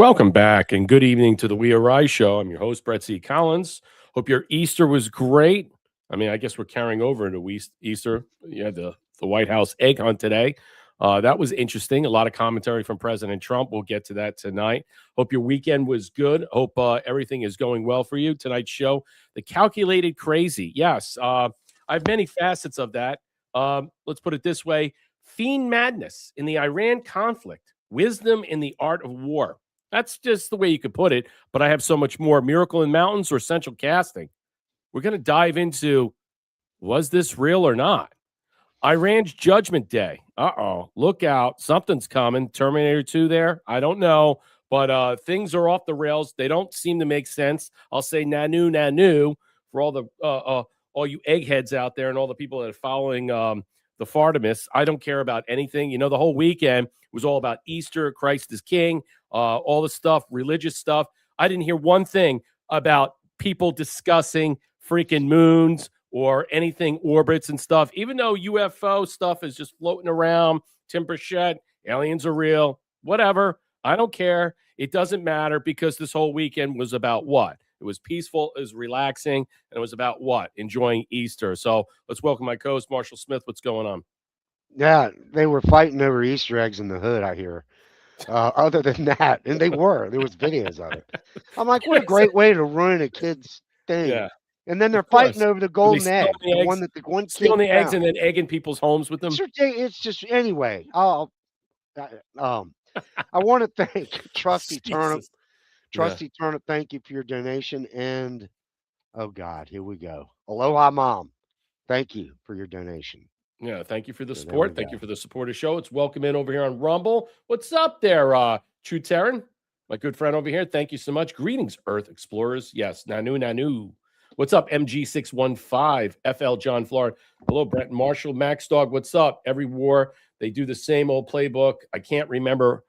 Welcome back and good evening to the We Are Rise show. I'm your host, Brett C. Collins. Hope your Easter was great. I mean, I guess we're carrying over into Easter. Yeah, the White House egg hunt today. That was interesting. A lot of commentary from President Trump. We'll get to that tonight. Hope your weekend was good. Hope everything is going well for you. Tonight's show, the calculated crazy. Yes, I have many facets of that. Let's put it this way. Fiend madness in the Iran conflict. Wisdom in the art of war. That's just the way you could put it, but I have so much more. Miracle in Mountains or Central Casting. We're going to dive into, was this real or not? Iran's Judgment Day. Uh-oh. Look out. Something's coming. Terminator 2 there? I don't know, but things are off the rails. They don't seem to make sense. I'll say nanu, nanu for all the all you eggheads out there and all the people that are following the Fartimists. I don't care about anything. You know, the whole weekend was all about Easter, Christ is King, all the stuff, religious stuff. I didn't hear one thing about people discussing freaking moons or anything orbits and stuff, even though UFO stuff is just floating around. Tim Burchett, aliens are real, whatever. I don't care. It doesn't matter because this whole weekend was about what? It was peaceful, it was relaxing, and it was about what? Enjoying Easter. So let's welcome my co-host, Marshall Smith. What's going on? Yeah, they were fighting over Easter eggs in the hood, I hear. Other than that, and there was videos of it. I'm like, what a great way to ruin a kid's thing. Yeah. And then they're fighting over the golden egg, the one that the one kid stealing the eggs found. and then egging people's homes with them. It's just anyway. I want to thank Trusty Turnip. Trusty Turnip, thank you for your donation. And oh God, here we go. Aloha, Mom. Thank you for your donation. Yeah, thank you for the support. Thank you for the support of the show. It's welcome in over here on Rumble. What's up there, True Terran? My good friend over here. Thank you so much. Greetings, Earth Explorers. Yes, Nanu, Nanu. What's up, MG615, FL John Florida. Hello, Brent and Marshall. Max Dog, what's up? Every war, they do the same old playbook. I can't remember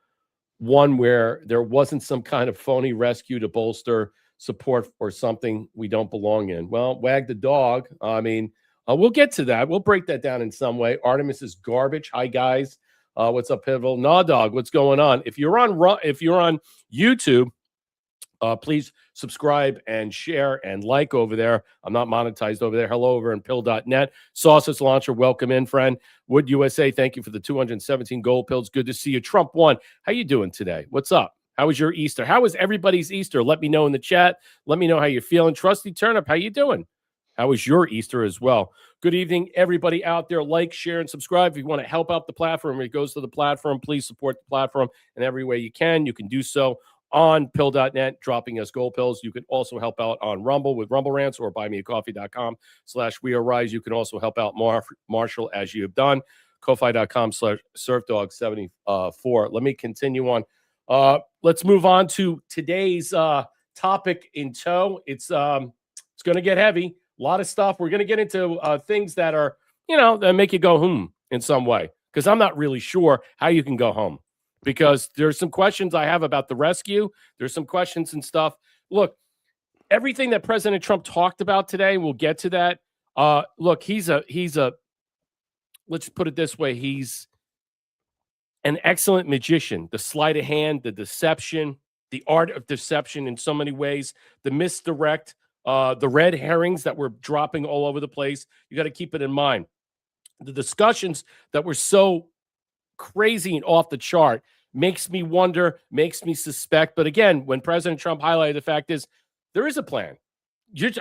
one where there wasn't some kind of phony rescue to bolster support or something we don't belong in. Well, wag the dog. I mean, we'll get to that. We'll break that down in some way. Artemis is garbage. Hi, guys. What's up, Pivotal? Nah, dog. What's going on? If you're on YouTube, please subscribe and share and like over there. I'm not monetized over there. Hello over in pill.net. Sausage Launcher, welcome in, friend. Wood USA, thank you for the 217 gold pills. Good to see you. Trump won. How you doing today? What's up? How was your Easter? How was everybody's Easter? Let me know in the chat. Let me know how you're feeling. Trusty Turnip, how you doing? How was your Easter as well? Good evening, everybody out there. Like, share, and subscribe. If you want to help out the platform, it goes to the platform. Please support the platform in every way you can. You can do so on pill.net, dropping us gold pills. You can also help out on Rumble with Rumble Rants or buymeacoffee.com/wearerise. You can also help out Marshall as you have done. Ko-fi.com/surfdog74. Let me continue on. Let's move on to today's topic in tow. It's going to get heavy. A lot of stuff. We're going to get into things that are, that make you go, in some way. Because I'm not really sure how you can go home. Because there's some questions I have about the rescue. There's some questions and stuff. Look, everything that President Trump talked about today, we'll get to that. Look, he's a, let's put it this way. He's an excellent magician. The sleight of hand, the deception, the art of deception in so many ways, the misdirect, the red herrings that were dropping all over the place. You got to keep it in mind. The discussions that were so crazy and off the chart makes me wonder, makes me suspect. But again, when President Trump highlighted the fact is there is a plan.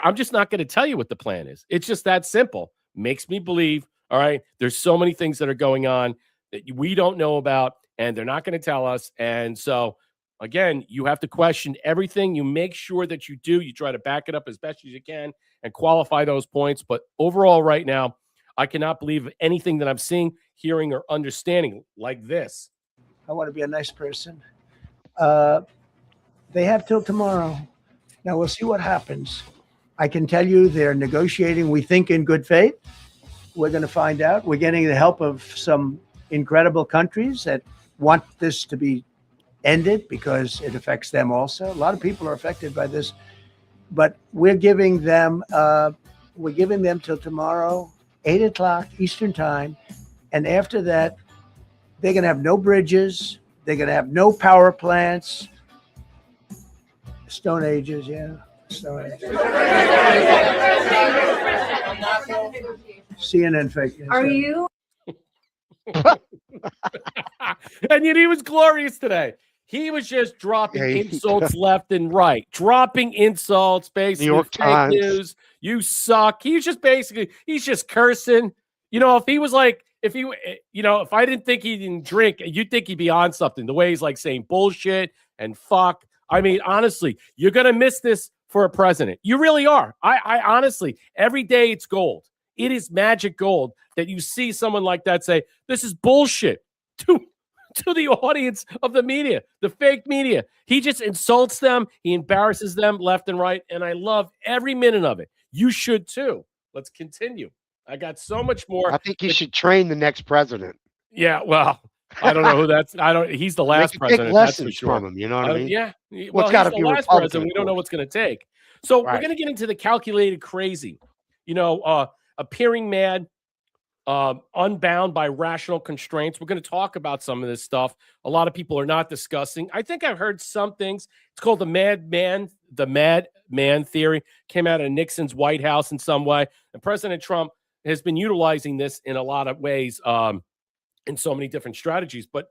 I'm just not going to tell you what the plan is. It's just that simple. Makes me believe, all right, there's so many things that are going on that we don't know about, and they're not going to tell us. And so, again, you have to question everything. You make sure that you do. You try to back it up as best as you can and qualify those points. But overall, right now, I cannot believe anything that I'm seeing, hearing, or understanding like this. I want to be a nice person. They have till tomorrow. Now, we'll see what happens. I can tell you they're negotiating, we think, in good faith. We're going to find out. We're getting the help of some incredible countries that want this to be ended because it affects them also. A lot of people are affected by this. But we're giving them till tomorrow, 8 o'clock Eastern time. And after that, they're going to have no bridges. They're going to have no power plants. Stone Ages, yeah. Stone Ages. CNN fake news. Are you? And yet he was glorious today. He was just dropping insults left and right, dropping insults, basically New York fake Times. news. You suck. He's just cursing. You know, if he was like, if I didn't think he didn't drink, you'd think he'd be on something. The way he's like saying bullshit and fuck. I mean, honestly, you're gonna miss this for a president. You really are. I honestly, every day it's gold. It is magic gold that you see someone like that say, this is bullshit to the audience of the media, the fake media. He just insults them. He embarrasses them left and right. And I love every minute of it. You should too. Let's continue. I got so much more. I think he should train the next president. Yeah, well, I don't know who that's. He's the last president. That's for sure. From him, you know what I mean? Yeah. Well, he's the last president. We don't know course. what's going to take. So Right. we're going to get into the calculated crazy. Appearing mad, unbound by rational constraints. We're going to talk about some of this stuff. A lot of people are not discussing. I think I've heard some things. It's called the madman theory. Came out of Nixon's White House in some way. And President Trump has been utilizing this in a lot of ways, in so many different strategies. But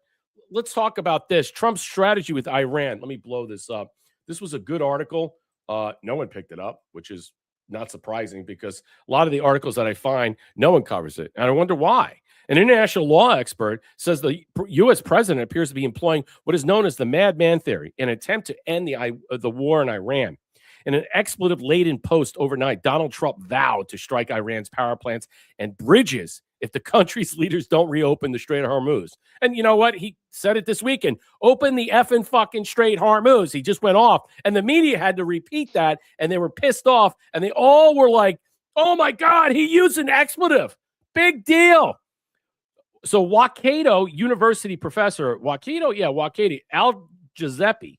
let's talk about this. Trump's strategy with Iran. Let me blow this up. This was a good article. No one picked it up, which is not surprising because a lot of the articles that I find, no one covers it. And I wonder why. An international law expert says the U.S. president appears to be employing what is known as the madman theory, an attempt to end the war in Iran. In an expletive-laden post overnight, Donald Trump vowed to strike Iran's power plants and bridges if the country's leaders don't reopen the Strait of Hormuz. And you know what? He said it this weekend. Open the effing fucking Strait Hormuz. He just went off. And the media had to repeat that, and they were pissed off. And they all were like, oh, my God, he used an expletive. Big deal. So Waikato University professor, Al Giuseppe,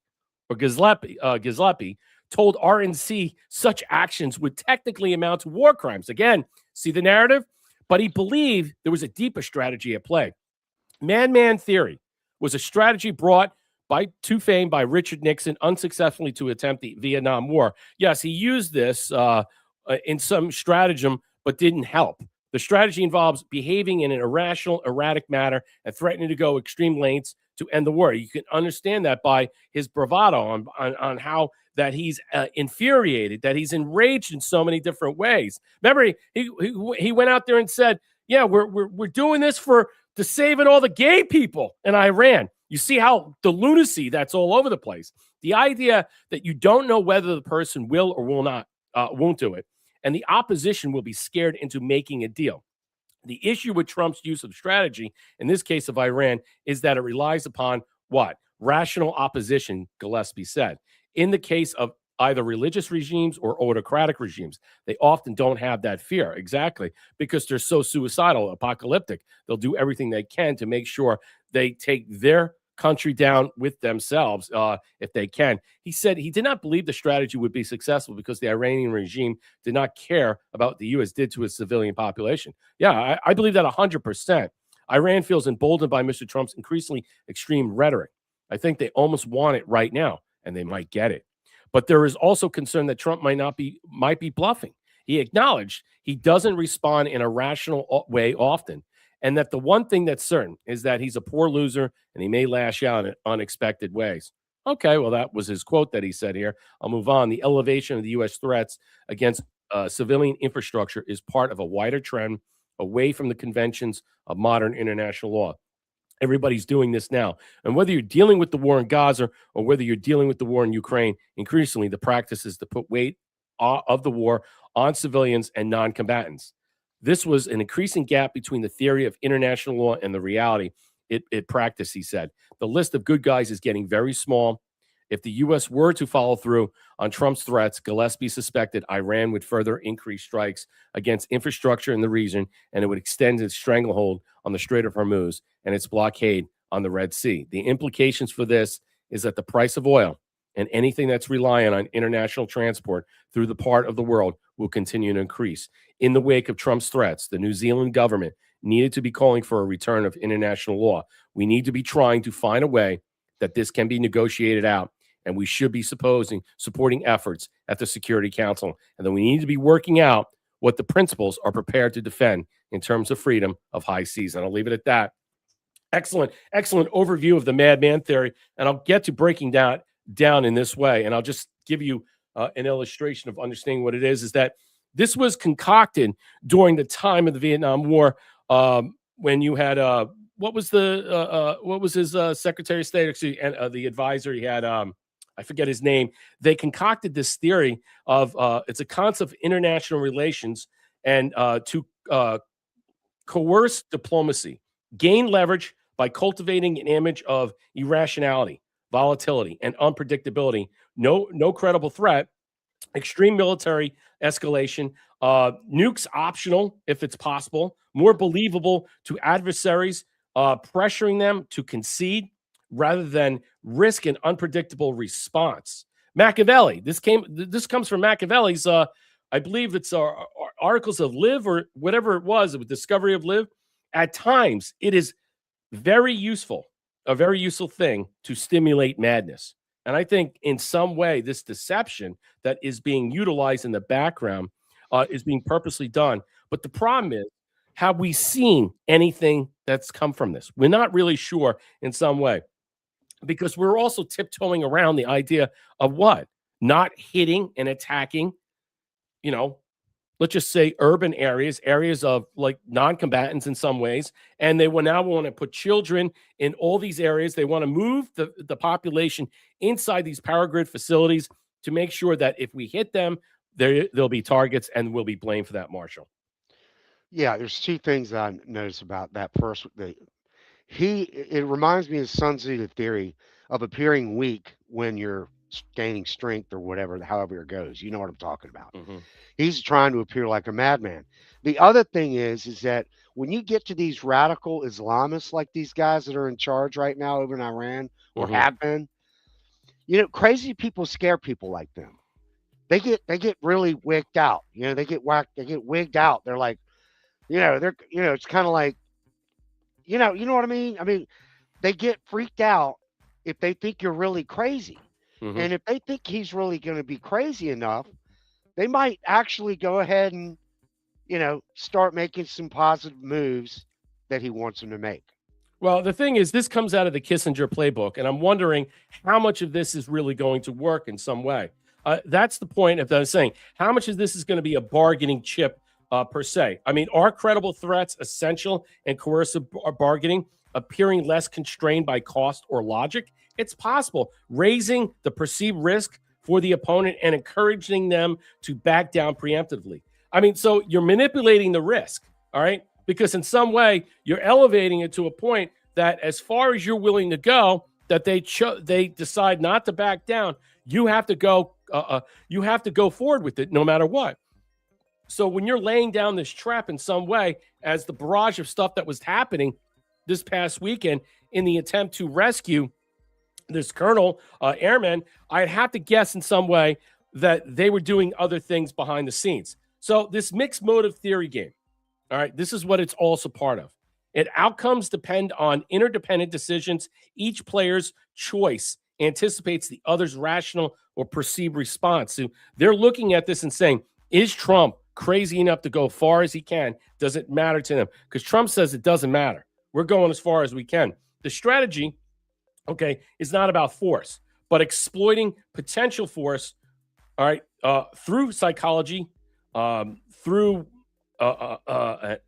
told RNC such actions would technically amount to war crimes. Again, see the narrative? But he believed there was a deeper strategy at play. Madman theory was a strategy brought to fame by Richard Nixon unsuccessfully to attempt the Vietnam War. Yes, he used this in some stratagem, but didn't help. The strategy involves behaving in an irrational, erratic manner and threatening to go extreme lengths to end the war. You can understand that by his bravado on how that he's infuriated, that he's enraged in so many different ways. Remember, he went out there and said, "Yeah, we're doing this to saving all the gay people in Iran." You see how the lunacy that's all over the place. The idea that you don't know whether the person will or will not won't do it, and the opposition will be scared into making a deal. The issue with Trump's use of strategy, in this case of Iran, is that it relies upon what? Rational opposition, Gillespie said. In the case of either religious regimes or autocratic regimes, they often don't have that fear. Exactly. Because they're so suicidal, apocalyptic. They'll do everything they can to make sure they take their country down with themselves if they can. He said he did not believe the strategy would be successful because the Iranian regime did not care about what the U.S. did to its civilian population. Yeah, I believe that 100%. Iran feels emboldened by Mr. Trump's increasingly extreme rhetoric. I think they almost want it right now, and they might get it. But there is also concern that Trump might be bluffing. He acknowledged he doesn't respond in a rational way often, and that the one thing that's certain is that he's a poor loser and he may lash out in unexpected ways. Okay, well, that was his quote that he said here. I'll move on. The elevation of the U.S. threats against civilian infrastructure is part of a wider trend away from the conventions of modern international law. Everybody's doing this now. And whether you're dealing with the war in Gaza or whether you're dealing with the war in Ukraine, increasingly the practice is to put weight of the war on civilians and non-combatants. This was an increasing gap between the theory of international law and the reality it practiced, he said. The list of good guys is getting very small. If the U.S. were to follow through on Trump's threats, Gillespie suspected Iran would further increase strikes against infrastructure in the region, and it would extend its stranglehold on the Strait of Hormuz and its blockade on the Red Sea. The implications for this is that the price of oil and anything that's reliant on international transport through the part of the world will continue to increase. In the wake of Trump's threats, the New Zealand government needed to be calling for a return of international law. We need to be trying to find a way that this can be negotiated out and we should be supporting efforts at the Security Council, and then we need to be working out what the principles are prepared to defend in terms of freedom of high seas. And I'll leave it at that. Excellent overview of the madman theory, and I'll get to breaking down in this way, and I'll just give you an illustration of understanding what it is that this was concocted during the time of the Vietnam War, when you had what was his Secretary of State, actually, and the advisor he had, I forget his name. They concocted this theory of it's a concept of international relations and to coerce diplomacy, gain leverage by cultivating an image of irrationality, volatility, and unpredictability. No credible threat, extreme military escalation, nukes optional if it's possible, more believable to adversaries, pressuring them to concede rather than risk an unpredictable response. Machiavelli. This comes from Machiavelli's. I believe it's Articles of Live or whatever it was, the Discovery of Live. At times, it is a very useful thing to stimulate madness. And I think in some way, this deception that is being utilized in the background is being purposely done. But the problem is, have we seen anything that's come from this? We're not really sure in some way, because we're also tiptoeing around the idea of what? Not hitting and attacking, let's just say urban areas of like non-combatants in some ways. And they will now want to put children in all these areas. They want to move the population inside these power grid facilities to make sure that if we hit them, there'll be targets and we'll be blamed for that, Marshall. Yeah, there's two things that I noticed about that. First, it reminds me of Sun Tzu, the theory of appearing weak when you're gaining strength or whatever, however it goes. You know what I'm talking about. Mm-hmm. He's trying to appear like a madman. The other thing is that when you get to these radical Islamists, like these guys that are in charge right now over in Iran or Mm-hmm. have been, crazy people scare people like them. They get really wigged out. They get wigged out. They're like, it's kind of like, you know what I mean? I mean, they get freaked out if they think you're really crazy. Mm-hmm. And if they think he's really going to be crazy enough, they might actually go ahead and, start making some positive moves that he wants them to make. Well, the thing is, this comes out of the Kissinger playbook, and I'm wondering how much of this is really going to work in some way. That's the point of that I was saying. How much of this is going to be a bargaining chip per se? I mean, are credible threats essential and coercive bargaining appearing less constrained by cost or logic? It's possible. Raising the perceived risk for the opponent and encouraging them to back down preemptively. I mean, so you're manipulating the risk, all right? Because in some way, you're elevating it to a point that as far as you're willing to go, that they decide not to back down. You have to go. You have to go forward with it no matter what. So when you're laying down this trap in some way, as the barrage of stuff that was happening this past weekend in the attempt to rescue this colonel, airman, I'd have to guess in some way that they were doing other things behind the scenes. So this mixed motive theory game, all right, this is what it's also part of. Outcomes depend on interdependent decisions. Each player's choice anticipates the other's rational or perceived response. So they're looking at this and saying, is Trump crazy enough to go far as he can? Does it matter to them? Because Trump says it doesn't matter. We're going as far as we can. The strategy, okay, is not about force, but exploiting potential force, all right, through psychology, through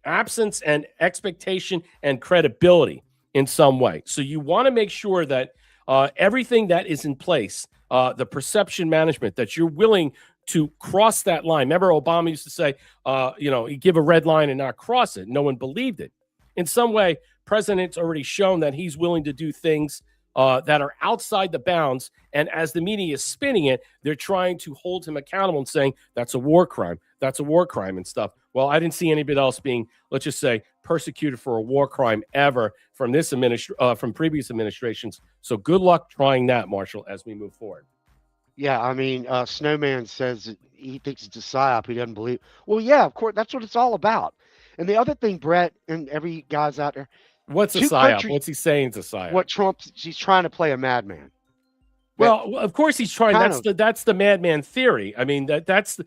absence and expectation and credibility in some way. So you want to make sure that everything that is in place, the perception management, that you're willing to cross that line. Remember, Obama used to say, you give a red line and not cross it. No one believed it. In some way, President's already shown that he's willing to do things that are outside the bounds. And as the media is spinning it, they're trying to hold him accountable and saying, that's a war crime. That's a war crime and stuff. Well, I didn't see anybody else being, let's just say, persecuted for a war crime ever from this from previous administrations. So good luck trying that, Marshall, as we move forward. Yeah, I mean, Snowman says that he thinks it's a psyop. He doesn't believe. Well, yeah, of course, that's what it's all about. And the other thing, Brett, and every guy's out there. What's a psyop? What's he saying it's a psyop? What he's trying to play a madman. Well, of course he's trying. That's the madman theory. I mean, that's the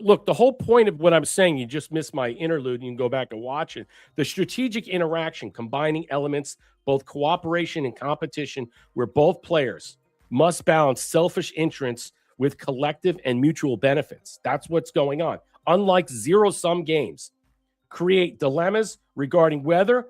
look. The whole point of what I'm saying. You just missed my interlude. You can go back and watch it. The strategic interaction, combining elements, both cooperation and competition, where both players must balance selfish interests with collective and mutual benefits. That's what's going on. Unlike zero-sum games, create dilemmas regarding whether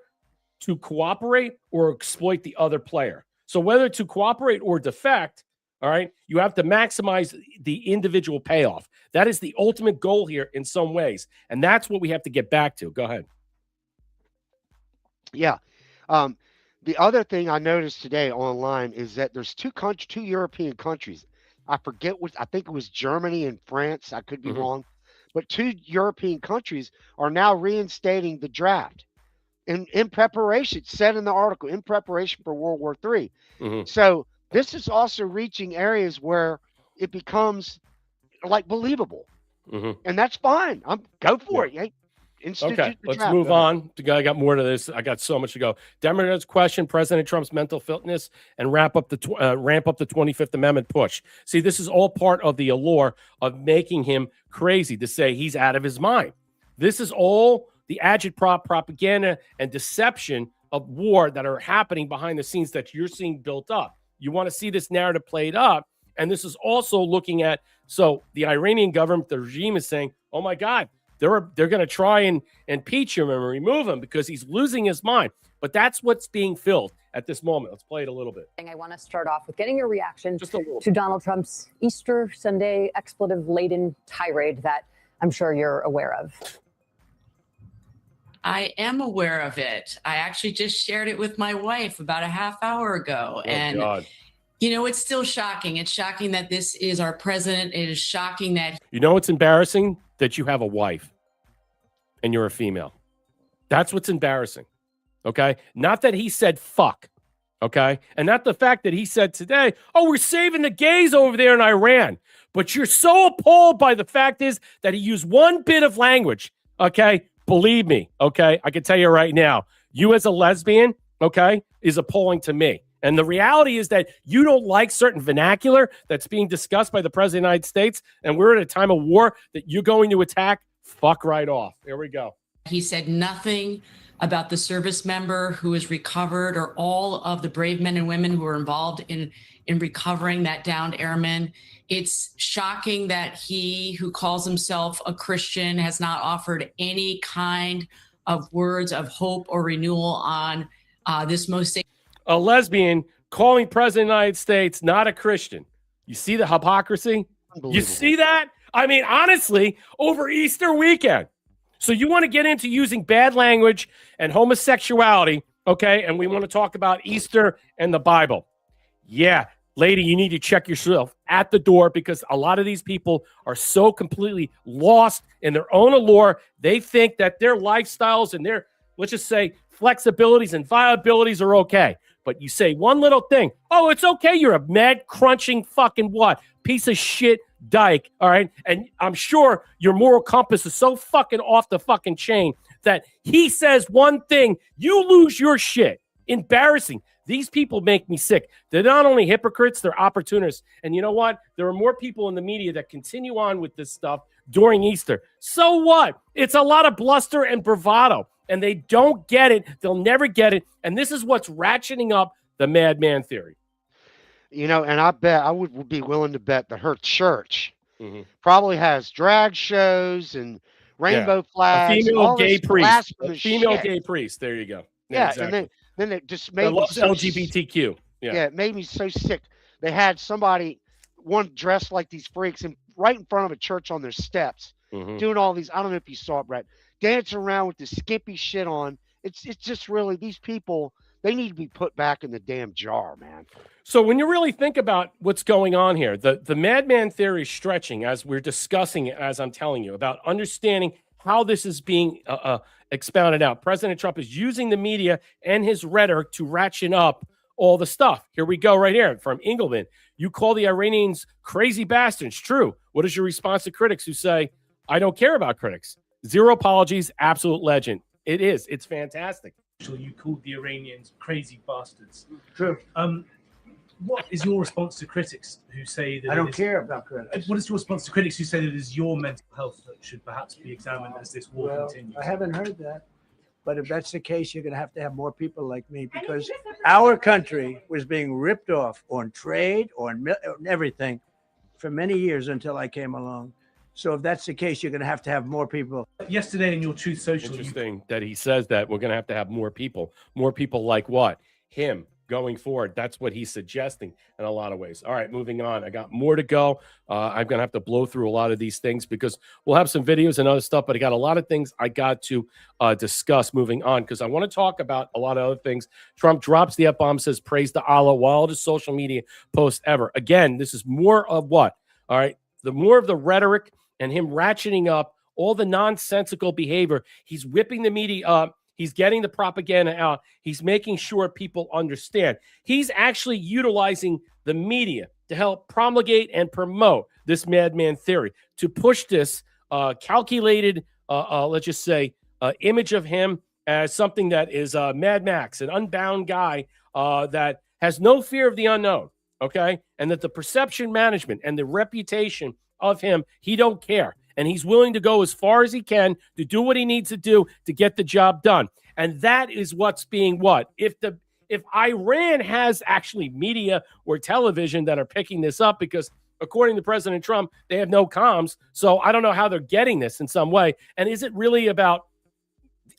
to cooperate or exploit the other player. So whether to cooperate or defect, all right, you have to maximize the individual payoff. That is the ultimate goal here in some ways. And that's what we have to get back to. Go ahead. Yeah. The other thing I noticed today online is that there's two European countries. I forget I think it was Germany and France. I could be wrong. But two European countries are now reinstating the draft. In preparation, said in the article, in preparation for World War III. So this is also reaching areas where it becomes like believable, and that's fine. Go for it. Okay, let's move on. I got more to this. I got so much to go. Democrats question President Trump's mental fitness and ramp up the 25th Amendment push. See, this is all part of the allure of making him crazy, to say he's out of his mind. This is all the agitprop propaganda and deception of war that are happening behind the scenes that you're seeing built up. You want to see this narrative played up. And this is also looking at, so the Iranian government, the regime is saying, oh my God, they're going to try and impeach him and remove him because he's losing his mind. But that's what's being filled at this moment. Let's play it a little bit. I want to start off with getting your reaction to Donald Trump's Easter Sunday expletive-laden tirade that I'm sure you're aware of. I am aware of it. I actually just shared it with my wife about a half hour ago. God. You know, it's still shocking. It's shocking that this is our president. It is shocking that... You know what's embarrassing? That you have a wife and you're a female. That's what's embarrassing. Okay? Not that he said fuck. Okay? And not the fact that he said today, oh, we're saving the gays over there in Iran. But you're so appalled by the fact is that he used one bit of language. Okay? Believe me. Okay? I can tell you right now, you as a lesbian, okay, is appalling to me. And the reality is that you don't like certain vernacular that's being discussed by the president of the United States, and we're at a time of war that you're going to attack. Fuck right off. Here we go. He said nothing about the service member who is recovered or all of the brave men and women who are involved in recovering that downed airman. It's shocking that he, who calls himself a Christian, has not offered any kind of words of hope or renewal on this most... A lesbian calling president of the United States not a Christian. You see the hypocrisy? You see that? I mean, honestly, over Easter weekend. So you want to get into using bad language and homosexuality, okay? And we want to talk about Easter and the Bible. Yeah, lady, you need to check yourself at the door because a lot of these people are so completely lost in their own allure. They think that their lifestyles and their, let's just say, flexibilities and viabilities are okay. But you say one little thing. Oh, it's okay. You're a mad crunching fucking what? Piece of shit dyke. All right. And I'm sure your moral compass is so fucking off the fucking chain that he says one thing, you lose your shit. Embarrassing. These people make me sick. They're not only hypocrites, they're opportunists. And you know what? There are more people in the media that continue on with this stuff during Easter. So what? It's a lot of bluster and bravado. And they don't get it. They'll never get it. And this is what's ratcheting up the madman theory. You know, and I bet I would be willing to bet that her church probably has drag shows and rainbow flags. A female gay priest. A female gay priest. There you go. Yeah, exactly. And then it just made me so LGBTQ. Yeah, it made me so sick. They had one dressed like these freaks, and right in front of a church on their steps, doing all these. I don't know if you saw it, Brett. Dancing around with the skimpy shit on. It's just really, these people, they need to be put back in the damn jar, man. So when you really think about what's going on here, the madman theory is stretching as we're discussing it, as I'm telling you, about understanding how this is being expounded out. President Trump is using the media and his rhetoric to ratchet up all the stuff. Here we go right here from Engelman. You call the Iranians crazy bastards. True. What is your response to critics who say, I don't care about critics? Zero apologies, absolute legend. It is. It's fantastic. You called the Iranians crazy bastards. True. what is your response to critics who say that I don't care about critics. What is your response to critics who say that it is your mental health that should perhaps be examined as this war continues? I haven't heard that. But if that's the case, you're going to have more people like me, because our country was being ripped off on trade, on everything for many years until I came along. So if that's the case, you're going to have more people. Yesterday in your Truth Social. Interesting that he says that we're going to have more people. More people like what? Him going forward. That's what he's suggesting in a lot of ways. All right, moving on. I got more to go. I'm going to have to blow through a lot of these things because we'll have some videos and other stuff, but I got a lot of things I got to discuss moving on because I want to talk about a lot of other things. Trump drops the F-bomb, says praise to Allah, wildest social media post ever. Again, this is more of what? All right, the more of the rhetoric and him ratcheting up all the nonsensical behavior. He's whipping the media up. He's getting the propaganda out. He's making sure people understand. He's actually utilizing the media to help promulgate and promote this madman theory, to push this calculated, let's just say, image of him as something that is Mad Max, an unbound guy that has no fear of the unknown, okay? And that the perception management and the reputation of him, he don't care. And he's willing to go as far as he can to do what he needs to do to get the job done. And that is what's being what? If Iran has actually media or television that are picking this up, because according to President Trump, they have no comms. So I don't know how they're getting this in some way. And is it really about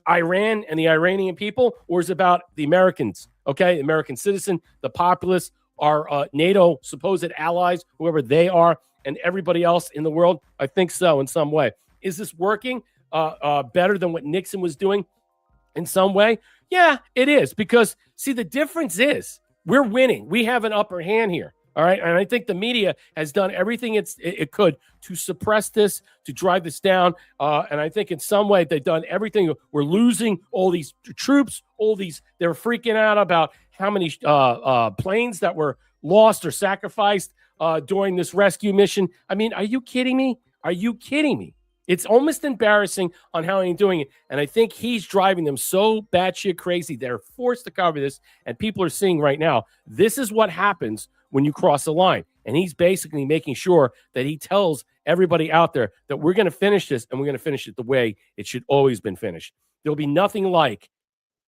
Iran and the Iranian people, or is it about the Americans? Okay, American citizen, the populace, our NATO supposed allies, whoever they are, and everybody else in the world? I think so in some way. Is this working better than what Nixon was doing in some way? Yeah, it is. Because, see, the difference is we're winning. We have an upper hand here. All right. And I think the media has done everything it could to suppress this, to drive this down. And I think in some way they've done everything. We're losing all these troops, they're freaking out about how many planes that were lost or sacrificed during this rescue mission. I mean, are you kidding me? Are you kidding me? It's almost embarrassing on how he's doing it. And I think he's driving them so batshit crazy. They're forced to cover this. And people are seeing right now, this is what happens when you cross the line. And he's basically making sure that he tells everybody out there that we're going to finish this, and we're going to finish it the way it should always been finished. There'll be nothing like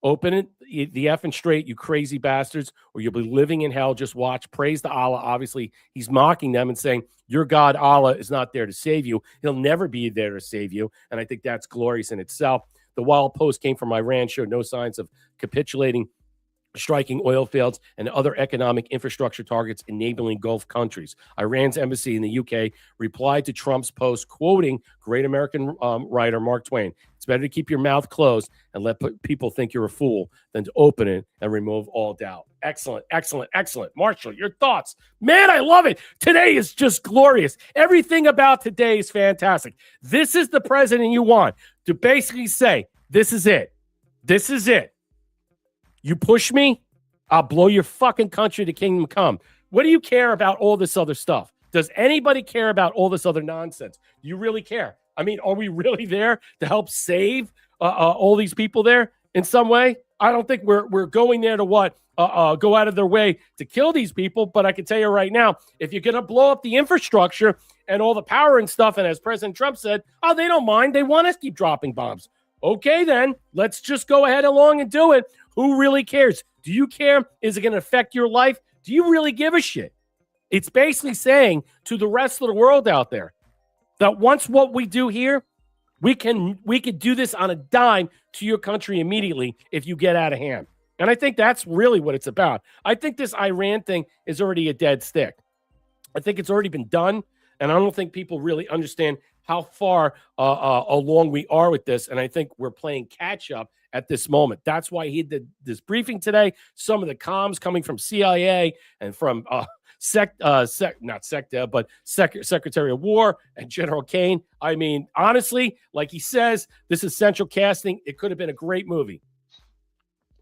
open it the effing straight, you crazy bastards, or you'll be living in hell. Just watch. Praise to Allah. Obviously, he's mocking them and saying, your God, Allah, is not there to save you. He'll never be there to save you. And I think that's glorious in itself. The wild post came from Iran, showed no signs of capitulating, striking oil fields and other economic infrastructure targets enabling Gulf countries. Iran's embassy in the UK replied to Trump's post, quoting great American writer Mark Twain, "It's better to keep your mouth closed and let people think you're a fool than to open it and remove all doubt." Excellent, excellent, excellent. Marshall, your thoughts? Man, I love it. Today is just glorious. Everything about today is fantastic. This is the president you want to basically say, this is it. This is it. You push me, I'll blow your fucking country to kingdom come. What do you care about all this other stuff? Does anybody care about all this other nonsense? Do you really care? I mean, are we really there to help save all these people there in some way? I don't think we're going there to what? Go out of their way to kill these people. But I can tell you right now, if you're going to blow up the infrastructure and all the power and stuff, and as President Trump said, oh, they don't mind. They want us to keep dropping bombs. Okay, then let's just go ahead along and do it. Who really cares? Do you care? Is it going to affect your life? Do you really give a shit? It's basically saying to the rest of the world out there that once what we do here, we could do this on a dime to your country immediately if you get out of hand. And I think that's really what it's about. I think this Iran thing is already a dead stick. I think it's already been done, and I don't think people really understand how far along we are with this. And I think we're playing catch up at this moment. That's why he did this briefing today. Some of the comms coming from CIA and from Secretary of War and General Kane. I mean, honestly, like he says, this is central casting. It could have been a great movie.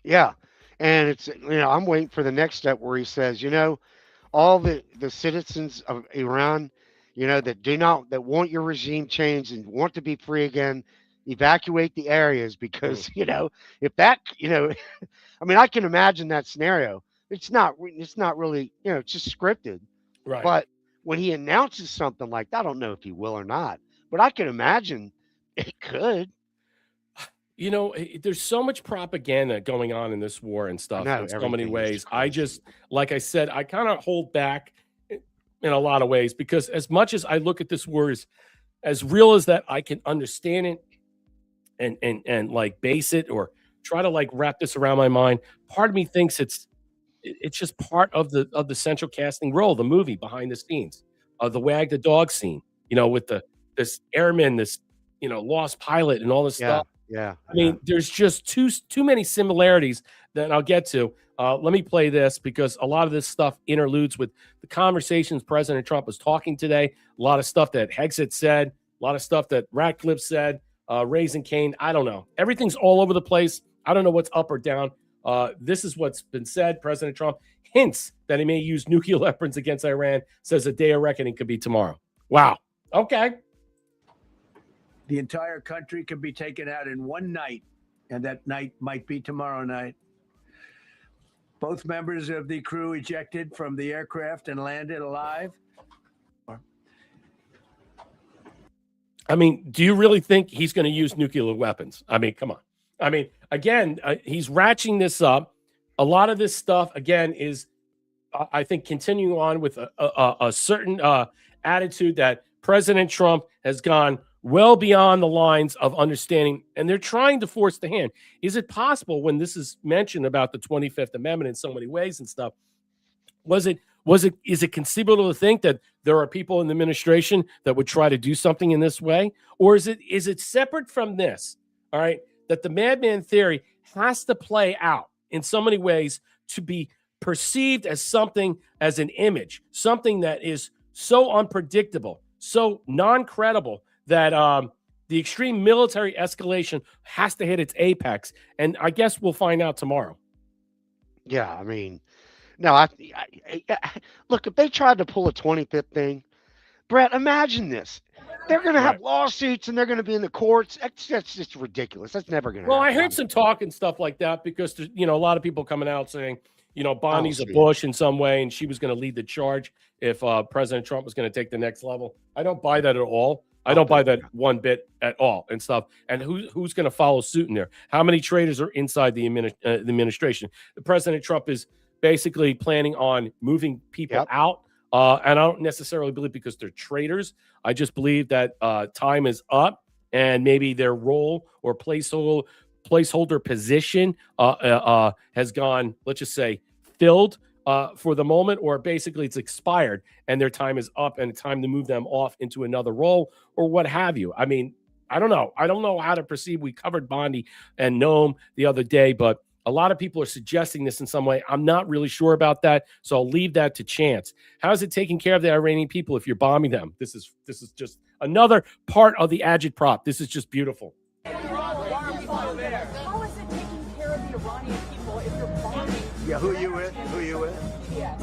Yeah. And it's, I'm waiting for the next step where he says, all the citizens of Iran, that want your regime changed and want to be free again, evacuate the areas, because, if that, I mean, I can imagine that scenario. It's not really, it's just scripted. Right. But when he announces something like that, I don't know if he will or not, but I can imagine it could. There's so much propaganda going on in this war and stuff know, in so many everything is ways. crazy. Like I said, I kind of hold back in a lot of ways, because as much as I look at this war as real as that I can understand it and like base it or try to like wrap this around my mind, part of me thinks it's just part of the central casting role, the movie behind the scenes, the wag the dog scene, with this airman, this lost pilot and all this stuff. Yeah. I mean, there's just too many similarities that I'll get to. Let me play this, because a lot of this stuff interludes with the conversations President Trump was talking today. A lot of stuff that Hegseth said, a lot of stuff that Ratcliffe said, Raising Cane. I don't know. Everything's all over the place. I don't know what's up or down. This is what's been said. President Trump hints that he may use nuclear weapons against Iran, says a day of reckoning could be tomorrow. Wow. Okay. The entire country can be taken out in one night, and that night might be tomorrow night. Both members of the crew ejected from the aircraft and landed alive. I mean, do you really think he's going to use nuclear weapons? I mean, come on. I mean, again, he's ratcheting this up. A lot of this stuff, again, is, I think, continuing on with a certain attitude that President Trump has gone well beyond the lines of understanding, and they're trying to force the hand. Is it possible, when this is mentioned about the 25th Amendment in so many ways and stuff, is it conceivable to think that there are people in the administration that would try to do something in this way? Or is it separate from this? All right, that the madman theory has to play out in so many ways to be perceived as something, as an image, something that is so unpredictable, so non-credible, that the extreme military escalation has to hit its apex. And I guess we'll find out tomorrow. Yeah, I mean, no, I look, if they tried to pull a 25th thing, Brett, imagine this. They're going to have lawsuits and they're going to be in the courts. That's just ridiculous. That's never going to happen. Well, I heard some talk and stuff like that, because there's, a lot of people coming out saying, Bonnie's a Bush in some way, and she was going to lead the charge if President Trump was going to take the next level. I don't buy that at all. I don't buy that one bit at all and stuff. And who's going to follow suit in there? How many traitors are inside the administration? The President Trump is basically planning on moving people out. And I don't necessarily believe because they're traitors. I just believe that time is up, and maybe their role or placeholder position has gone, let's just say, filled for the moment, or basically it's expired and their time is up and it's time to move them off into another role or what have you. I mean, I don't know. I don't know how to proceed. We covered Bondi and Noam the other day, but a lot of people are suggesting this in some way. I'm not really sure about that, so I'll leave that to chance. How is it taking care of the Iranian people if you're bombing them? This is just another part of the agitprop. This is just beautiful. How is it taking care of the Iranian people if you're bombing? Yeah, who you with? Yes.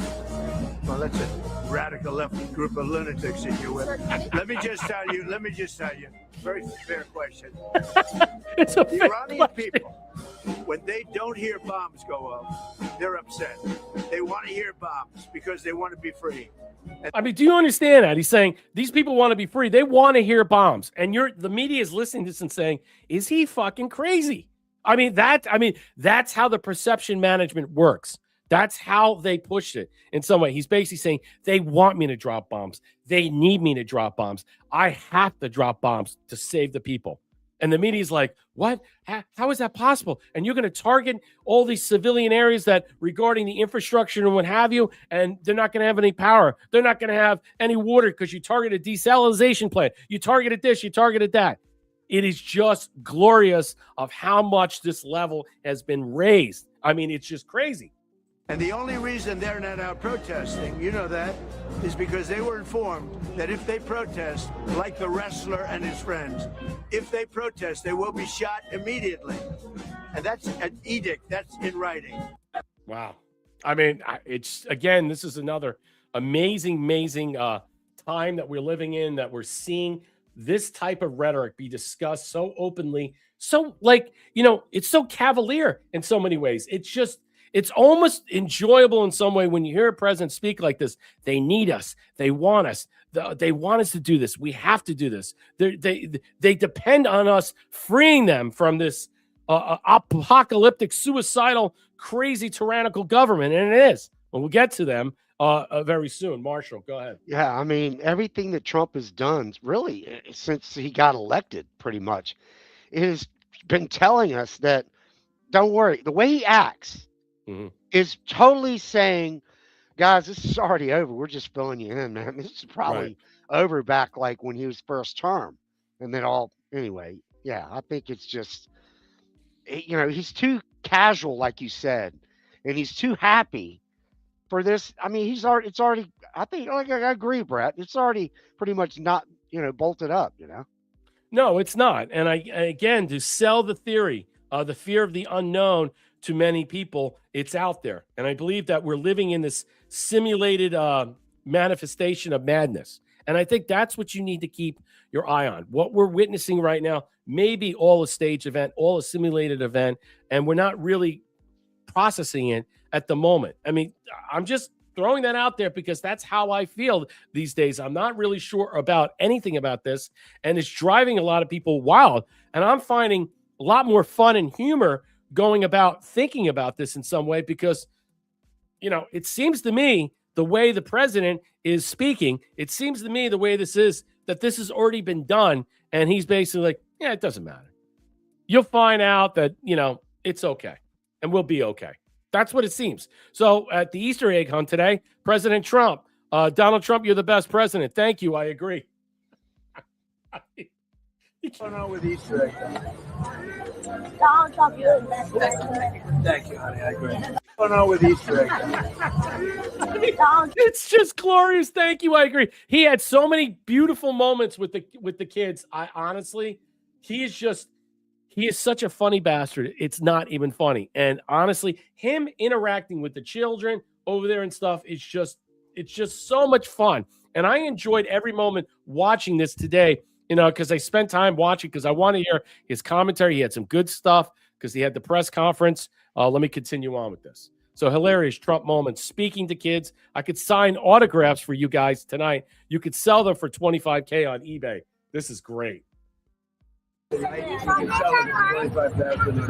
Well, that's a radical left group of lunatics that you're with. Let me just tell you, very fair question. It's a the Iranian people, when they don't hear bombs go off, they're upset. They want to hear bombs because they want to be free. I mean, do you understand that? He's saying these people want to be free. They want to hear bombs. And the media is listening to this and saying, is he fucking crazy? I mean, that's how the perception management works. That's how they pushed it in some way. He's basically saying they want me to drop bombs. They need me to drop bombs. I have to drop bombs to save the people. And the media's like, what? How is that possible? And you're going to target all these civilian areas that regarding the infrastructure and what have you, and they're not going to have any power. They're not going to have any water because you targeted a desalination plant. You targeted this, you targeted that. It is just glorious of how much this level has been raised. I mean, it's just crazy. And the only reason they're not out protesting, you know that, is because they were informed that if they protest, like the wrestler and his friends, if they protest, they will be shot immediately. And that's an edict. That's in writing. Wow. I mean, it's, again, this is another amazing time that we're living in, that we're seeing this type of rhetoric be discussed so openly, so it's so cavalier in so many ways. it's almost enjoyable in some way when you hear a president speak like this. They need us. They want us. They want us to do this. We have to do this. They depend on us freeing them from this apocalyptic, suicidal, crazy, tyrannical government. And it is. And we'll get to them very soon. Marshall, go ahead. Yeah, I mean, everything that Trump has done, really, since he got elected, pretty much, has been telling us that, don't worry, the way he acts is totally saying, guys, this is already over. We're just filling you in, man. This is probably over back like when he was first term. And then anyway, yeah, I think it's just, he's too casual, like you said, and he's too happy for this. I mean, it's already, I think, like, I agree, Brett. It's already pretty much not, bolted up, No, it's not. And again, to sell the theory, the fear of the unknown to many people, it's out there. And I believe that we're living in this simulated manifestation of madness. And I think that's what you need to keep your eye on. What we're witnessing right now may be all a stage event, all a simulated event, and we're not really processing it at the moment. I mean, I'm just throwing that out there because that's how I feel these days. I'm not really sure about anything about this, and it's driving a lot of people wild. And I'm finding a lot more fun and humor going about thinking about this in some way because, it seems to me the way the president is speaking, it seems to me the way this is, that this has already been done. And he's basically like, yeah, it doesn't matter. You'll find out that, it's okay. And we'll be okay. That's what it seems. So at the Easter egg hunt today, President Trump, Donald Trump, you're the best president. Thank you. I agree. What's going on with Easter egg hunt? Donald Trump, you're the best president. Thank you, honey. I agree. What's going on with Easter egg hunt? It's just glorious. Thank you. I agree. He had so many beautiful moments with the kids. I honestly, he is such a funny bastard. It's not even funny. And honestly, him interacting with the children over there and stuff, it's just so much fun. And I enjoyed every moment watching this today, because I spent time watching because I want to hear his commentary. He had some good stuff because he had the press conference. Let me continue on with this. So hilarious Trump moments, speaking to kids. I could sign autographs for you guys tonight. You could sell them for $25K on eBay. This is great. You can sell it for $25,000 on eBay.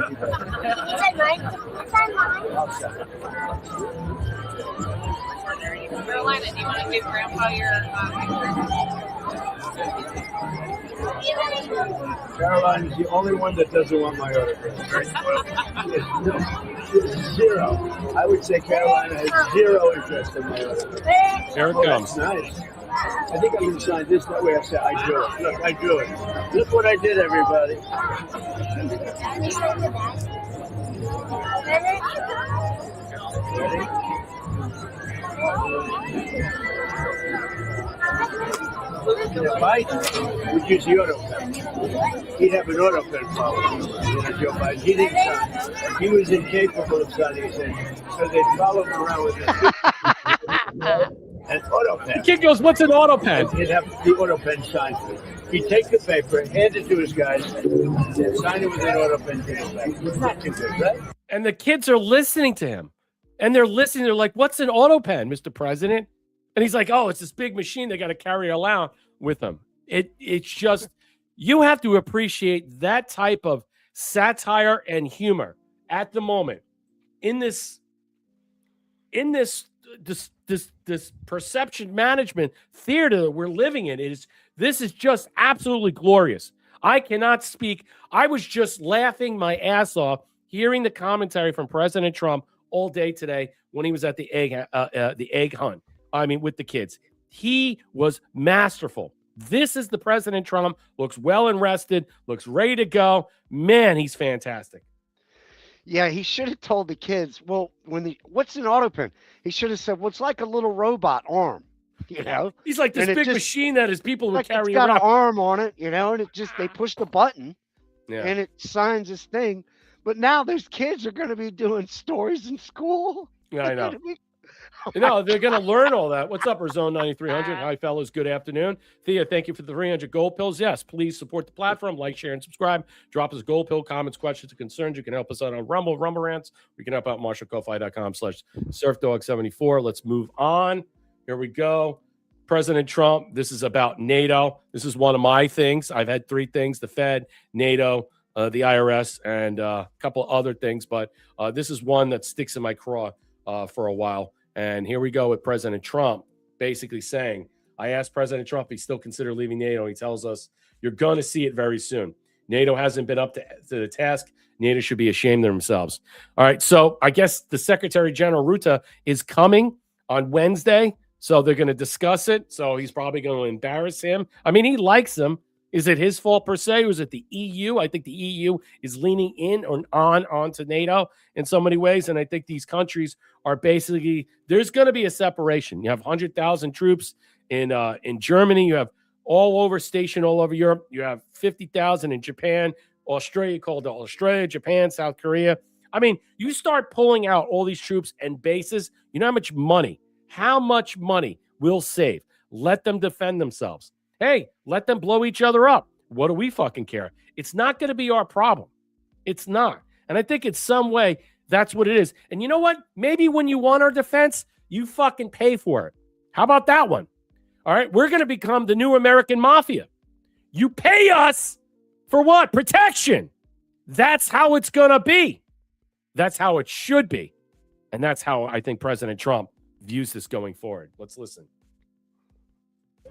Carolina, do you want to give Grandpa your Caroline is the only one that doesn't want my autograph. Zero. I would say Carolina has zero interest in my autograph. Here it comes. Nice. I think I'm going to sign this. That way I say, I do it. Look, I do it. Look what I did, everybody. Ready? If I would use the auto pen, he'd have an auto pen problem. Joe Biden. He didn't sign. He was incapable of signing. He said, so they'd follow him around with an auto pen. The kid goes, what's an auto pen? He'd have the auto pen signed for him. He'd take the paper, hand it to his guys, and sign it with an auto pen to his back. It's not too good, right? And the kids are listening to him. And they're listening. They're like, what's an auto pen, Mr. President? And he's like, oh, it's this big machine they got to carry around with them. It's just, you have to appreciate that type of satire and humor at the moment in this perception management theater that we're living in. This is just absolutely glorious. I cannot speak. I was just laughing my ass off hearing the commentary from President Trump all day today when he was at the egg hunt. I mean, with the kids. He was masterful. This is the President Trump. Looks well and rested. Looks ready to go. Man, he's fantastic. Yeah, he should have told the kids, well, what's an auto pen? He should have said, well, it's like a little robot arm, He's like this big machine that his people would carry around. It's got around. an arm on it, and they push the button, and it signs this thing. But now those kids are going to be doing stories in school. Yeah, I know. No, they're going to learn all that. What's up, Zone 9300? Hi, fellas. Good afternoon. Thea, thank you for the 300 gold pills. Yes, please support the platform. Like, share, and subscribe. Drop us a gold pill, comments, questions, and concerns. You can help us out on Rumble Rants. We can help out MarshallKofi.com/surfdog74. Let's move on. Here we go. President Trump, this is about NATO. This is one of my things. I've had 3 things: the Fed, NATO, the IRS, and a couple other things. But this is one that sticks in my craw for a while. And here we go with President Trump basically saying, I asked President Trump if he still considered leaving NATO. He tells us, you're going to see it very soon. NATO hasn't been up to the task. NATO should be ashamed of themselves. All right. So I guess the Secretary General Ruta is coming on Wednesday. So they're going to discuss it. So he's probably going to embarrass him. I mean, he likes him. Is it his fault per se? Or is it the EU? I think the EU is leaning in or onto NATO in so many ways. And I think these countries are basically, there's going to be a separation. You have 100,000 troops in Germany. You have stationed all over Europe. You have 50,000 in Japan, Australia, called Australia, Japan, South Korea. I mean, you start pulling out all these troops and bases. You know how much money we'll save. Let them defend themselves. Hey, let them blow each other up. What do we fucking care? It's not going to be our problem. It's not. And I think in some way, that's what it is. And you know what? Maybe when you want our defense, you fucking pay for it. How about that one? All right. We're going to become the new American mafia. You pay us for what? Protection. That's how it's going to be. That's how it should be. And that's how I think President Trump views this going forward. Let's listen.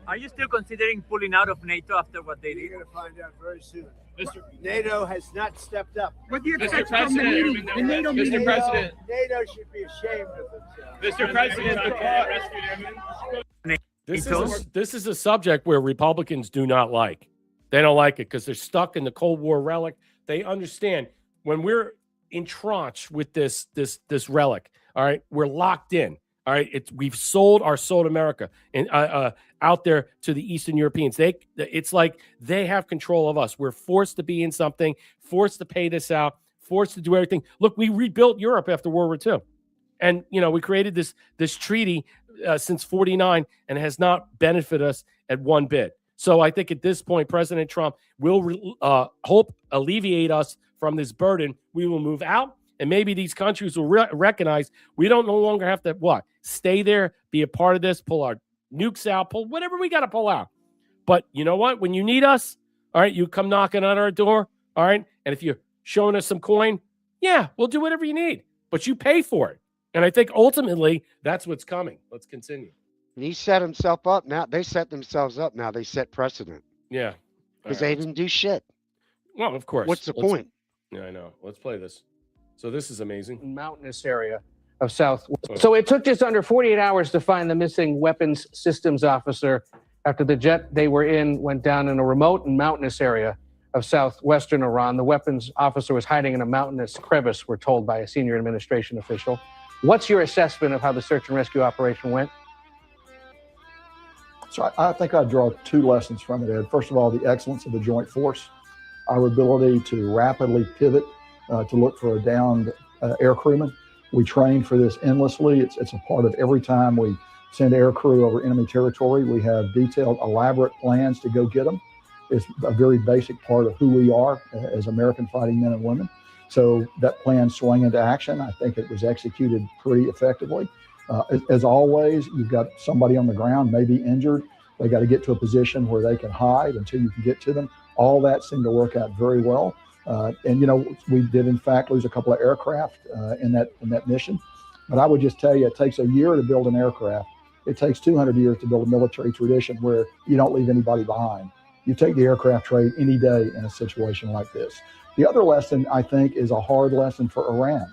Are you still considering pulling out of NATO after what they did? You're going to find out very soon. NATO has not stepped up. What do you expect from the meeting? The NATO meeting. Mr. President. NATO should be ashamed of themselves. Mr. President. This is a subject where Republicans do not like. They don't like it because they're stuck in the Cold War relic. They understand when we're entrenched with this relic. All right, we're locked in. All right, we've sold our soul to America and out there to the Eastern Europeans. It's like they have control of us. We're forced to be in something, forced to pay this out, forced to do everything. Look, we rebuilt Europe after World War II, and we created this treaty since '49, and it has not benefited us at one bit. So I think at this point, President Trump will hope alleviate us from this burden. We will move out. And maybe these countries will recognize we don't no longer have to stay there, be a part of this, pull our nukes out, pull whatever we got to pull out. But you know what? When you need us, all right, you come knocking on our door, all right? And if you're showing us some coin, yeah, we'll do whatever you need. But you pay for it. And I think ultimately that's what's coming. Let's continue. And he set himself up. Now they set themselves up. Now they set precedent. Yeah. Because they didn't do shit. Well, of course. What's the point? Yeah, I know. Let's play this. So this is amazing. Mountainous area of South. So it took just under 48 hours to find the missing weapons systems officer after the jet they were in went down in a remote and mountainous area of southwestern Iran. The weapons officer was hiding in a mountainous crevice, we're told by a senior administration official. What's your assessment of how the search and rescue operation went? So I think I draw 2 lessons from it, Ed. First of all, the excellence of the joint force, our ability to rapidly pivot to look for a downed air crewman. We train for this endlessly. It's a part of every time we send air crew over enemy territory. We have detailed, elaborate plans to go get them. It's a very basic part of who we are as American fighting men and women. So that plan swung into action. I think it was executed pretty effectively. As always, you've got somebody on the ground, maybe injured. They got to get to a position where they can hide until you can get to them. All that seemed to work out very well. And we did in fact lose a couple of aircraft in that mission. But I would just tell you, it takes a year to build an aircraft. It takes 200 years to build a military tradition where you don't leave anybody behind. You take the aircraft trade any day in a situation like this. The other lesson, I think, is a hard lesson for Iran.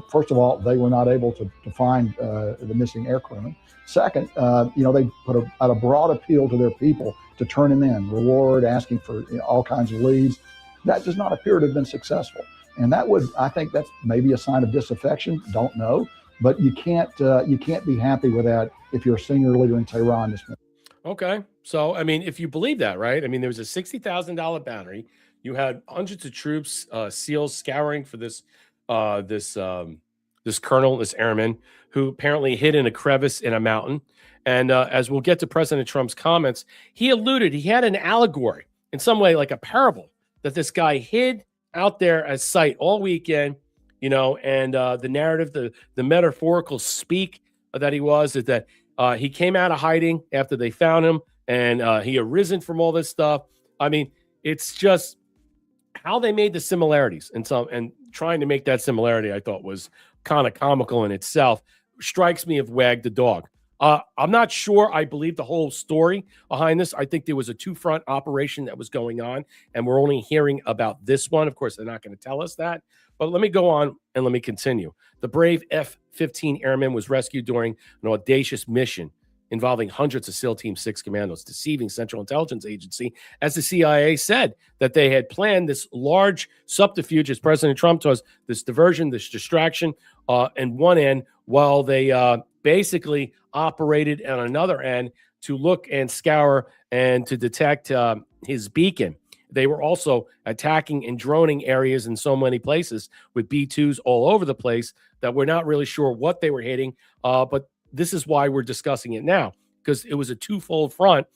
First of all, they were not able to find the missing air crewman. Second, they put out a broad appeal to their people to turn him in, reward, asking for all kinds of leads. That does not appear to have been successful. And I think that's maybe a sign of disaffection, don't know. But you can't be happy with that if you're a senior leader in Tehran. Okay. So, I mean, if you believe that, right? I mean, there was a $60,000 bounty. You had hundreds of troops, SEALs scouring for this this colonel, this airman, who apparently hid in a crevice in a mountain. And as we'll get to President Trump's comments, he had an allegory in some way, like a parable, that this guy hid out there as sight all weekend, and the narrative, the metaphorical speak that he was, is that he came out of hiding after they found him, and he arisen from all this stuff. I mean, it's just how they made the similarities, and trying to make that similarity, I thought was kind of comical in itself. Strikes me of Wag the dog. I'm not sure I believe the whole story behind this. I think there was a two-front operation that was going on, and we're only hearing about this one. Of course, they're not going to tell us that. But let me go on and let me continue. The brave F-15 airman was rescued during an audacious mission involving hundreds of SEAL Team 6 commandos, deceiving Central Intelligence Agency, as the CIA said that they had planned this large subterfuge, as President Trump was, this diversion, this distraction, in one end, while they basically operated on another end to look and scour and to detect his beacon. They were also attacking and droning areas in so many places with B-2s all over the place that we're not really sure what they were hitting, but this is why we're discussing it now, because it was a twofold front,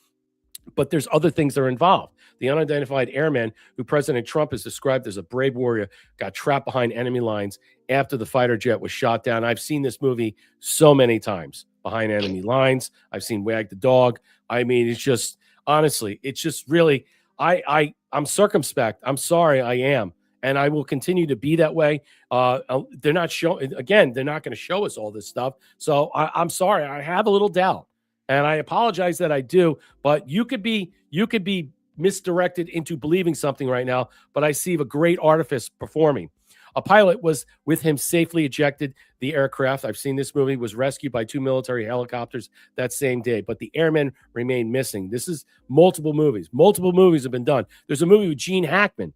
but there's other things that are involved. The unidentified airman, who President Trump has described as a brave warrior, got trapped behind enemy lines after the fighter jet was shot down. I've seen this movie so many times, Behind Enemy Lines. I've seen Wag the Dog. I mean, it's just, honestly, it's just really, I'm circumspect. I'm sorry, I am. And I will continue to be that way. They're not showing, again, they're not going to show us all this stuff. So I'm sorry, I have a little doubt. And I apologize that I do, but you could be misdirected into believing something right now, but I see a great artifice performing. A pilot was with him, safely ejected the aircraft. I've seen this movie, was rescued by 2 military helicopters that same day, but the airmen remain missing. This is multiple movies. Multiple movies have been done. There's a movie with Gene Hackman.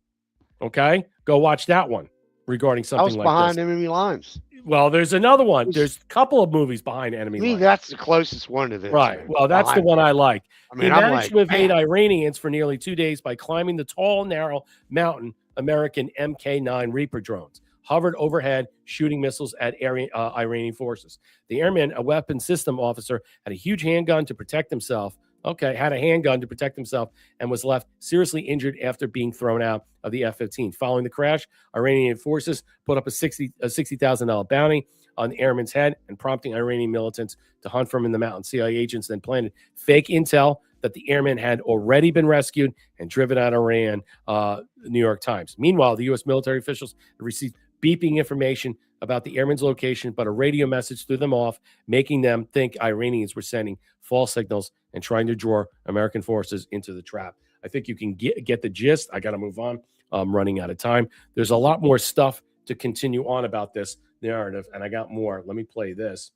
Okay, go watch that one regarding something like Behind this. Enemy Lines. Well, there's another one. There's a couple of movies Behind Enemy Lines. That's the closest one to this. Right. Man. Well, that's the one I like. I mean, he I'm managed to evade Iranians for nearly 2 days by climbing the tall, narrow mountain. American Mk-9 Reaper drones hovered overhead, shooting missiles at Iranian forces. The airman, a weapons system officer, had a huge handgun to protect himself. Had a handgun to protect himself and was left seriously injured after being thrown out of the F-15. Following the crash, Iranian forces put up a $60,000 bounty on the airman's head, and prompting Iranian militants to hunt for him in the mountains. CIA agents then planted fake intel that the airman had already been rescued and driven out of Iran, the New York Times. Meanwhile, the U.S. military officials received beeping information about the airman's location, but a radio message threw them off, making them think Iranians were sending false signals and trying to draw American forces into the trap. I think you can get the gist. I got to move on. I'm running out of time. There's a lot more stuff to continue on about this narrative, and I got more. Let me play this.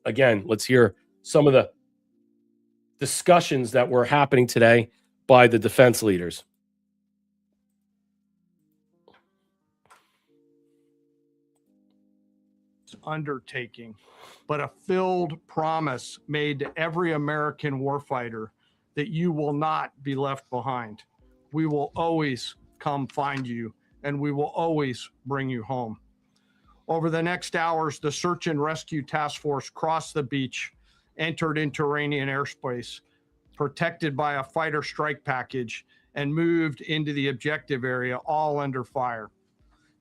Again, let's hear some of the discussions that were happening today by the defense leaders. Undertaking, but a filled promise made to every American warfighter that you will not be left behind. We will always come find you, and we will always bring you home. Over the next hours, the search and rescue task force crossed the beach, entered into Iranian airspace, protected by a fighter strike package, and moved into the objective area, all under fire.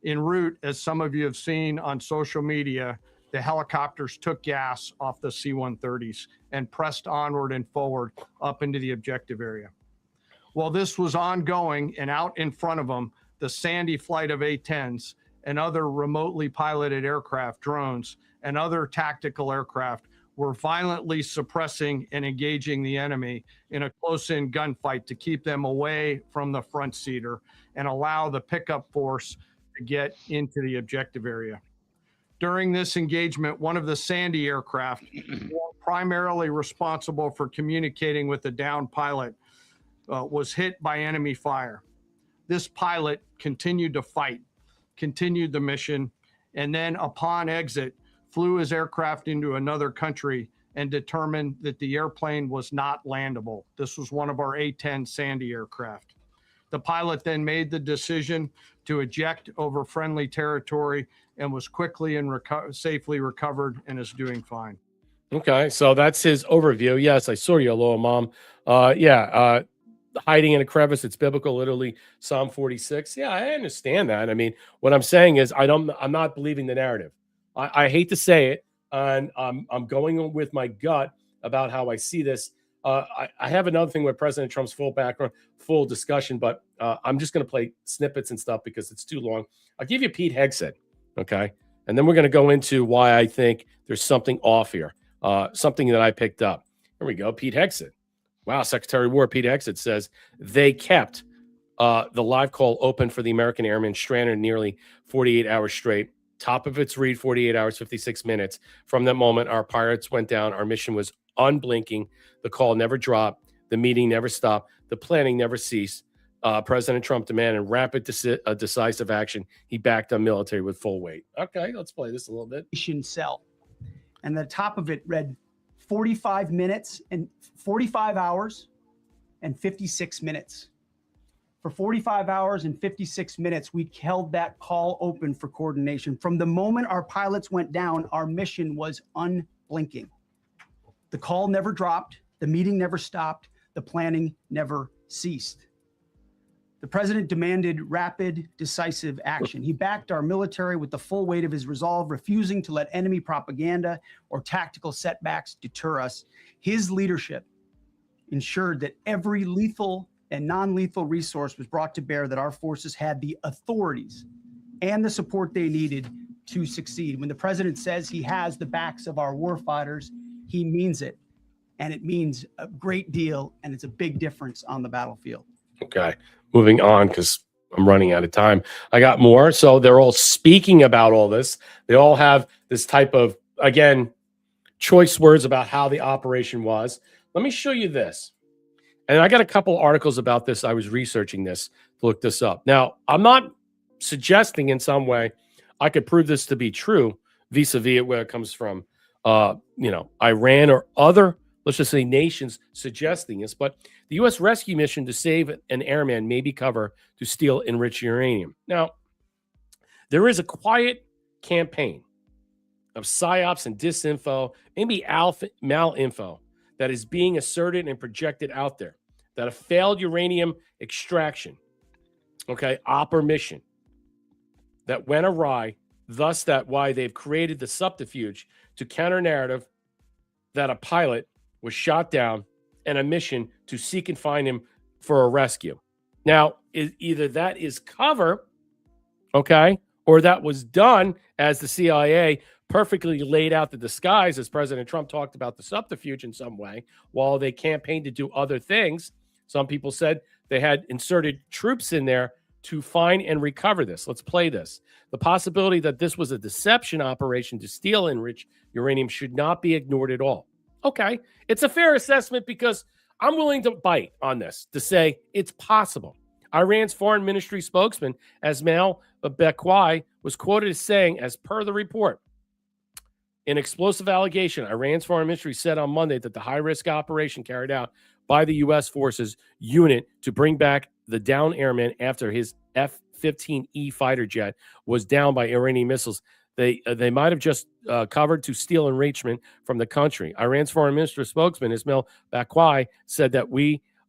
En route, as some of you have seen on social media, the helicopters took gas off the C-130s and pressed onward and forward up into the objective area. While this was ongoing, and out in front of them, the Sandy flight of A-10s and other remotely piloted aircraft, drones, and other tactical aircraft were violently suppressing and engaging the enemy in a close-in gunfight to keep them away from the front seater and allow the pickup force to get into the objective area. During this engagement, one of the Sandy aircraft, primarily responsible for communicating with the downed pilot, was hit by enemy fire. This pilot continued to fight, continued the mission, and then upon exit, flew his aircraft into another country and determined that the airplane was not landable. This was one of our A-10 Sandy aircraft. The pilot then made the decision to eject over friendly territory and was quickly and safely recovered and is doing fine. Okay, so that's his overview. Yes, I saw you, Aloha Mom. Hiding in a crevice, it's biblical, literally Psalm 46. Yeah, I understand that. I mean, what I'm saying is I'm not believing the narrative. I hate to say it, and I'm going with my gut about how I see this. I have another thing with President Trump's full background, full discussion, but I'm just going to play snippets and stuff because it's too long. I'll give you Pete Hegseth, okay? And then we're going to go into why I think there's something off here, something that I picked up. Here we go, Pete Hegseth. Wow, Secretary of War Pete Hegseth says they kept the live call open for the American airmen stranded nearly 48 hours straight. Top of its read, 48 hours, 56 minutes. From that moment, our pirates went down. Our mission was unblinking. The call never dropped. The meeting never stopped. The planning never ceased. President Trump demanded rapid, decisive action. He backed our military with full weight. Okay, let's play this a little bit. Cell. And the top of it read 45 minutes and 45 hours and 56 minutes. For 45 hours and 56 minutes, we held that call open for coordination. From the moment our pilots went down, our mission was unblinking. The call never dropped. The meeting never stopped. The planning never ceased. The president demanded rapid, decisive action. He backed our military with the full weight of his resolve, refusing to let enemy propaganda or tactical setbacks deter us. His leadership ensured that every lethal and non-lethal resource was brought to bear, that our forces had the authorities and the support they needed to succeed. When the president says he has the backs of our warfighters, he means it. And it means a great deal, and it's a big difference on the battlefield. Okay, moving on because I'm running out of time. I got more. So they're all speaking about all this. They all have this type of, again, choice words about how the operation was. Let me show you this. And I got a couple articles about this. I was researching this to look this up. Now, I'm not suggesting in some way I could prove this to be true vis-a-vis where it comes from, Iran or other, let's just say, nations suggesting this. But the U.S. rescue mission to save an airman may be cover to steal enriched uranium. Now, there is a quiet campaign of psyops and disinfo, maybe malinfo, that is being asserted and projected out there, that a failed uranium extraction, mission that went awry, thus that why they've created the subterfuge to counter narrative that a pilot was shot down and a mission to seek and find him for a rescue. Now, either that is cover, or that was done as the CIA perfectly laid out the disguise, as President Trump talked about the subterfuge in some way, while they campaigned to do other things. Some people said they had inserted troops in there to find and recover this. Let's play this. The possibility that this was a deception operation to steal enriched uranium should not be ignored at all. Okay, it's a fair assessment because I'm willing to bite on this to say it's possible. Iran's foreign ministry spokesman, Ismail Bakwai, was quoted as saying, as per the report, an explosive allegation, Iran's foreign ministry said on Monday that the high-risk operation carried out by the U.S. forces unit to bring back the downed airman after his F-15E fighter jet was downed by Iranian missiles. They might have just covered to steal enrichment from the country. Iran's foreign ministry spokesman, Ismail Bakwai, said that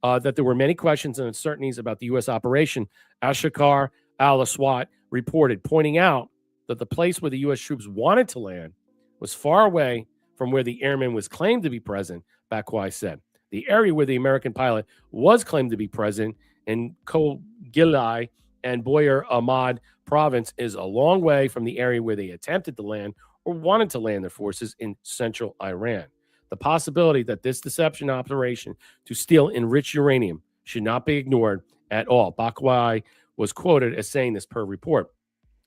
that there were many questions and uncertainties about the U.S. operation. Ashkar al-Aswat reported, pointing out that the place where the U.S. troops wanted to land was far away from where the airman was claimed to be present, Bakwai said. The area where the American pilot was claimed to be present in Kogilai and Boyer Ahmad province is a long way from the area where they attempted to land or wanted to land their forces in central Iran. The possibility that this deception operation to steal enriched uranium should not be ignored at all. Bakwai was quoted as saying this per report.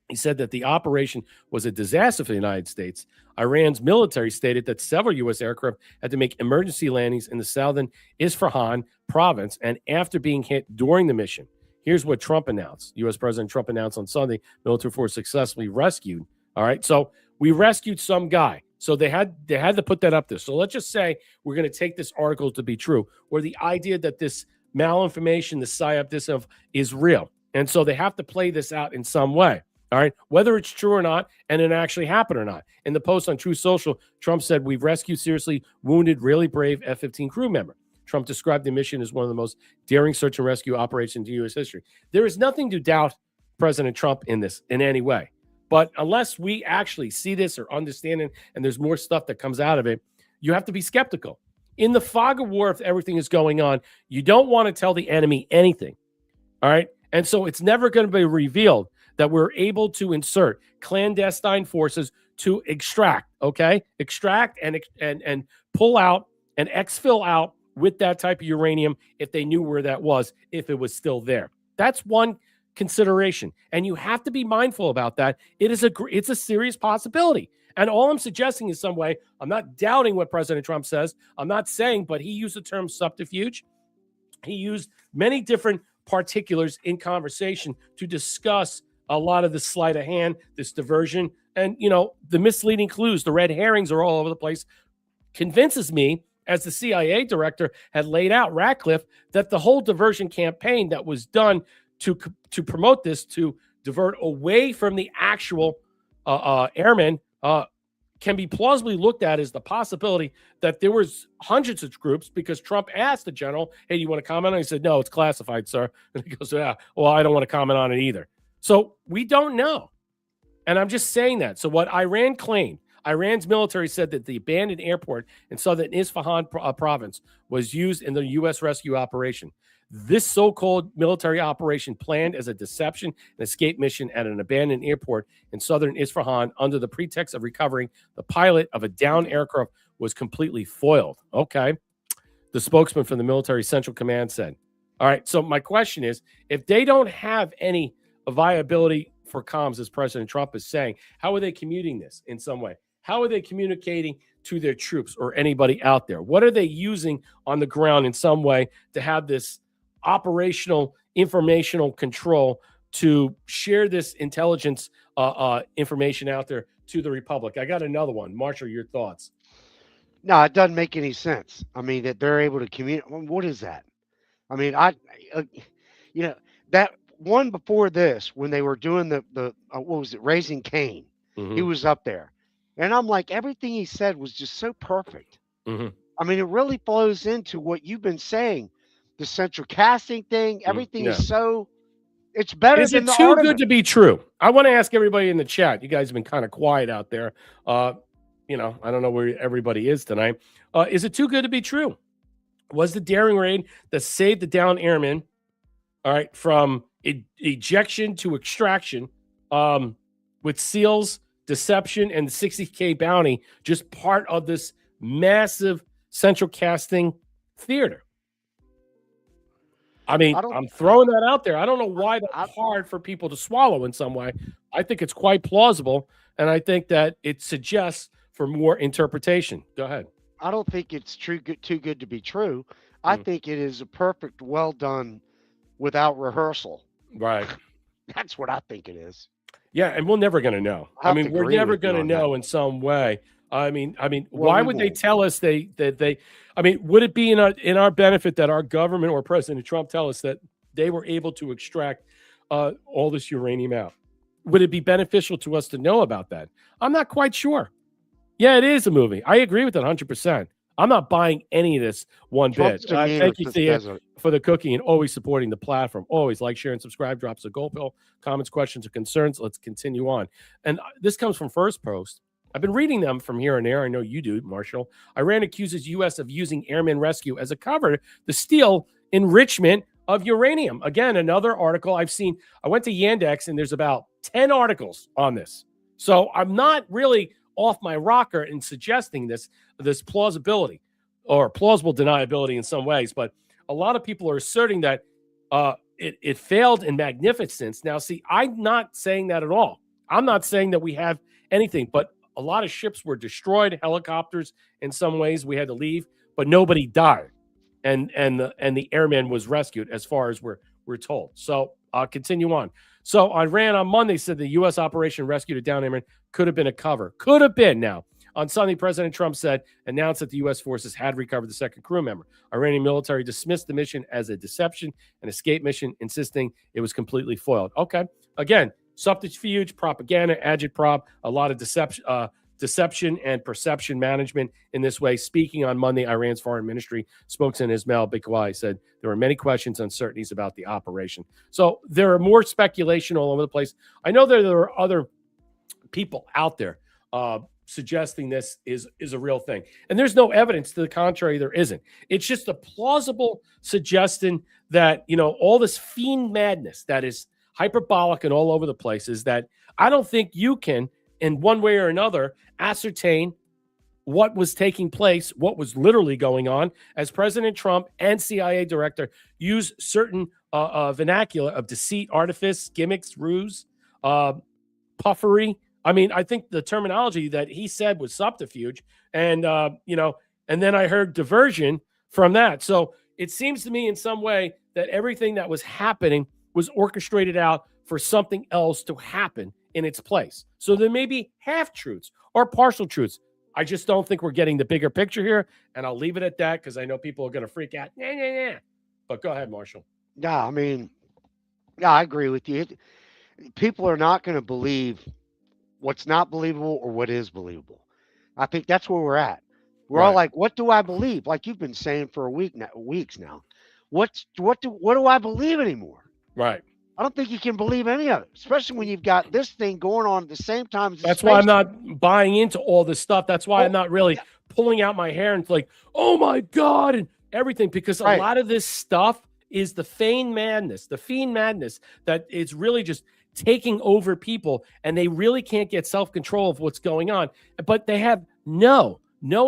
He said that the operation was a disaster for the United States. Iran's military stated that several U.S. aircraft had to make emergency landings in the southern Isfahan province, and after being hit during the mission. Here's what Trump announced. U.S. President Trump announced on Sunday, military force successfully rescued. All right, so we rescued some guy. So they had to put that up there. So let's just say we're going to take this article to be true, or the idea that this malinformation, the psyop, disinformation is real. And so they have to play this out in some way. All right, whether it's true or not, and it actually happened or not. In the post on Truth Social, Trump said, "We've rescued seriously wounded, really brave F-15 crew member." Trump described the mission as one of the most daring search and rescue operations in U.S. history. There is nothing to doubt President Trump in this in any way. But unless we actually see this or understand it, and there's more stuff that comes out of it, you have to be skeptical. In the fog of war, if everything is going on, you don't want to tell the enemy anything. All right? And so it's never going to be revealed that we're able to insert clandestine forces to extract, okay? Extract and pull out and exfil out with that type of uranium if they knew where that was, if it was still there. That's one consideration. And you have to be mindful about that. It's a serious possibility. And all I'm suggesting is some way, I'm not doubting what President Trump says. I'm not saying, but he used the term subterfuge. He used many different particulars in conversation to discuss a lot of the sleight of hand, this diversion, and, the misleading clues, the red herrings are all over the place, convinces me, as the CIA director had laid out, Ratcliffe, that the whole diversion campaign that was done to promote this, to divert away from the actual airmen, can be plausibly looked at as the possibility that there was hundreds of groups, because Trump asked the general, "Hey, do you want to comment on it?" He said, "No, it's classified, sir." And he goes, "Yeah, well, I don't want to comment on it either." So we don't know. And I'm just saying that. So what Iran claimed, Iran's military said that the abandoned airport in southern Isfahan province was used in the U.S. rescue operation. This so-called military operation, planned as a deception and escape mission at an abandoned airport in southern Isfahan under the pretext of recovering the pilot of a downed aircraft, was completely foiled. Okay. The spokesman from the military central command said. All right. So my question is, if they don't have any viability for comms, as President Trump is saying, how are they commuting this in some way? How are they communicating to their troops or anybody out there? What are they using on the ground in some way to have this operational informational control to share this intelligence information out there to the Republic? I got another one. Marshall, your thoughts? No, it doesn't make any sense. I mean, that they're able to communicate. What is that? I mean, that one before this, when they were doing the what was it, Raising Cain, he was up there. And I'm like, everything he said was just so perfect. I mean, it really flows into what you've been saying. The central casting thing, everything is so, it's better Is than it the too Artemis. good to be true? I want to ask everybody in the chat. You guys have been kind of quiet out there. I don't know where everybody is tonight. Is it too good to be true? Was the daring raid that saved the downed airmen, all right, from ejection to extraction, with SEALs, deception, and the 60K bounty, just part of this massive central casting theater? I mean, I'm throwing that out there. I don't know why that's hard for people to swallow in some way. I think it's quite plausible, and I think that it suggests for more interpretation. Go ahead. I don't think it's too good to be true. I think it is a perfect, well done, without rehearsal. Right. That's what I think it is. Yeah, and we're never going to know. I mean, we're never going to know in some way. I mean, why would they tell us they? I mean, would it be in our benefit that our government or President Trump tell us that they were able to extract all this uranium out? Would it be beneficial to us to know about that? I'm not quite sure. Yeah, it is a movie. I agree with that 100%. I'm not buying any of this one bit. Thank you, Thea, for the cookie and always supporting the platform. Always like, share, and subscribe. Drops a gold pill. Comments, questions, or concerns. Let's continue on. And this comes from First Post. I've been reading them from here and there. I know you do, Marshall. Iran accuses U.S. of using airmen rescue as a cover to steal enrichment of uranium. Again, another article I've seen. I went to Yandex, and there's about 10 articles on this. So I'm not really off my rocker in suggesting this plausibility or plausible deniability in some ways. But a lot of people are asserting that it failed in magnificence. Now, see, I'm not saying that at all. I'm not saying that we have anything, but a lot of ships were destroyed, helicopters in some ways. We had to leave, but nobody died. And the airman was rescued, as far as we're told. So I'll continue on. So Iran on Monday said the U.S. operation rescued a downed airman could have been a cover. Could have been now. On Sunday, President Trump announced that the U.S. forces had recovered the second crew member. Iranian military dismissed the mission as a deception, an escape mission, insisting it was completely foiled. Okay. Again, subterfuge, propaganda, agitprop, a lot of deception and perception management in this way. Speaking on Monday, Iran's foreign ministry spokesman Ismail Baqai said there were many questions, uncertainties about the operation. So there are more speculation all over the place. I know there are other people out there suggesting this is a real thing. And there's no evidence to the contrary. There isn't. It's just a plausible suggestion that, all this fiend madness that is hyperbolic and all over the place is that I don't think you can, in one way or another, ascertain what was taking place, what was literally going on, as President Trump and CIA director use certain vernacular of deceit, artifice, gimmicks, ruse, puffery. I mean, I think the terminology that he said was subterfuge, and and then I heard diversion from that. So it seems to me in some way that everything that was happening was orchestrated out for something else to happen in its place. So there may be half-truths or partial truths. I just don't think we're getting the bigger picture here, and I'll leave it at that because I know people are going to freak out. But go ahead, Marshall. Yeah, I mean, I agree with you. People are not going to believe what's not believable or what is believable. I think that's where we're at. We're all like, what do I believe? Like you've been saying for weeks now. What do I believe anymore? Right. I don't think you can believe any of it, especially when you've got this thing going on at the same time. That's why I'm not buying into all this stuff. That's why I'm not really pulling out my hair and like, oh my God, and everything, because a lot of this stuff is the fiend madness that is really just taking over people, and they really can't get self-control of what's going on. But they have no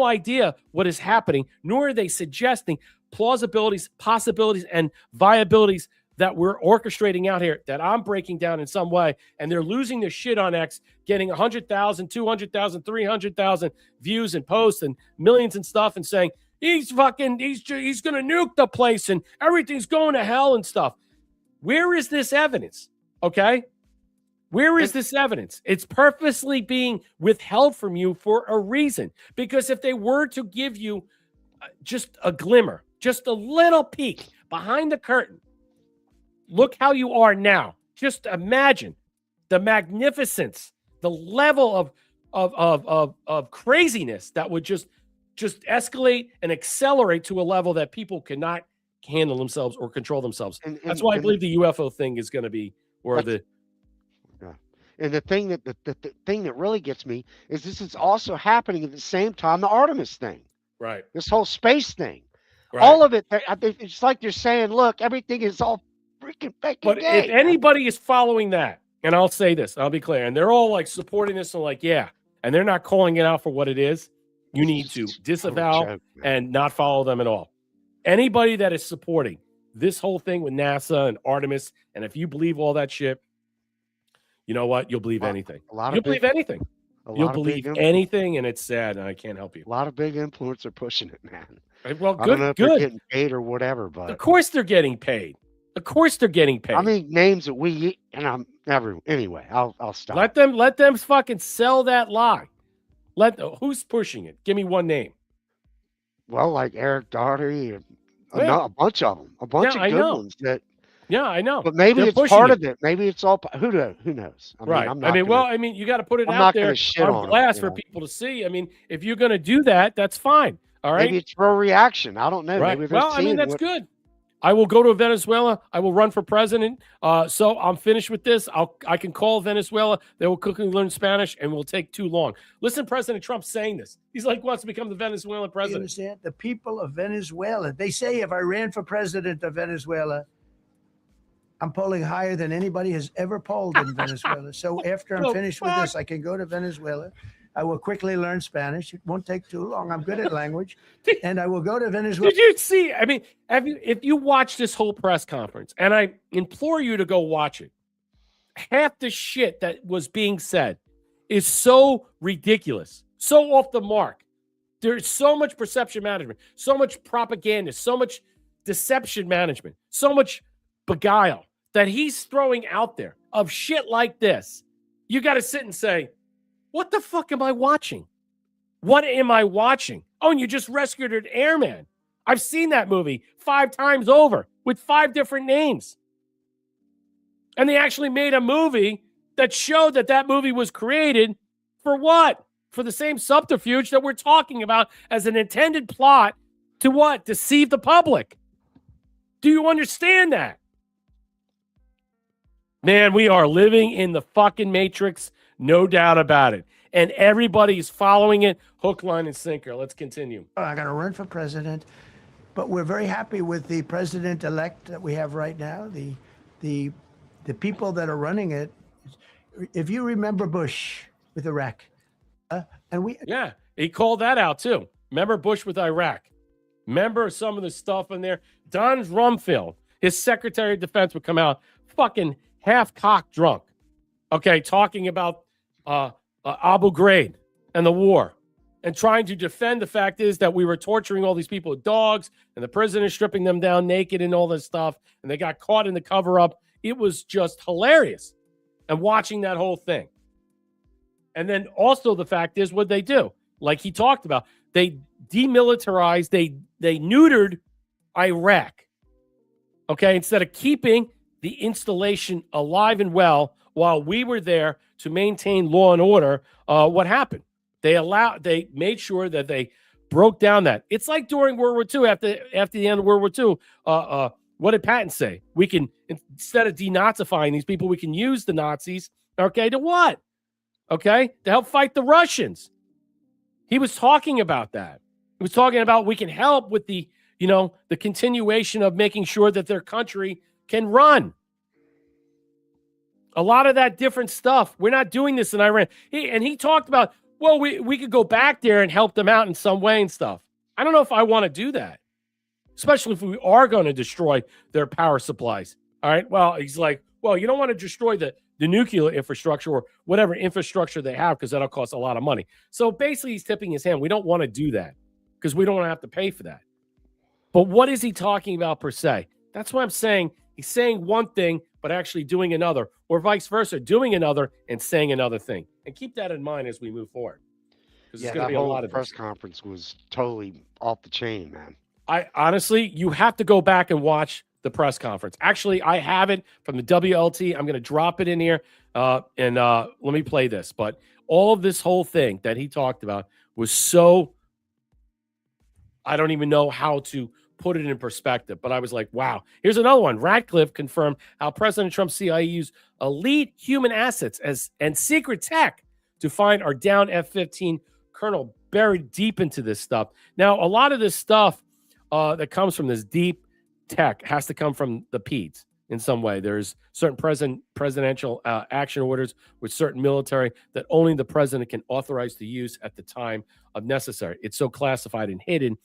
idea what is happening, nor are they suggesting plausibilities, possibilities, and viabilities that we're orchestrating out here that I'm breaking down in some way. And they're losing their shit on X, getting 100,000, 200,000, 300,000 views and posts and millions and stuff, and saying, he's going to nuke the place and everything's going to hell and stuff. Where is this evidence? Okay. Where is this evidence? It's purposely being withheld from you for a reason. Because if they were to give you just a glimmer, just a little peek behind the curtain, look how you are now. Just imagine the magnificence, the level of craziness that would just escalate and accelerate to a level that people cannot handle themselves or control themselves. That's why I believe the UFO thing is going to be And the thing the thing that really gets me is this is also happening at the same time the Artemis thing. Right. This whole space thing. Right. All of it, it's like they're saying, look, everything is all freaking fake. But if anybody is following that, and I'll say this, I'll be clear, and they're all like supporting this and like, yeah, and they're not calling it out for what it is, you need to disavow and not follow them at all. Anybody that is supporting this whole thing with NASA and Artemis, and if you believe all that shit, you know what? You'll believe anything. You'll believe anything. You'll believe anything, and it's sad, and I can't help you. A lot of big influencers are pushing it, man. Well, I don't know good. if they're getting paid or whatever, but of course they're getting paid. Of course they're getting paid. I mean, names that we and I'm never. Anyway, I'll stop. Let them fucking sell that lie. Who's pushing it? Give me one name. Well, like Eric Daugherty, a bunch of them, a bunch of good ones that. Yeah, I know. But maybe it's part of it. Maybe it's all. Who knows? Right. You got to put it out there on blast for people to see. I mean, if you're going to do that, that's fine. All right. Maybe it's for a reaction. I don't know. Right. Maybe well, I mean, that's good. I will go to Venezuela. I will run for president. So I'm finished with this. I can call Venezuela. They will quickly learn Spanish, and will take too long. Listen, President Trump saying this. He's like wants to become the Venezuelan president. You understand? The people of Venezuela. They say if I ran for president of Venezuela, I'm polling higher than anybody has ever polled in Venezuela. So after I'm finished with this, I can go to Venezuela. I will quickly learn Spanish. It won't take too long. I'm good at language. And I will go to Venezuela. Did you see? I mean, if you watch this whole press conference, and I implore you to go watch it, half the shit that was being said is so ridiculous, so off the mark. There's so much perception management, so much propaganda, so much deception management, so much beguile that he's throwing out there of shit like this. You got to sit and say, what the fuck am I watching? What am I watching? Oh, and you just rescued an airman. I've seen that movie 5 times over with 5 different names. And they actually made a movie that showed that that movie was created for what? For the same subterfuge that we're talking about as an intended plot to what? Deceive the public. Do you understand that? Man, we are living in the fucking matrix, no doubt about it. And everybody's following it, hook, line, and sinker. Let's continue. I'm going to run for president, but we're very happy with the president-elect that we have right now. The people that are running it. If you remember Bush with Iraq, yeah, he called that out too. Remember Bush with Iraq? Remember some of the stuff in there? Don Rumsfeld, his Secretary of Defense, would come out fucking half-cocked drunk, okay, talking about Abu Ghraib and the war and trying to defend the fact is that we were torturing all these people with dogs and the prison is stripping them down naked and all this stuff, and they got caught in the cover-up. It was just hilarious. And watching that whole thing. And then also the fact is what they do, like he talked about, they demilitarized, they neutered Iraq. Okay, instead of keeping the installation alive and well while we were there to maintain law and order, what happened? They made sure that they broke down that. It's like during World War II, after the end of World War II, what did Patton say? We can, instead of denazifying these people, we can use the Nazis, okay, to what? Okay, to help fight the Russians. He was talking about that. He was talking about we can help with the continuation of making sure that their country can run. A lot of that different stuff. We're not doing this in Iran. He talked about, well, we could go back there and help them out in some way and stuff. I don't know if I want to do that, especially if we are going to destroy their power supplies. All right. Well, he's like, well, you don't want to destroy the nuclear infrastructure or whatever infrastructure they have because that'll cost a lot of money. So basically, he's tipping his hand. We don't want to do that because we don't want to have to pay for that. But what is he talking about per se? That's what I'm saying. He's saying one thing, but actually doing another, or vice versa, doing another and saying another thing. And keep that in mind as we move forward. Because there's going to be a lot of press conference was totally off the chain, man. I honestly, you have to go back and watch the press conference. Actually, I have it from the WLT. I'm going to drop it in here and let me play this. But all of this whole thing that he talked about was so, I don't even know how to put it in perspective. But I was like, wow. Here's another one. Ratcliffe confirmed how President Trump's CIA used elite human assets and secret tech to find our downed F-15 colonel buried deep into this stuff. Now, a lot of this stuff that comes from this deep tech has to come from the PEDs in some way. There's certain presidential action orders with certain military that only the president can authorize to use at the time of necessary. It's so classified and hidden.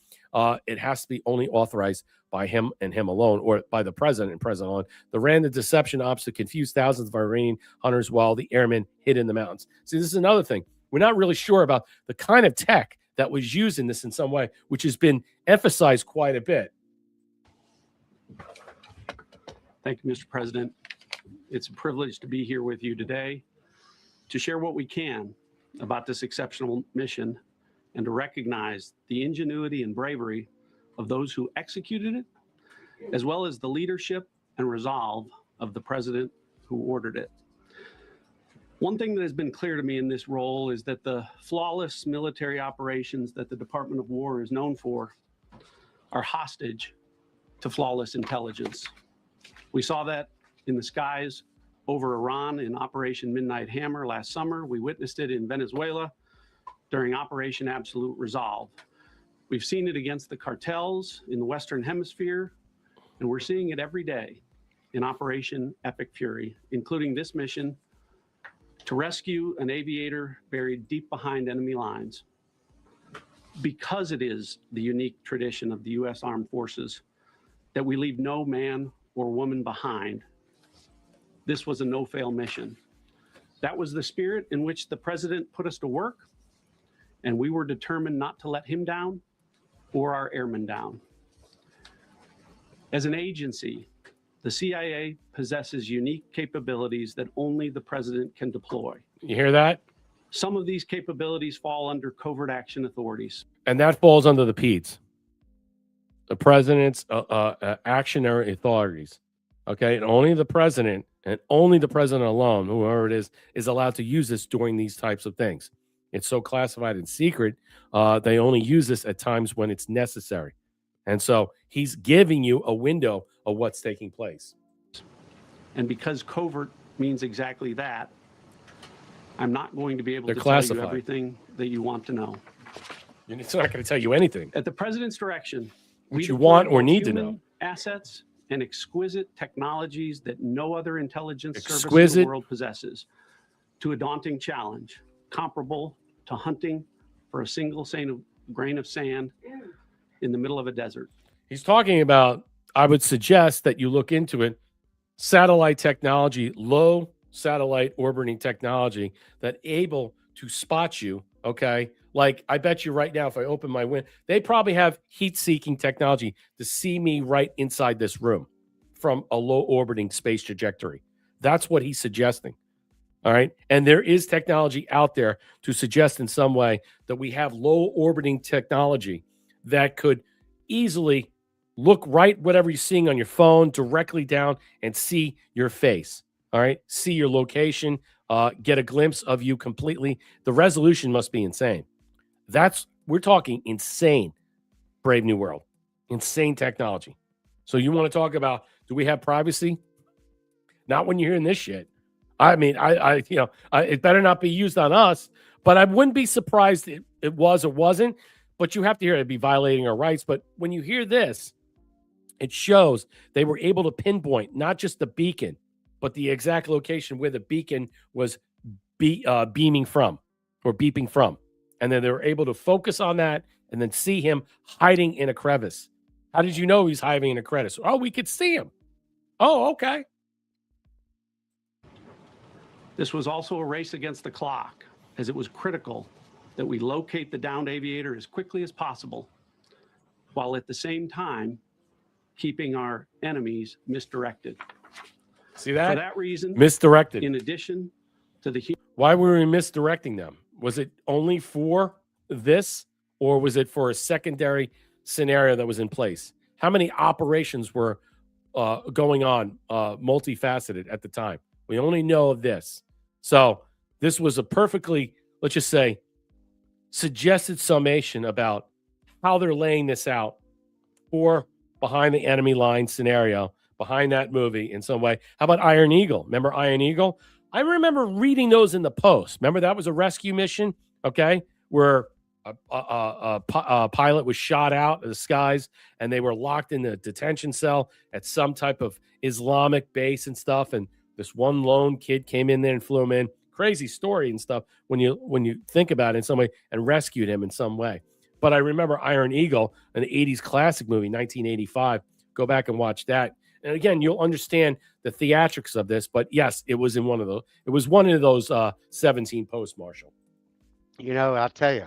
It has to be only authorized by him and him alone, or by the president and president alone. The random deception ops to confuse thousands of Iranian hunters while the airmen hid in the mountains. See, this is another thing. We're not really sure about the kind of tech that was used in this in some way, which has been emphasized quite a bit. Thank you, Mr. President. It's a privilege to be here with you today to share what we can about this exceptional mission and to recognize the ingenuity and bravery of those who executed it, as well as the leadership and resolve of the president who ordered it. One thing that has been clear to me in this role is that the flawless military operations that the Department of War is known for are hostage to flawless intelligence. We saw that in the skies over Iran in Operation Midnight Hammer last summer. We witnessed it in Venezuela during Operation Absolute Resolve. We've seen it against the cartels in the Western Hemisphere, and we're seeing it every day in Operation Epic Fury, including this mission to rescue an aviator buried deep behind enemy lines. Because it is the unique tradition of the U.S. Armed Forces that we leave no man or woman behind, this was a no-fail mission. That was the spirit in which the president put us to work, and we were determined not to let him down or our airmen down. As an agency, the CIA possesses unique capabilities that only the president can deploy. You hear that? Some of these capabilities fall under covert action authorities. And that falls under the PEDS, the president's actionary authorities. Okay. And only the president and only the president alone, whoever it is allowed to use this during these types of things. It's so classified and secret. They only use this at times when it's necessary. And so he's giving you a window of what's taking place. And because covert means exactly that, I'm not going to be able They're to classified. tell you everything that you want to know. It's not going to tell you anything. At the president's direction, What we you want deploy or need to human know. assets and exquisite technologies that no other intelligence service in Exquisite. the world possesses to a daunting challenge comparable to hunting for a single grain of sand in the middle of a desert. He's talking about, I would suggest that you look into it, satellite technology, low satellite orbiting technology that able to spot you, okay? Like, I bet you right now, if I open my window, they probably have heat-seeking technology to see me right inside this room from a low-orbiting space trajectory. That's what he's suggesting, all right? And there is technology out there to suggest in some way that we have low-orbiting technology that could easily look right whatever you're seeing on your phone directly down and see your face, all right? See your location, get a glimpse of you completely. The resolution must be insane. We're talking insane, Brave New World, insane technology. So you want to talk about, do we have privacy? Not when you're hearing this shit. I mean, it better not be used on us, but I wouldn't be surprised if it was or wasn't, but you have to hear it'd be violating our rights. But when you hear this, it shows they were able to pinpoint not just the beacon, but the exact location where the beacon was beaming from or beeping from. And then they were able to focus on that and then see him hiding in a crevice. How did you know he's hiding in a crevice? Oh, we could see him. Oh, okay. This was also a race against the clock, as it was critical that we locate the downed aviator as quickly as possible, while at the same time keeping our enemies misdirected. See that? For that reason, misdirected. In addition to the why were we misdirecting them? Was it only for this, or was it for a secondary scenario that was in place? How many operations were going on, multifaceted at the time? We only know of this. So this was a perfectly, let's just say, suggested summation about how they're laying this out for behind the enemy line scenario, behind that movie in some way. How about Iron Eagle? Remember Iron Eagle? I remember reading those in the Post. Remember that was a rescue mission, okay, where a pilot was shot out of the skies and they were locked in a detention cell at some type of Islamic base and stuff. And this one lone kid came in there and flew him in. Crazy story and stuff when you think about it in some way, and rescued him in some way. But I remember Iron Eagle, an 80s classic movie, 1985. Go back and watch that. And again, you'll understand the theatrics of this. But yes, it was in one of those. It was one of those 17 posts, Marshall. You know, I'll tell you,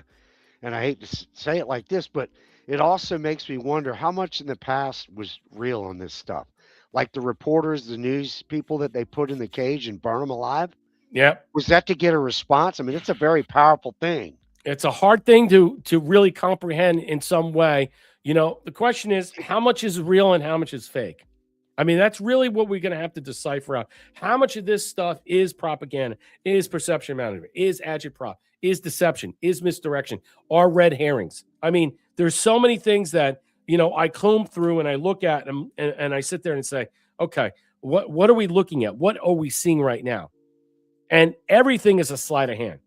and I hate to say it like this, but it also makes me wonder how much in the past was real on this stuff. Like the reporters, the news people that they put in the cage and burn them alive. Yeah. Was that to get a response? I mean, it's a very powerful thing. It's a hard thing to really comprehend in some way. You know, the question is, how much is real and how much is fake? I mean, that's really what we're going to have to decipher out. How much of this stuff is propaganda, is perception management, is agitprop, is deception, is misdirection, are red herrings. I mean, there's so many things that, you know, I comb through and I look at them and I sit there and say, okay, what are we looking at? What are we seeing right now? And everything is a sleight of hand.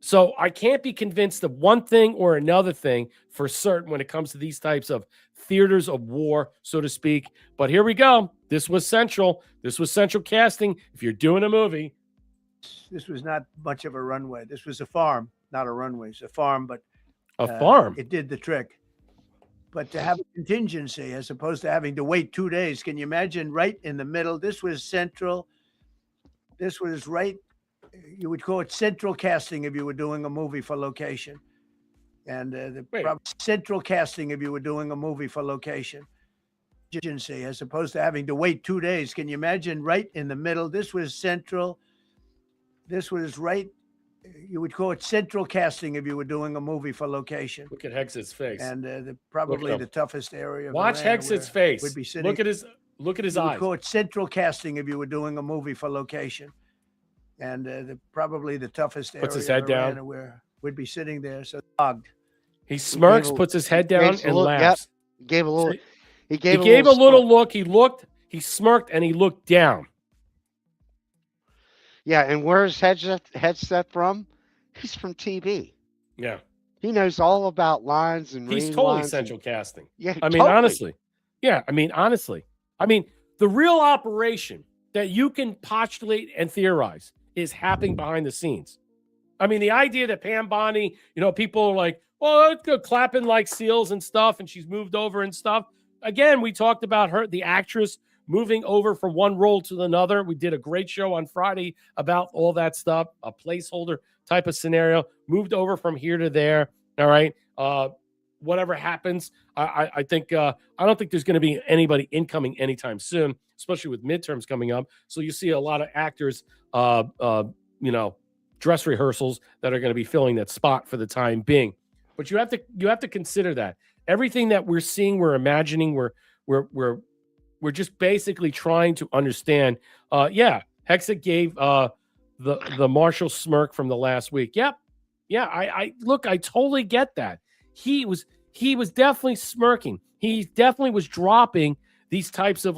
So I can't be convinced of one thing or another thing for certain when it comes to these types of theaters of war, so to speak. But here we go. This was central. This was central casting. If you're doing a movie. This was not much of a runway. This was a farm, not a runway. It's a farm, but a farm. It did the trick. But to have a contingency as opposed to having to wait 2 days, can you imagine right in the middle? This was central. This was right. You would call it central casting if you were doing a movie for location. And central casting if you were doing a movie for location. Agency as opposed to having to wait 2 days. Can you imagine right in the middle? This was central. This was right. You would call it central casting if you were doing a movie for location. Look at Hex's face. And probably him. the toughest area. Of Watch Iran Hex's where face. We'd be sitting, Look at his you would eyes. call it central casting if you were doing a movie for location. And probably the toughest area. Puts his head of Iran down. Where we'd be sitting there. So dogged. He smirks, puts his head down, and laughs. Yep. Gave a little. He He gave gave a little smirk. look. He looked. He smirked, and he looked down. Yeah, and where's headset from? He's from TV. Yeah. He knows all about lines and He's reading totally lines central casting. Yeah, I mean, totally. honestly. Yeah, I mean, honestly. I mean, the real operation that you can postulate and theorize is happening behind the scenes. I mean, the idea that Pam Bondi, people are like, oh, clapping like seals and stuff, and she's moved over and stuff. Again, we talked about her, the actress, moving over from one role to another. We did a great show on Friday about all that stuff, a placeholder type of scenario, moved over from here to there. All right. Whatever happens, I think I don't think there's going to be anybody incoming anytime soon, especially with midterms coming up. So you see a lot of actors, dress rehearsals that are going to be filling that spot for the time being. But you have to consider that everything that we're seeing, we're imagining, we're just basically trying to understand. Hexa gave the Marshall smirk from the last week. Yep. Yeah, I totally get that. He was definitely smirking. He definitely was dropping these types of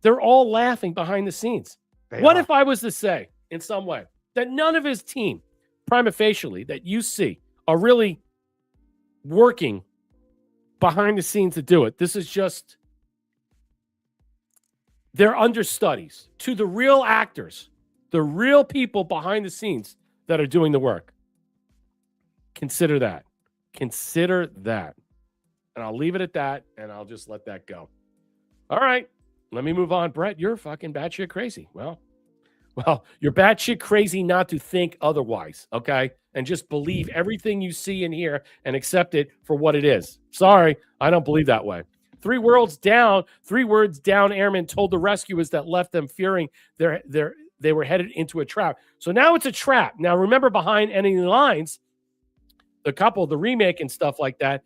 they're all laughing behind the scenes. What if I was to say in some way that none of his team, prima facie, that you see are really working behind the scenes to do it? This is just, they're understudies to the real actors, the real people behind the scenes that are doing the work. Consider that. Consider that. And I'll leave it at that, and I'll just let that go. All right, let me move on. Brett, you're fucking batshit crazy. Well, you're batshit crazy not to think otherwise, okay? And just believe everything you see and hear and accept it for what it is. Sorry, I don't believe that way. 3 words down, airmen told the rescuers that left them fearing they were headed into a trap. So now it's a trap. Now, remember, behind Enemy Lines, the remake and stuff like that,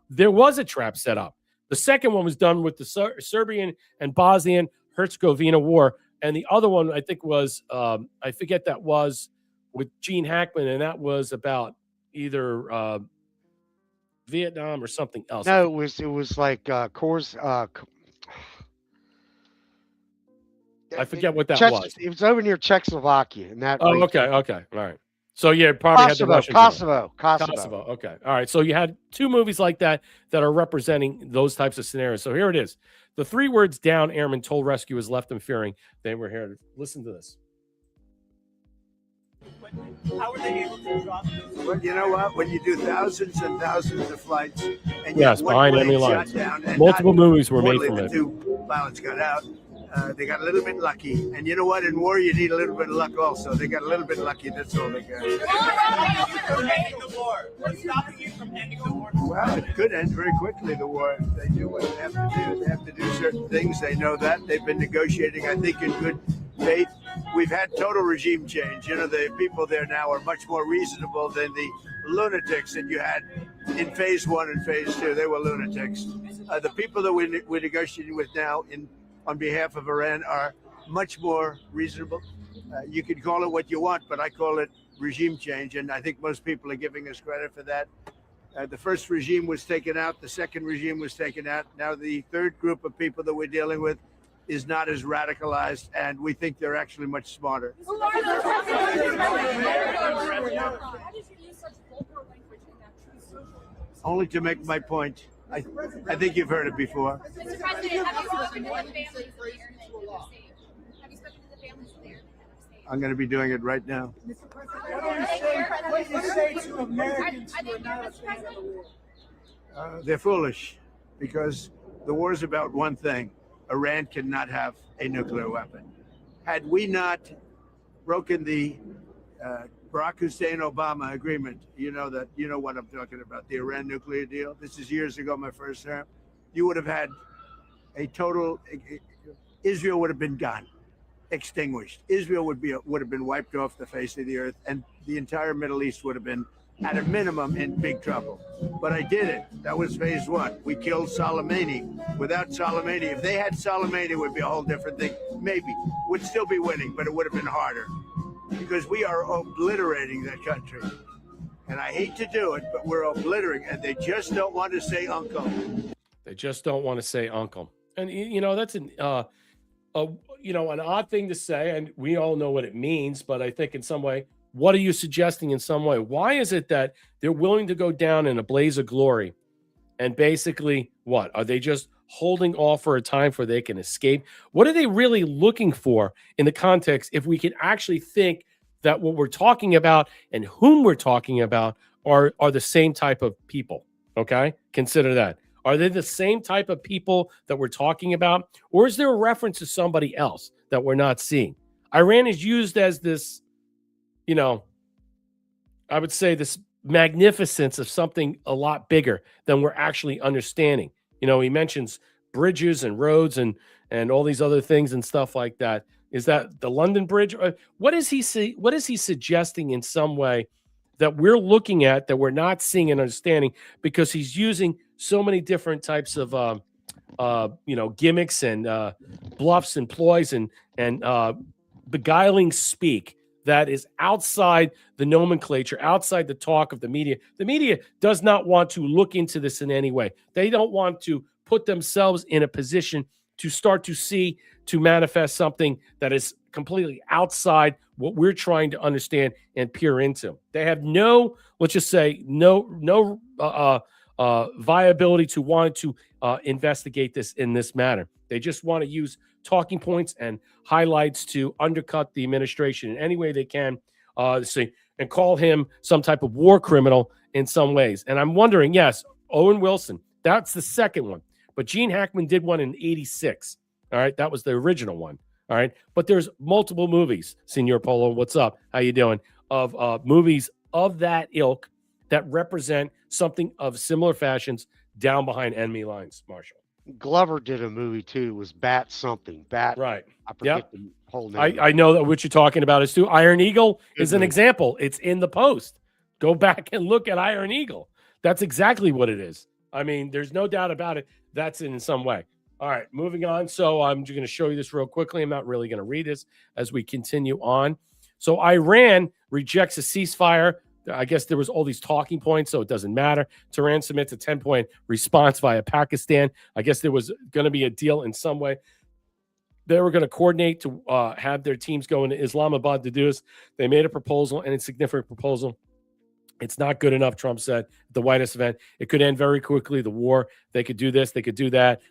there was a trap set up. The second one was done with the Serbian and Bosnian Herzegovina war. And the other one, I think, was, I forget that was with Gene Hackman, and that was about either Vietnam or something else. No, it was like Coors. I forget what that was. It was over near Czechoslovakia. And that. Oh, region. okay, all right. So yeah, probably had the Russians. Kosovo. Okay, all right. So you had 2 movies like that are representing those types of scenarios. So here it is. The 3 words down airmen told rescuers left them fearing they were here. Listen to this. How were they able to drop those? Well, you know what? When you do thousands and thousands of flights, and Yes, behind enemy lines. Multiple movies were made from the it. 2 pilots got out. They got a little bit lucky, and you know what? In war, you need a little bit of luck also. They got a little bit lucky. That's all they got. What's stopping you from ending the war? Well, it could end very quickly. The war. They do what they have to do. They have to do certain things. They know that. They've been negotiating, I think, in good faith. We've had total regime change. The people there now are much more reasonable than the lunatics that you had in phase 1 and phase 2. They were lunatics. The people that we're negotiating with now on behalf of Iran are much more reasonable. You can call it what you want, but I call it regime change, and I think most people are giving us credit for that. The first regime was taken out. The second regime was taken out. Now the third group of people that we're dealing with is not as radicalized, and we think they're actually much smarter. Only to make my point. I think you've heard it before. I'm going to be doing it right now. What do you say to Americans who are not a fan of the war? They're foolish because the war is about one thing. Iran cannot have a nuclear weapon. Had we not broken the Barack Hussein Obama agreement, you know what I'm talking about, the Iran nuclear deal. This is years ago, my first term. You would have had a total, Israel would have been gone. extinguished. Israel would have been wiped off the face of the earth, and the entire Middle East would have been, at a minimum, in big trouble. But I did it. That was phase one. We killed Soleimani. Without Soleimani, if they had Soleimani, it would be a whole different thing. Maybe. Would still be winning, but it would have been harder. Because we are obliterating that country. And I hate to do it, but we're obliterating, and they just don't want to say uncle. They just don't want to say uncle. And, that's an odd thing to say, and we all know what it means, but I think in some way, what are you suggesting in some way? Why is it that they're willing to go down in a blaze of glory? And basically, what? Are they just holding off for a time for they can escape? What are they really looking for in the context if we can actually think that what we're talking about and whom we're talking about are the same type of people? Okay? Consider that. Are they the same type of people that we're talking about? Or is there a reference to somebody else that we're not seeing? Iran is used as this, I would say this magnificence of something a lot bigger than we're actually understanding. He mentions bridges and roads and all these other things and stuff like that. Is that the London Bridge? What is he suggesting in some way that we're looking at that we're not seeing and understanding, because he's using so many different types of gimmicks and bluffs and ploys and beguiling speak that is outside the nomenclature, outside the talk of the media. The media does not want to look into this in any way. They don't want to put themselves in a position to start to see, to manifest something that is completely outside what we're trying to understand and peer into. They have no, let's just say, no viability to want to investigate this in this manner. They just want to use talking points and highlights to undercut the administration in any way they can, and call him some type of war criminal in some ways. And I'm wondering, yes, Owen Wilson, that's the second one. But Gene Hackman did one in 86. All right, that was the original one. All right, but there's multiple movies, Senor Polo, what's up? How you doing? Of movies of that ilk that represent something of similar fashions down behind enemy lines, Marshall. Glover did a movie too. It was Bat something. Bat. Right. I forget the whole name. I know that what you're talking about is too. Iron Eagle is an example. It's in the post. Go back and look at Iron Eagle. That's exactly what it is. I mean, there's no doubt about it. That's in some way. All right, moving on. So I'm just going to show you this real quickly. I'm not really going to read this as we continue on. So Iran rejects a ceasefire. I guess there was all these talking points, so it doesn't matter. Tehran submits a 10-point response via Pakistan. I guess there was going to be a deal in some way. They were going to coordinate to have their teams go into Islamabad to do this. They made a proposal, and it's a significant proposal. It's not good enough, Trump said at the White House event. It could end very quickly, the war. They could do this. They could do that.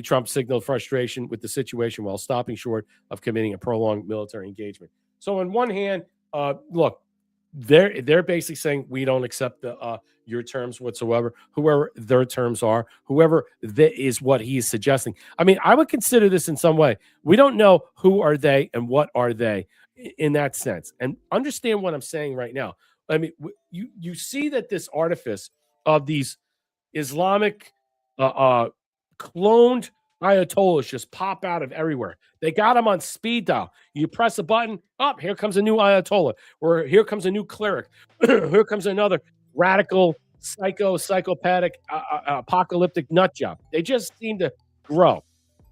Trump signaled frustration with the situation while stopping short of committing a prolonged military engagement. So on one hand, look, they're basically saying we don't accept your terms whatsoever, whoever their terms are, whoever is what he's suggesting. I mean, I would consider this in some way. We don't know who are they and what are they in that sense. And understand what I'm saying right now. I mean, you see that this artifice of these Islamic cloned Ayatollahs just pop out of everywhere. They got them on speed dial. You press a button, here comes a new Ayatollah, or here comes a new cleric. Here comes another radical, psychopathic, apocalyptic nut job. They just seem to grow.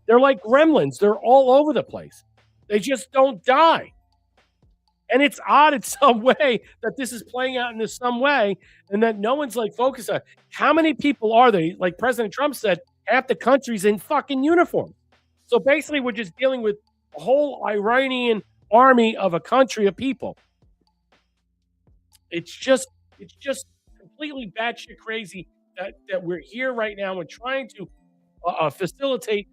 They're like gremlins. They're all over the place. They just don't die. And it's odd in some way that this is playing out in some way and that no one's like focused on how many people are they? Like President Trump said, half the country's in fucking uniform. So basically we're just dealing with a whole Iranian army of a country of people. It's just completely batshit crazy that we're here right now and trying to facilitate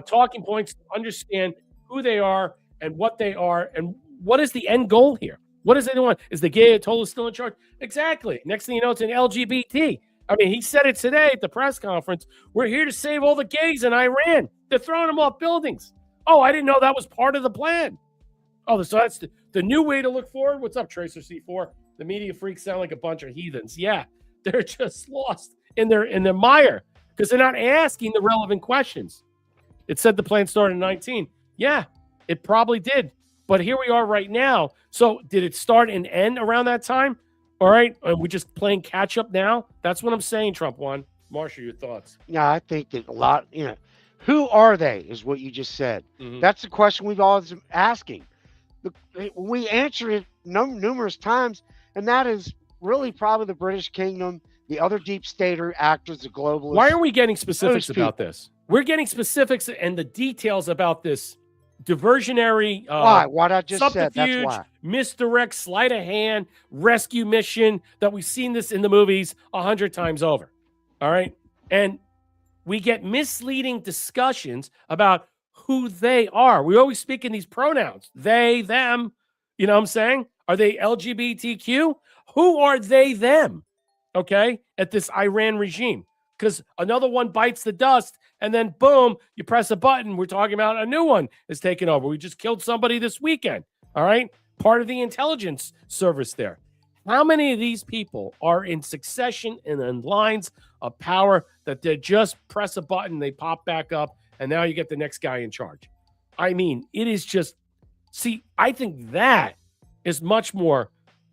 talking points to understand who they are and what they are and what is the end goal here? What does anyone want? Is the gay Ayatollah still in charge? Exactly. Next thing you know, it's an LGBT. I mean, he said it today at the press conference. We're here to save all the gays in Iran. They're throwing them off buildings. Oh, I didn't know that was part of the plan. Oh, so that's the new way to look forward. What's up, Tracer C4? The media freaks sound like a bunch of heathens. Yeah, they're just lost in their mire because they're not asking the relevant questions. It said the plan started in 19. Yeah, It probably did. But here we are right now. So did it start and end around that time? All right. Are we just playing catch up now? That's what I'm saying, Trump won. Marshall, your thoughts? Yeah, I think that a lot, who are they is what you just said. That's the question we've always been asking. We answered it numerous times, and that is really probably the British Kingdom, the other deep stater actors, the globalists. Why are we getting specifics about this? We're getting specifics and the details about this diversionary why? What I just said, that's subterfuge, why. misdirect, sleight of hand, rescue mission that we've seen this in the movies 100 times over. All right. And we get misleading discussions about who they are. We always speak in these pronouns, they, them. You know what I'm saying? Are they LGBTQ? Who are they, them? Okay. At this Iran regime. Because another one bites the dust, and then boom, you press a button. We're talking about a new one is taking over. We just killed somebody this weekend. All right. Part of the intelligence service there. How many of these people are in succession and in lines of power that they just press a button, they pop back up, and now you get the next guy in charge? I mean, it is just, see, I think that is much more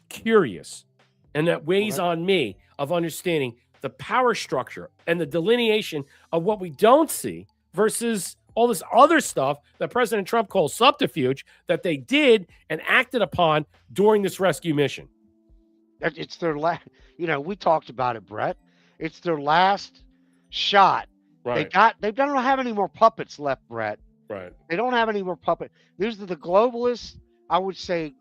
curious, and that weighs on me of understanding the power structure and the delineation of what we don't see versus all this other stuff that President Trump calls subterfuge that they did and acted upon during this rescue mission. It's their last, we talked about it, Brett. It's their last shot. Right. They don't have any more puppets left, Brett. Right. They don't have any more puppets. These are the globalists, I would say,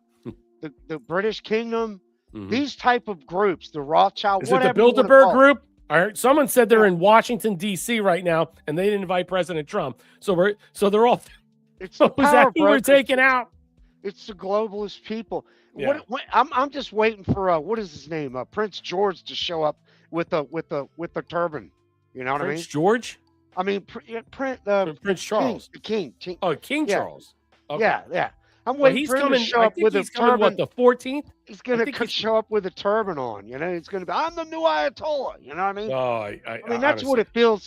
the British Kingdom, these type of groups, the Rothschild, Is it the Bilderberg group? I heard someone said they're in Washington, D.C. right now, and they didn't invite President Trump. So they're all. It's the was that who we're brokers. taking out? It's the globalist people. Yeah. I'm just waiting for what is his name? Prince George to show up with the turban. You know what I mean? Prince George? I mean Prince Charles. King. Oh, King Yeah. Charles. Okay. Yeah. I'm waiting he's for him coming. to show I up think with he's a coming. turban. What, the 14th? He's going to show up with a turban on. He's going to be, I'm the new Ayatollah. You know what I mean? Oh, I mean, that's what it feels.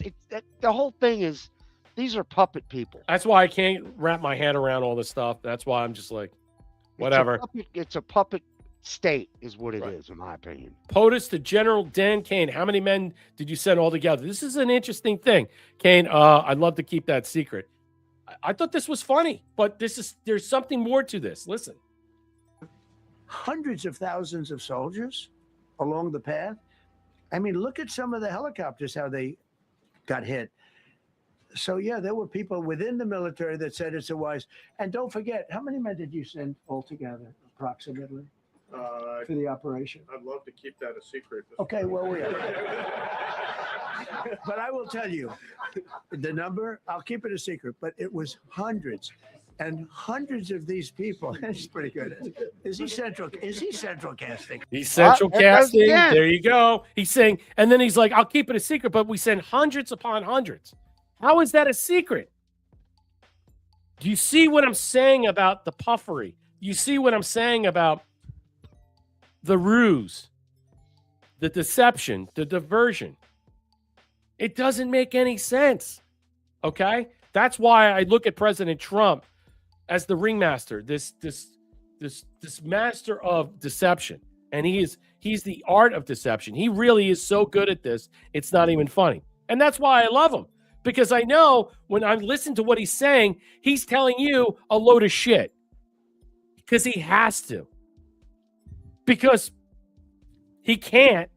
The whole thing is, these are puppet people. That's why I can't wrap my head around all this stuff. That's why I'm just like, whatever. It's a puppet state is what it is, in my opinion. POTUS to General Dan Kane. How many men did you send all together? This is an interesting thing. Kane, I'd love to keep that secret. I thought this was funny, but there's something more to this. Listen. Hundreds of thousands of soldiers along the path. I mean, look at some of the helicopters, how they got hit. So, yeah, there were people within the military that said it's a wise. And don't forget, how many men did you send altogether, approximately, for the operation? I'd love to keep that a secret. Okay, well, we are. But I will tell you, the number, I'll keep it a secret, but it was hundreds and hundreds of these people. That's pretty good. Is he central casting? He's central casting. There you go. He's saying, and then he's like, I'll keep it a secret, but we send hundreds upon hundreds. How is that a secret? Do you see what I'm saying about the puffery? You see what I'm saying about the ruse, the deception, the diversion? It doesn't make any sense. Okay? That's why I look at President Trump as the ringmaster, this master of deception. And he's the art of deception. He really is so good at this, it's not even funny. And that's why I love him. Because I know when I listen to what he's saying, he's telling you a load of shit. Because he has to. Because he can't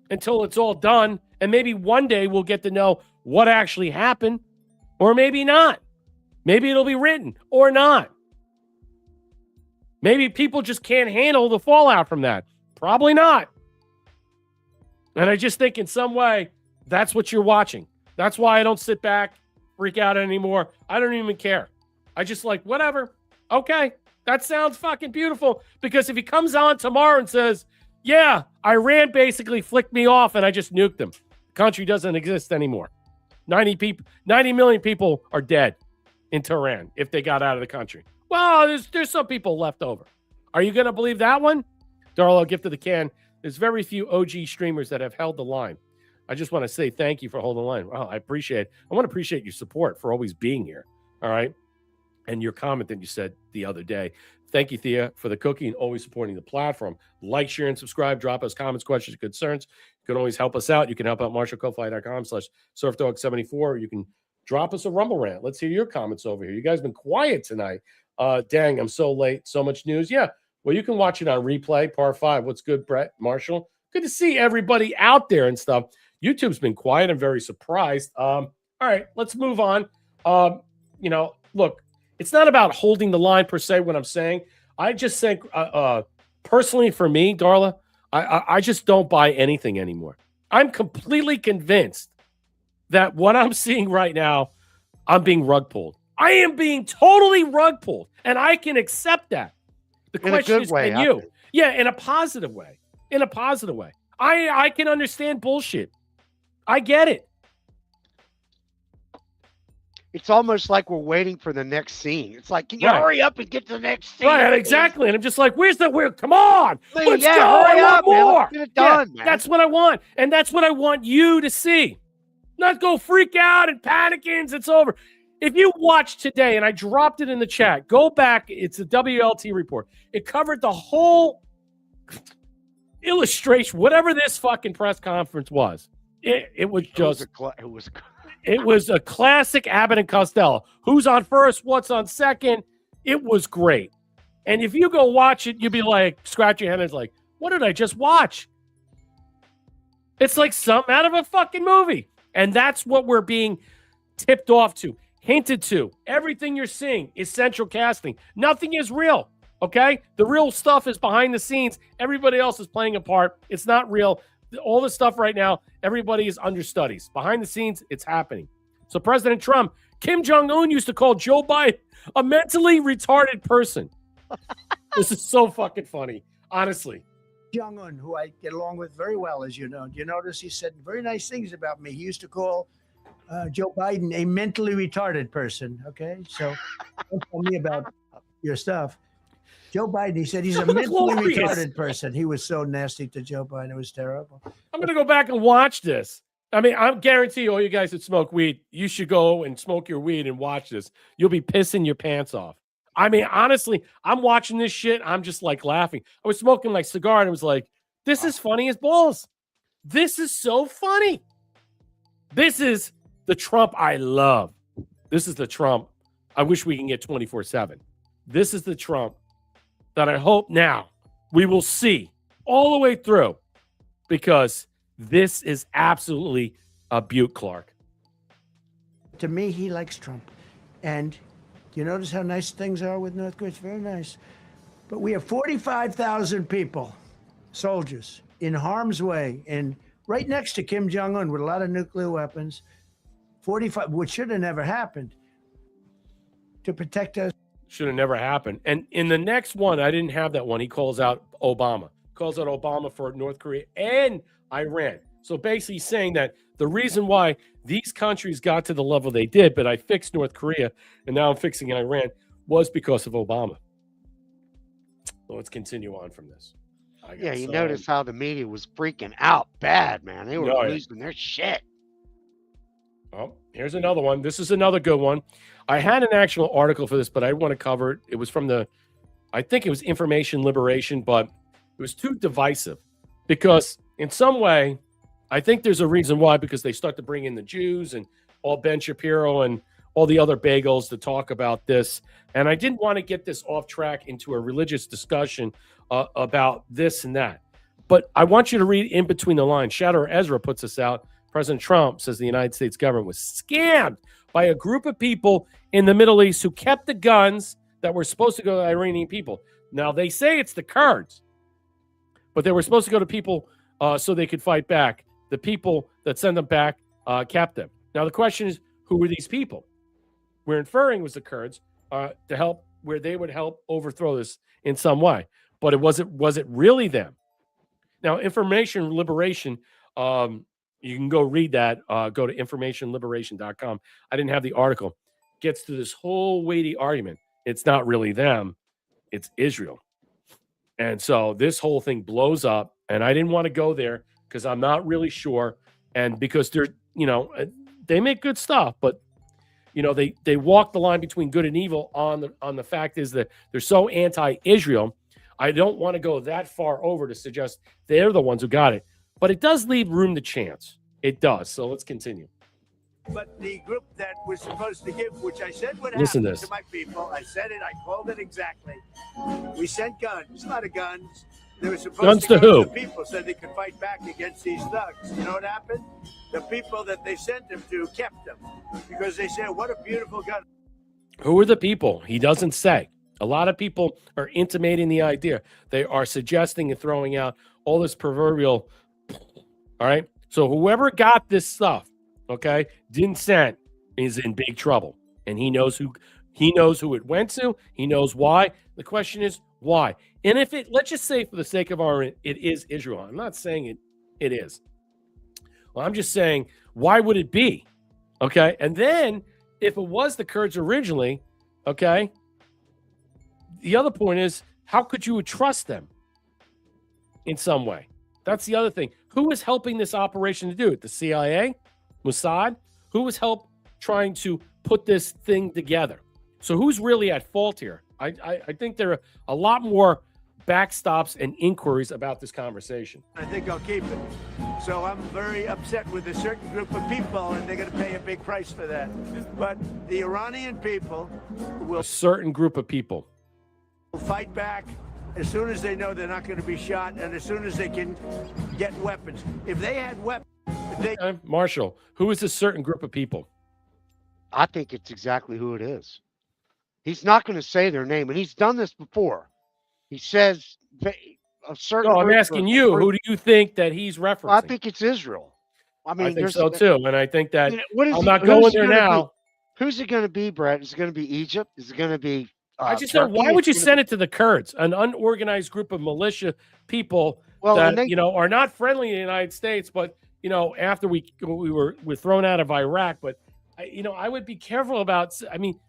until it's all done. And maybe one day we'll get to know what actually happened. Or maybe not. Maybe it'll be written or not. Maybe people just can't handle the fallout from that. Probably not. And I just think in some way, that's what you're watching. That's why I don't sit back, freak out anymore. I don't even care. I just like, whatever. Okay, that sounds fucking beautiful. Because if he comes on tomorrow and says, yeah, Iran basically flicked me off and I just nuked them. The country doesn't exist anymore. 90 million people are dead in Tehran if they got out of the country. Well, there's some people left over. Are you going to believe that one? Darlo, gift of the can. There's very few OG streamers that have held the line. I just want to say thank you for holding the line. Wow, I appreciate it. I want to appreciate your support for always being here. All right. and your comment that you said the other day. Thank you, Thea, for the cookie and always supporting the platform. Like, share, and subscribe. Drop us comments, questions, concerns. You can always help us out. You can help out marshallcofly.com/surfdog74. Or you can drop us a Rumble rant. Let's hear your comments over here. You guys have been quiet tonight. Dang, I'm so late. So much news. Yeah, well, you can watch it on replay. Par 5. What's good, Brett, Marshall? Good to see everybody out there and stuff. YouTube's been quiet. I'm very surprised. All right, let's move on. Look, it's not about holding the line per se, what I'm saying. I just think, personally for me, Darla, I just don't buy anything anymore. I'm completely convinced that what I'm seeing right now, I'm being rug pulled. I am being totally rug pulled, and I can accept that. The question is, can you? Yeah, in a positive way. In a positive way. I can understand bullshit. I get it. It's almost like we're waiting for the next scene. It's like, can you hurry up and get to the next scene? Right, exactly. And I'm just like, where? Come on. Let's go. Hurry up, more. man. Let's get it done, man. That's what I want. And that's what I want you to see. Not go freak out and panicking. It's over. If you watch today, and I dropped it in the chat, go back. It's a WLT report. It covered the whole illustration, whatever this fucking press conference was. It was just... It was a classic Abbott and Costello. Who's on first? What's on second? It was great. And if you go watch it, you'll be like, scratch your head and it's like, what did I just watch? It's like something out of a fucking movie. And that's what we're being tipped off to, hinted to. Everything you're seeing is central casting. Nothing is real, okay? The real stuff is behind the scenes. Everybody else is playing a part. It's not real. All the stuff right now, everybody is understudies. Behind the scenes, it's happening. So President Trump, Kim Jong-un used to call Joe Biden a mentally retarded person. This is so fucking funny, honestly. Jong-un, who I get along with very well, as you know. Do you notice he said very nice things about me? He used to call Joe Biden a mentally retarded person, okay? So don't tell me about your stuff. Joe Biden, he said he's a mentally retarded person. He was so nasty to Joe Biden. It was terrible. I'm going to go back and watch this. I mean, I guarantee you, all you guys that smoke weed, you should go and smoke your weed and watch this. You'll be pissing your pants off. I mean, honestly, I'm watching this shit. I'm just like laughing. I was smoking like cigar and it was like, this is funny as balls. This is so funny. This is the Trump I love. This is the Trump I wish we can get 24/7. This is the Trump that I hope now we will see all the way through, because this is absolutely a beaut, Clark. To me, he likes Trump. And you notice how nice things are with North Korea? It's very nice. But we have 45,000 people, soldiers, in harm's way, and right next to Kim Jong-un with a lot of nuclear weapons. 45, which should have never happened, to protect us. Should have never happened. And in the next one, I didn't have that one. He calls out Obama. Calls out Obama for North Korea and Iran. So basically saying that the reason why these countries got to the level they did, but I fixed North Korea and now I'm fixing Iran, was because of Obama. So let's continue on from this. Yeah, you notice how the media was freaking out bad, man. They were losing their shit. Oh, here's another one. This is another good one. I had an actual article for this, but I want to cover it. It was from I think it was Information Liberation, but it was too divisive because in some way, I think there's a reason why, because they start to bring in the Jews and all Ben Shapiro and all the other bagels to talk about this. And I didn't want to get this off track into a religious discussion about this and that. But I want you to read in between the lines. Shadow Ezra puts this out. President Trump says the United States government was scammed by a group of people in the Middle East who kept the guns that were supposed to go to Iranian people. Now, they say it's the Kurds, but they were supposed to go to people so they could fight back. The people that send them back kept them. Now, the question is, who were these people? We're inferring it was the Kurds to help, where they would help overthrow this in some way. But was it really them? Now, Information Liberation, you can go read that. Go to informationliberation.com. I didn't have the article. Gets to this whole weighty argument. It's not really them. It's Israel. And so this whole thing blows up. And I didn't want to go there because I'm not really sure. And because they're, they make good stuff. But they walk the line between good and evil on the fact is that they're so anti-Israel. I don't want to go that far over to suggest they're the ones who got it, but it does leave room to chance. It does. So let's continue. But the group that was supposed to give, which I said would Listen happen to to my people, I said it, I called it exactly. We sent guns, a lot of guns. They were supposed Guns to to go who? to the people so they could fight back against these thugs. You know what happened? The people that they sent them to kept them because they said, what a beautiful gun. Who are the people? He doesn't say. A lot of people are intimating the idea. They are suggesting and throwing out all this proverbial. All right. So whoever got this stuff, okay, didn't send is in big trouble. And he knows who it went to. He knows why. The question is why. And if let's just say for the sake of argument, it is Israel. I'm not saying it is. Well, I'm just saying, why would it be? Okay. And then if it was the Kurds originally, okay, the other point is, how could you trust them in some way? That's the other thing. Who was helping this operation to do it? The CIA? Mossad? Who was trying to put this thing together? So who's really at fault here? I think there are a lot more backstops and inquiries about this conversation. I think I'll keep it. So I'm very upset with a certain group of people, and they're going to pay a big price for that. But the Iranian people will... A certain group of people. Fight back as soon as they know they're not going to be shot and as soon as they can get weapons. If they had weapons... Marshall, who is this certain group of people? I think it's exactly who it is. He's not going to say their name, and he's done this before. He says a certain. No, I'm asking you. Who do you think that he's referencing? I think it's Israel. I mean, I think so too, and I think that I'm not who's going there now. Who's it going to be, Brett? Is it going to be Egypt? Is it going to be? I just don't. Why would you send it to the Kurds, an unorganized group of militia people that are not friendly to the United States, but after we were thrown out of Iraq, but I would be careful about. I mean,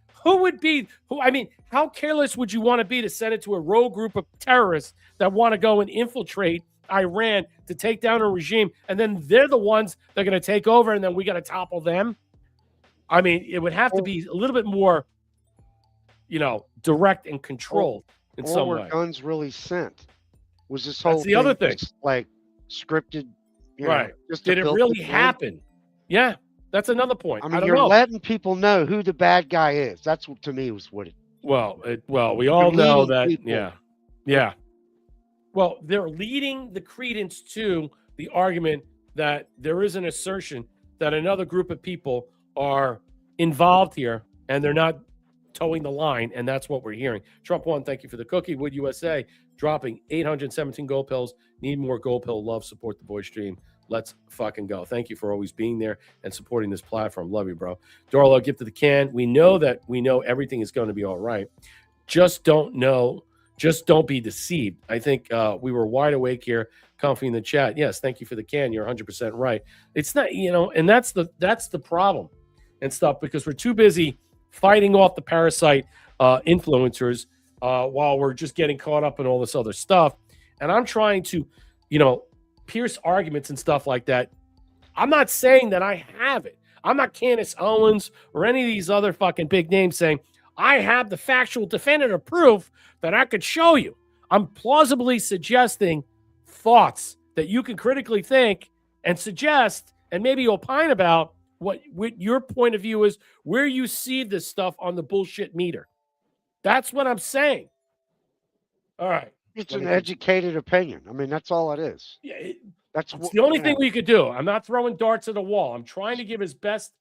how careless would you want to be to send it to a rogue group of terrorists that want to go and infiltrate Iran to take down a regime, and then they're the ones that are going to take over, and then we got to topple them? I mean, it would have to be a little bit more, direct and controlled in some way. Guns really sent was this whole. That's the other thing, like scripted, right? Did it really happen? Yeah, that's another point. I mean, don't you're know. letting people know who the bad guy is. That's what to me was what it. Well, we all know that. People. Yeah. Well, they're leading the credence to the argument that there is an assertion that another group of people are involved here, and they're not towing the line, and that's what we're hearing. Trump won. Thank you for the cookie. Wood USA dropping 817 gold pills. Need more gold pill love. Support the boy stream. Let's fucking go. Thank you for always being there and supporting this platform. Love you, bro. Dorlo, gift to the can. We know everything is going to be all right. Just don't be deceived. I think we were wide awake here, comfy in the chat. Yes, thank you for the can. You're 100% right. It's not, and that's the problem and stuff, because we're too busy fighting off the parasite influencers while we're just getting caught up in all this other stuff. And I'm trying to, pierce arguments and stuff like that. I'm not saying that I have it. I'm not Candace Owens or any of these other fucking big names saying I have the factual definitive proof that I could show you. I'm plausibly suggesting thoughts that you can critically think and suggest and maybe opine about what your point of view is, where you see this stuff on the bullshit meter. That's what I'm saying. All right. It's an educated opinion. I mean, that's all it is. Yeah, that's the only thing we could do. I'm not throwing darts at a wall. I'm trying to give as best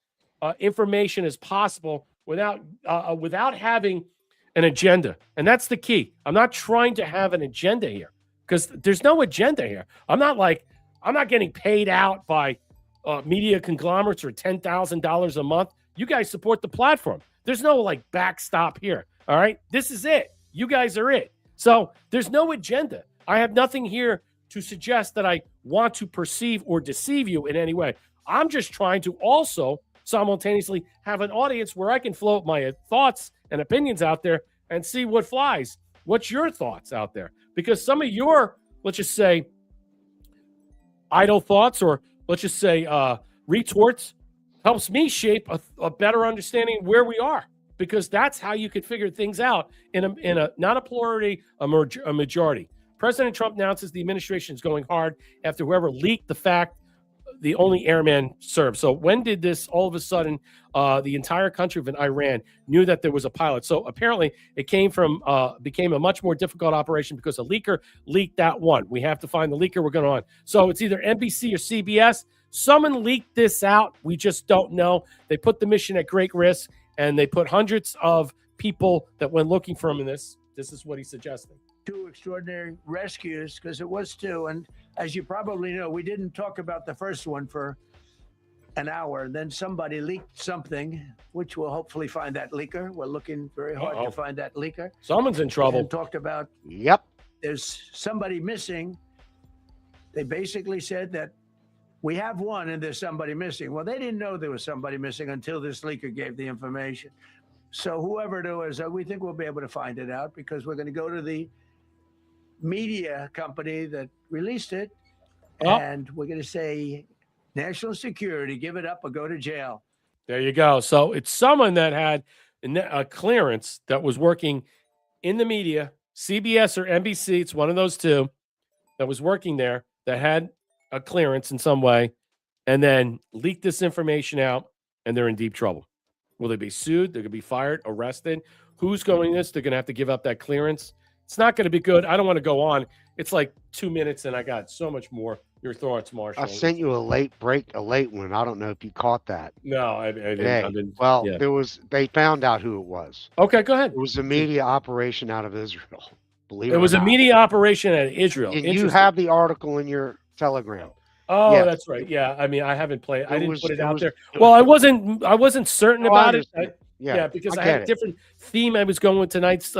information as possible without having an agenda. And that's the key. I'm not trying to have an agenda here because there's no agenda here. I'm not getting paid out by media conglomerates for $10,000 a month. You guys support the platform. There's no backstop here. All right. This is it. You guys are it. So there's no agenda. I have nothing here to suggest that I want to perceive or deceive you in any way. I'm just trying to also simultaneously have an audience where I can float my thoughts and opinions out there and see what flies. What's your thoughts out there? Because some of your, let's just say, idle thoughts, or let's just say retorts, helps me shape a better understanding of where we are, because that's how you could figure things out in a not a plurality, a majority. President Trump announces the administration is going hard after whoever leaked the fact the only airman served. So when did this all of a sudden the entire country of Iran knew that there was a pilot? So apparently it became a much more difficult operation because a leaker leaked that one. We have to find the leaker. We're going on. So it's either NBC or CBS. Someone leaked this out. We just don't know. They put the mission at great risk, and they put hundreds of people that went looking for him in this. This is what he's suggesting. 2 extraordinary rescues, because it was 2. And as you probably know, we didn't talk about the first one for an hour. And then somebody leaked something, which we'll hopefully find that leaker. We're looking very hard to find that leaker. Someone's in trouble. And talked about, there's somebody missing. They basically said that we have one and there's somebody missing. Well, they didn't know there was somebody missing until this leaker gave the information. So whoever it was, we think we'll be able to find it out, because we're going to go to the media company that released it, and we're going to say, national security, give it up or go to jail. There you go. So it's someone that had a clearance that was working in the media, CBS or NBC. It's one of those two that was working there that had a clearance in some way, and then leaked this information out, and they're in deep trouble. Will they be sued? They're going to be fired, arrested. Who's going this? They're going to have to give up that clearance. It's not going to be good. I don't want to go on. It's like 2 minutes, and I got so much more. Your thoughts, Marshall? I sent you a late one. I don't know if you caught that. No, I didn't. Hey, they found out who it was. Okay, go ahead. It was a media operation out of Israel. Believe it. It was a media operation out of Israel. And you have the article in your Telegram. Oh, yes. That's right. Yeah, I mean, I haven't played. I didn't put it out there. It Well, I wasn't certain about it. Yeah, because I had a different theme I was going with tonight's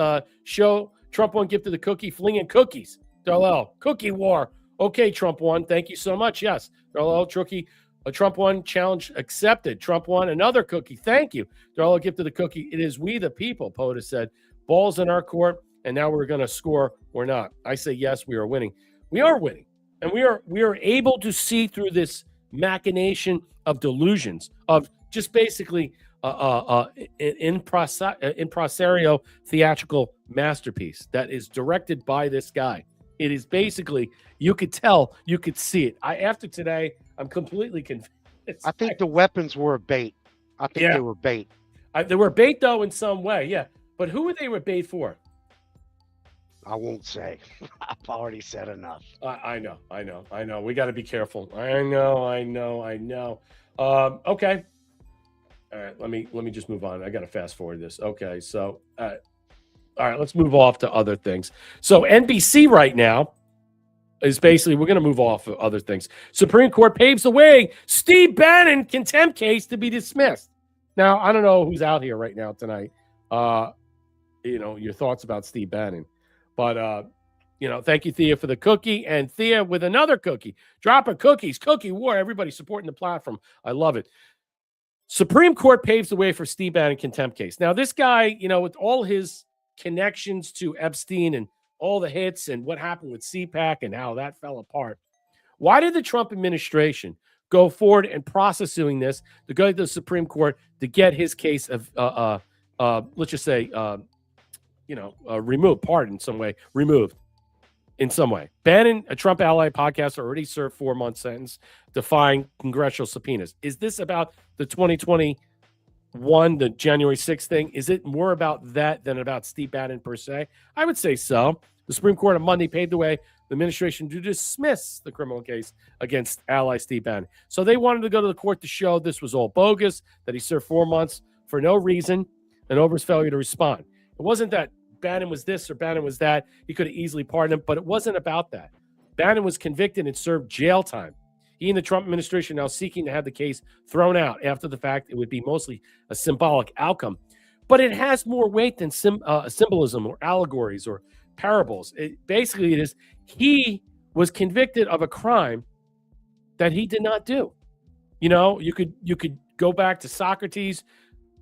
show. Trump won gifted the cookie, flinging cookies. Darrell, cookie war. Okay, Trump won. Thank you so much. Yes, Darrell, Trump won. Challenge accepted. Trump won another cookie. Thank you. Darrell gifted the cookie. It is we the people, POTUS said. Balls in our court, and now we're going to score or not. I say yes, we are winning. We are winning. And we are able to see through this machination of delusions, of just basically impresario theatrical masterpiece that is directed by this guy. It is basically, you could tell, you could see it. After today, I'm completely convinced. I think the weapons were a bait. I think they were bait. They were bait, though, in some way, yeah. But who were they bait for? I won't say. I've already said enough. I know. We got to be careful. I know. Okay. All right. Let me just move on. I got to fast forward this. Okay. So, all right. Let's move off to other things. So NBC right now is basically, we're going to move off of other things. Supreme Court paves the way. Steve Bannon contempt case to be dismissed. Now, I don't know who's out here right now tonight. Your thoughts about Steve Bannon. But, thank you, Thea, for the cookie. And Thea with another cookie. Dropping cookies. Cookie war. Everybody supporting the platform. I love it. Supreme Court paves the way for Steve Bannon contempt case. Now, this guy, with all his connections to Epstein and all the hits and what happened with CPAC and how that fell apart, why did the Trump administration go forward and processing this to go to the Supreme Court to get his case of, let's just say, removed, removed in some way? Bannon, a Trump ally podcaster, already served 4-month sentence defying congressional subpoenas. Is this about the 2021, the January 6th thing? Is it more about that than about Steve Bannon per se? I would say so. The Supreme Court on Monday paved the way the administration to dismiss the criminal case against ally Steve Bannon. So they wanted to go to the court to show this was all bogus, that he served 4 months for no reason, and over his failure to respond. It wasn't that Bannon was this or Bannon was that. He could have easily pardoned him, but it wasn't about that. Bannon was convicted and served jail time. He and the Trump administration now seeking to have the case thrown out after the fact. It would be mostly a symbolic outcome, but it has more weight than symbolism or allegories or parables. Basically, it is he was convicted of a crime that he did not do. You could go back to Socrates,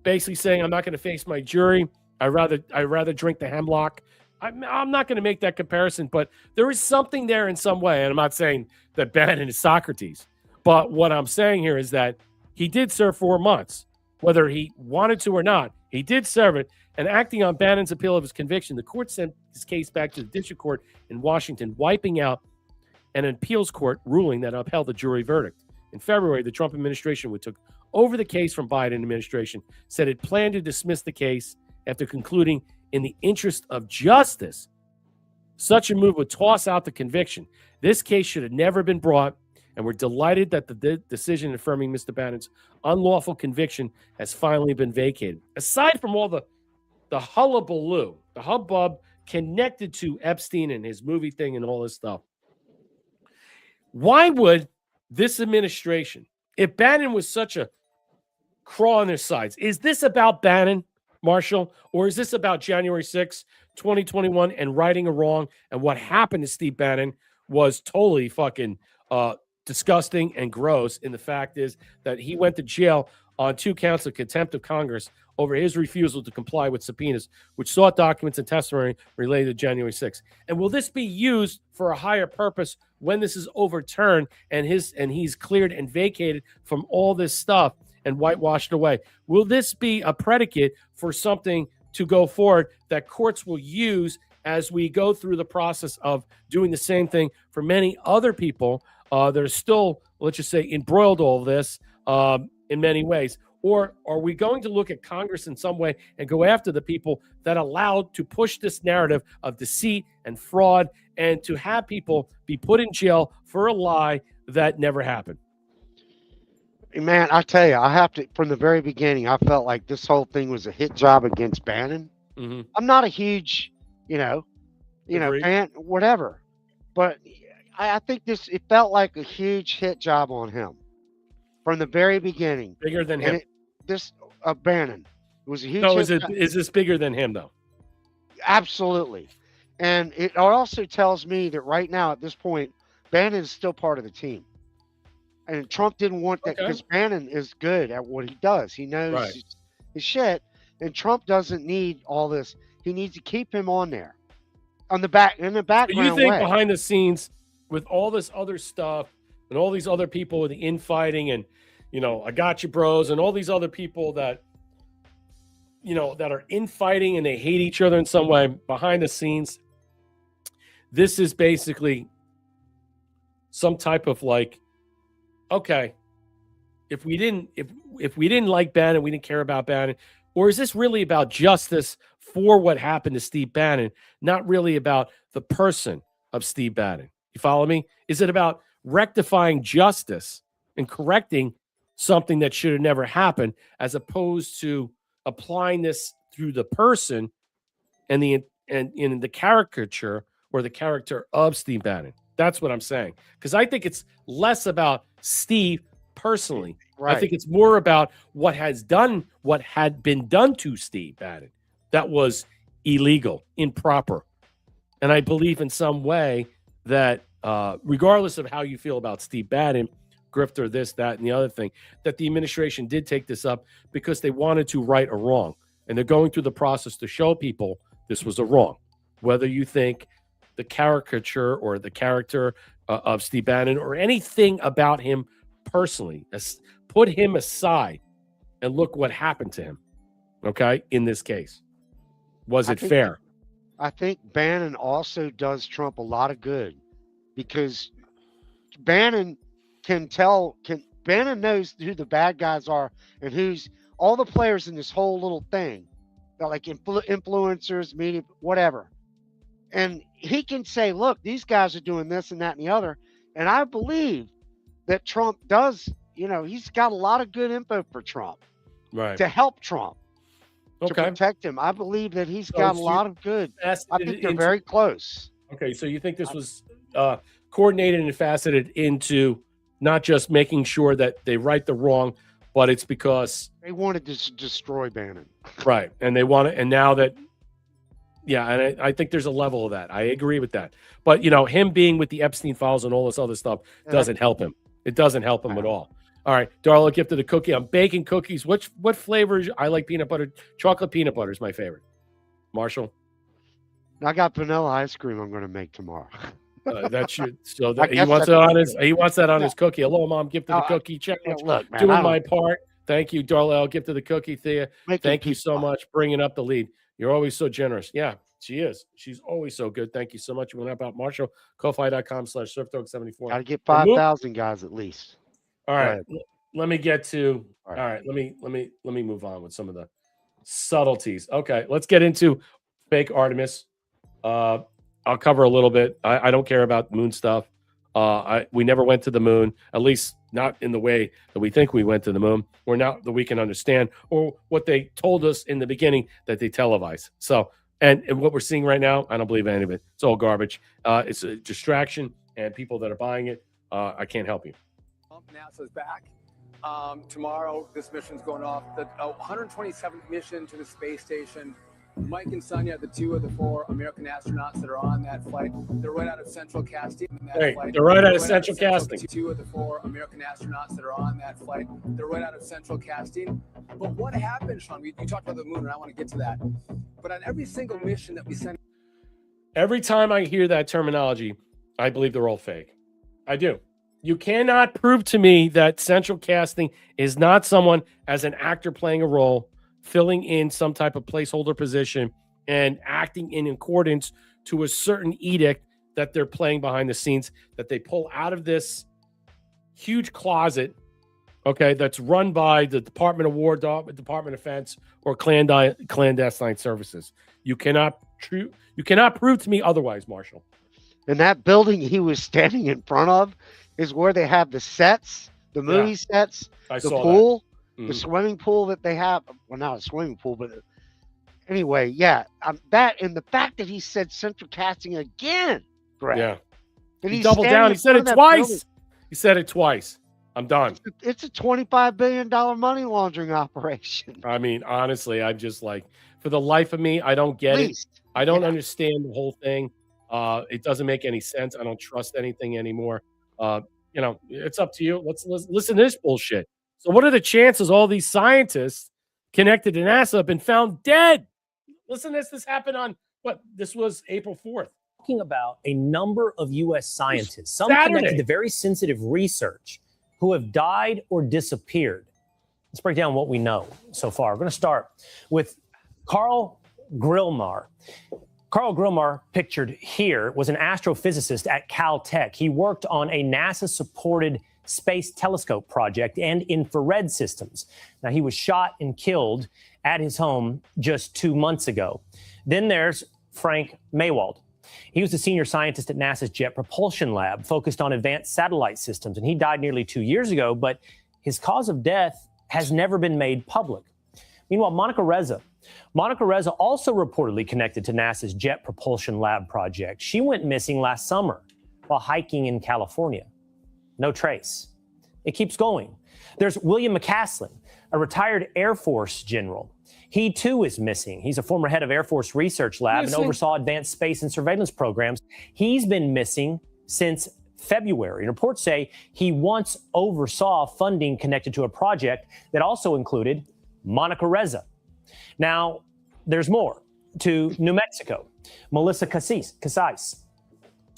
basically saying, "I'm not going to face my jury. I rather drink the hemlock." I'm not going to make that comparison, but there is something there in some way. And I'm not saying that Bannon is Socrates, but what I'm saying here is that he did serve 4 months, whether he wanted to or not. He did serve it, and acting on Bannon's appeal of his conviction, the court sent his case back to the district court in Washington, wiping out an appeals court ruling that upheld the jury verdict. In February, the Trump administration, which took over the case from Biden administration, said it planned to dismiss the case after concluding, in the interest of justice, such a move would toss out the conviction. This case should have never been brought, and we're delighted that the decision affirming Mr. Bannon's unlawful conviction has finally been vacated. Aside from all the hullabaloo, the hubbub connected to Epstein and his movie thing and all this stuff, why would this administration, if Bannon was such a crawl on their sides, is this about Bannon, Marshall, or is this about January 6, 2021 and righting a wrong? And what happened to Steve Bannon was totally fucking disgusting and gross. And the fact is that he went to jail on 2 counts of contempt of Congress over his refusal to comply with subpoenas, which sought documents and testimony related to January 6th. And will this be used for a higher purpose when this is overturned and he's cleared and vacated from all this stuff and whitewashed away? Will this be a predicate for something to go forward that courts will use as we go through the process of doing the same thing for many other people that are still, let's just say, embroiled all this in many ways? Or are we going to look at Congress in some way and go after the people that allowed to push this narrative of deceit and fraud and to have people be put in jail for a lie that never happened? Man, I tell you, I have to, from the very beginning, I felt like this whole thing was a hit job against Bannon. Mm-hmm. I'm not a huge, fan, whatever, but I think it felt like a huge hit job on him from the very beginning. Bigger than him. Bannon. It was a huge. No, is this bigger than him though? Absolutely, and it also tells me that right now at this point, Bannon is still part of the team. And Trump didn't want that because Bannon is good at what he does. He knows his shit, and Trump doesn't need all this. He needs to keep him on there, in the background. So you think behind the scenes, with all this other stuff and all these other people with the infighting and, I got you, bros, and all these other people that, that are infighting and they hate each other in some way behind the scenes, this is basically some type of okay, if we didn't like Bannon, we didn't care about Bannon, or is this really about justice for what happened to Steve Bannon, not really about the person of Steve Bannon? You follow me? Is it about rectifying justice and correcting something that should have never happened, as opposed to applying this through the person and in the caricature or the character of Steve Bannon? That's what I'm saying. Because I think it's less about Steve personally. Right. I think it's more about what had been done to Steve Bannon that was illegal, improper. And I believe in some way that regardless of how you feel about Steve Bannon, grifter, this, that, and the other thing, that the administration did take this up because they wanted to right a wrong. And they're going through the process to show people this was a wrong. Whether you think the caricature or the character of Steve Bannon or anything about him personally, put him aside and look what happened to him, okay, in this case. Was it fair? I think Bannon also does Trump a lot of good because Bannon Bannon knows who the bad guys are and who's all the players in this whole little thing. They're like influencers, media, whatever. And he can say, look, these guys are doing this and that and the other. And I believe that Trump does, he's got a lot of good info for Trump. Right. To help Trump. To protect him. I believe that he's got a lot of good. I think they're very close. Okay, so you think this was coordinated and faceted into not just making sure that they right the wrong, but it's because they wanted to destroy Bannon. Right. And they want it. And now that, yeah, and I think there's a level of that. I agree with that. But, him being with the Epstein files and all this other stuff doesn't help him. It doesn't help him at all. All right, Darla gifted a cookie. I'm baking cookies. What flavors? I like peanut butter. Chocolate peanut butter is my favorite. Marshall? I got vanilla ice cream I'm going to make tomorrow. That should so I that he guess wants that's it on what his it he wants that on Yeah. his cookie. Hello, mom. Gift to the Oh, cookie challenge. look, man, Doing I my don't part. Thank you, Darlelle. Gift to the cookie, Thea. Making Thank you so people- much. Bringing up the lead. You're always so generous. Yeah, she is. She's always so good. Thank you so much. You went up Marshall. Ko-fi.com/SurfDog74. Gotta get Remove- 5,000 guys at least. All Go right. ahead. Let me get to. All All right. Let me move on with some of the subtleties. Okay. Let's get into fake Artemis. I'll cover a little bit. I don't care about moon stuff. We never went to the moon, at least not in the way that we think we went to the moon, or not that we can understand, or what they told us in the beginning that they televised. So, and what we're seeing right now, I don't believe any of it. It's all garbage. It's a distraction, and people that are buying it, I can't help you. NASA's back. Tomorrow, this mission's going off. The 127th mission to the space station. Mike and Sonia, the 2 of the 4 American astronauts that are on that flight, they're right out of Central Casting. They're right out of Central Casting. 2 of the 4 American astronauts that are on that flight, they're right out of Central Casting. But what happened, Sean? You talked about the moon, and I want to get to that. But on every single mission that we send, Every time I hear that terminology, I believe they're all fake. I do. You cannot prove to me that Central Casting is not someone as an actor playing a role, filling in some type of placeholder position and acting in accordance to a certain edict that they're playing behind the scenes, that they pull out of this huge closet, okay, that's run by the Department of War, Department of Defense, or clandestine services. You cannot prove to me otherwise, Marshall. And that building he was standing in front of is where they have the sets, the movie sets, I the saw pool, that. the swimming pool that they have. Well, not a swimming pool, but anyway, yeah. That and the fact that he said Central Casting again, Greg. Yeah. And He he's doubled standing down. in He said front it of that twice. building. He said it twice. I'm done. It's a $25 billion money laundering operation. I mean, honestly, I'm just like, for the life of me, I don't get it. I don't understand the whole thing. It doesn't make any sense. I don't trust anything anymore. It's up to you. Let's listen to this bullshit. So what are the chances all these scientists connected to NASA have been found dead? Listen to this. This happened on this was April 4th. Talking about a number of U.S. scientists, some Saturday. connected to very sensitive research, who have died or disappeared. Let's break down what we know so far. We're going to start with Carl Grillmar. Carl Grillmar, pictured here, was an astrophysicist at Caltech. He worked on a NASA-supported space telescope project and infrared systems. Now, he was shot and killed at his home just 2 months ago. Then there's Frank Maywald. He was a senior scientist at NASA's Jet Propulsion Lab, focused on advanced satellite systems, and he died nearly 2 years ago, but his cause of death has never been made public. Meanwhile, Monica Reza also reportedly connected to NASA's Jet Propulsion Lab project. She went missing last summer while hiking in California. No trace. It keeps going. There's William McCaslin, a retired Air Force general. He too is missing. He's a former head of Air Force Research Lab and oversaw advanced space and surveillance programs. He's been missing since February. And reports say he once oversaw funding connected to a project that also included Monica Reza. Now, there's more. To New Mexico, Melissa Casais.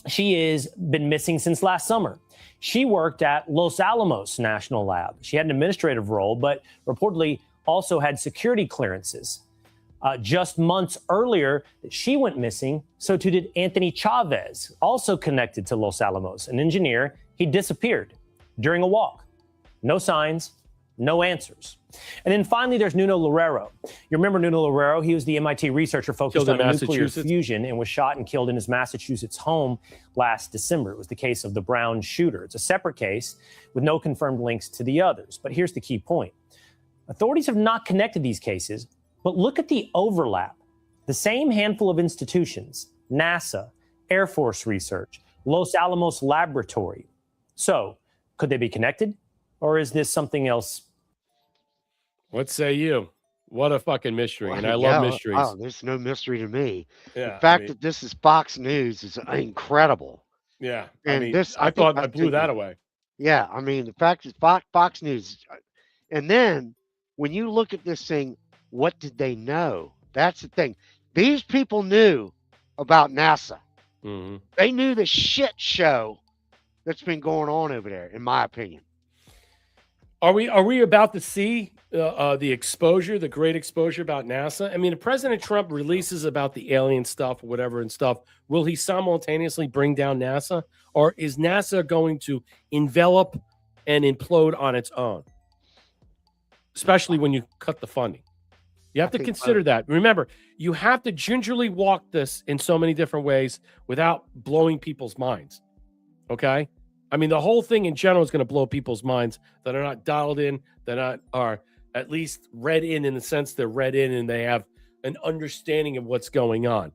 She has been missing since last summer. She worked at Los Alamos National Lab. She had an administrative role, but reportedly also had security clearances. Just months earlier, she went missing. So too did Anthony Chavez, also connected to Los Alamos, an engineer. He disappeared during a walk. No signs, no answers. And then finally, there's Nuno Loureiro. You remember Nuno Loureiro? He was the MIT researcher focused on nuclear fusion and was shot and killed in his Massachusetts home last December. It was the case of the Brown shooter. It's a separate case with no confirmed links to the others. But here's the key point. Authorities have not connected these cases, but look at the overlap. The same handful of institutions, NASA, Air Force Research, Los Alamos Laboratory. So, could they be connected? Or is this something else? What say you? What a fucking mystery. And I love mysteries. Oh, there's no mystery to me. Yeah, The fact that this is Fox News is incredible. Yeah. And I thought I blew that away. Yeah, I mean, the fact is Fox News. And then when you look at this thing, what did they know? That's the thing. These people knew about NASA. Mm-hmm. They knew the shit show that's been going on over there, in my opinion. Are we about to see the exposure, the great exposure about NASA? I mean, if President Trump releases about the alien stuff, whatever and stuff, will he simultaneously bring down NASA, or is NASA going to envelop and implode on its own? Especially when you cut the funding. You have to consider that. Remember, you have to gingerly walk this in so many different ways without blowing people's minds. Okay? I mean, the whole thing in general is going to blow people's minds that are not dialed in, that are at least read in the sense they're read in and they have an understanding of what's going on.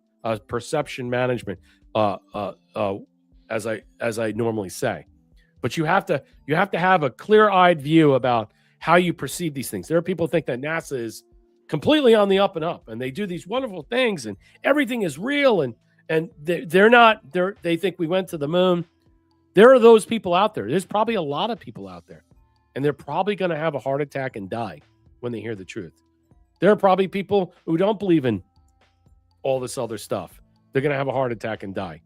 Perception management, as I normally say. But you have to have a clear-eyed view about how you perceive these things. There are people who think that NASA is completely on the up and up, and they do these wonderful things, and everything is real, and they're not. They think we went to the moon. There are those people out there. There's probably a lot of people out there, and they're probably going to have a heart attack and die when they hear the truth. There are probably people who don't believe in all this other stuff. They're going to have a heart attack and die.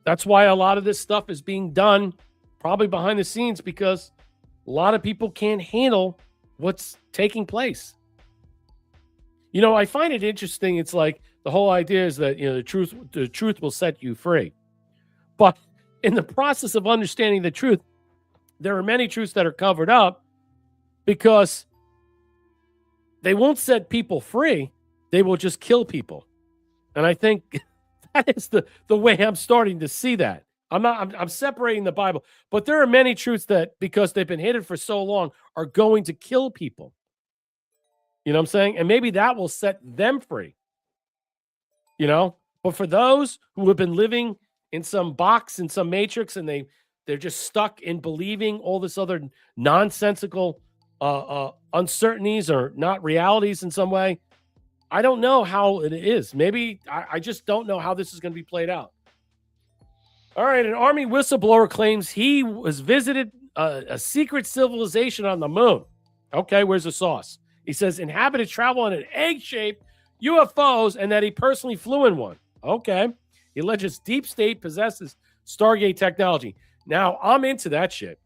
That's why a lot of this stuff is being done probably behind the scenes, because a lot of people can't handle what's taking place. You know, I find it interesting. It's like the whole idea is that, you know, the truth will set you free. But in the process of understanding the truth, there are many truths that are covered up because they won't set people free. They will just kill people. And I think that is the way I'm starting to see that. I'm separating the Bible, but there are many truths that, because they've been hidden for so long, are going to kill people. You know what I'm saying? And maybe that will set them free. You know? But for those who have been living in some box, in some matrix, and they're just stuck in believing all this other nonsensical uncertainties or not realities in some way, I don't know how it is. Maybe I just don't know how this is going to be played out. All right, an Army whistleblower claims he was visited a secret civilization on the moon. Okay, where's the sauce? He says inhabited travel in an egg-shaped UFOs and that he personally flew in one. Okay. He alleges deep state possesses Stargate technology. Now, I'm into that shit.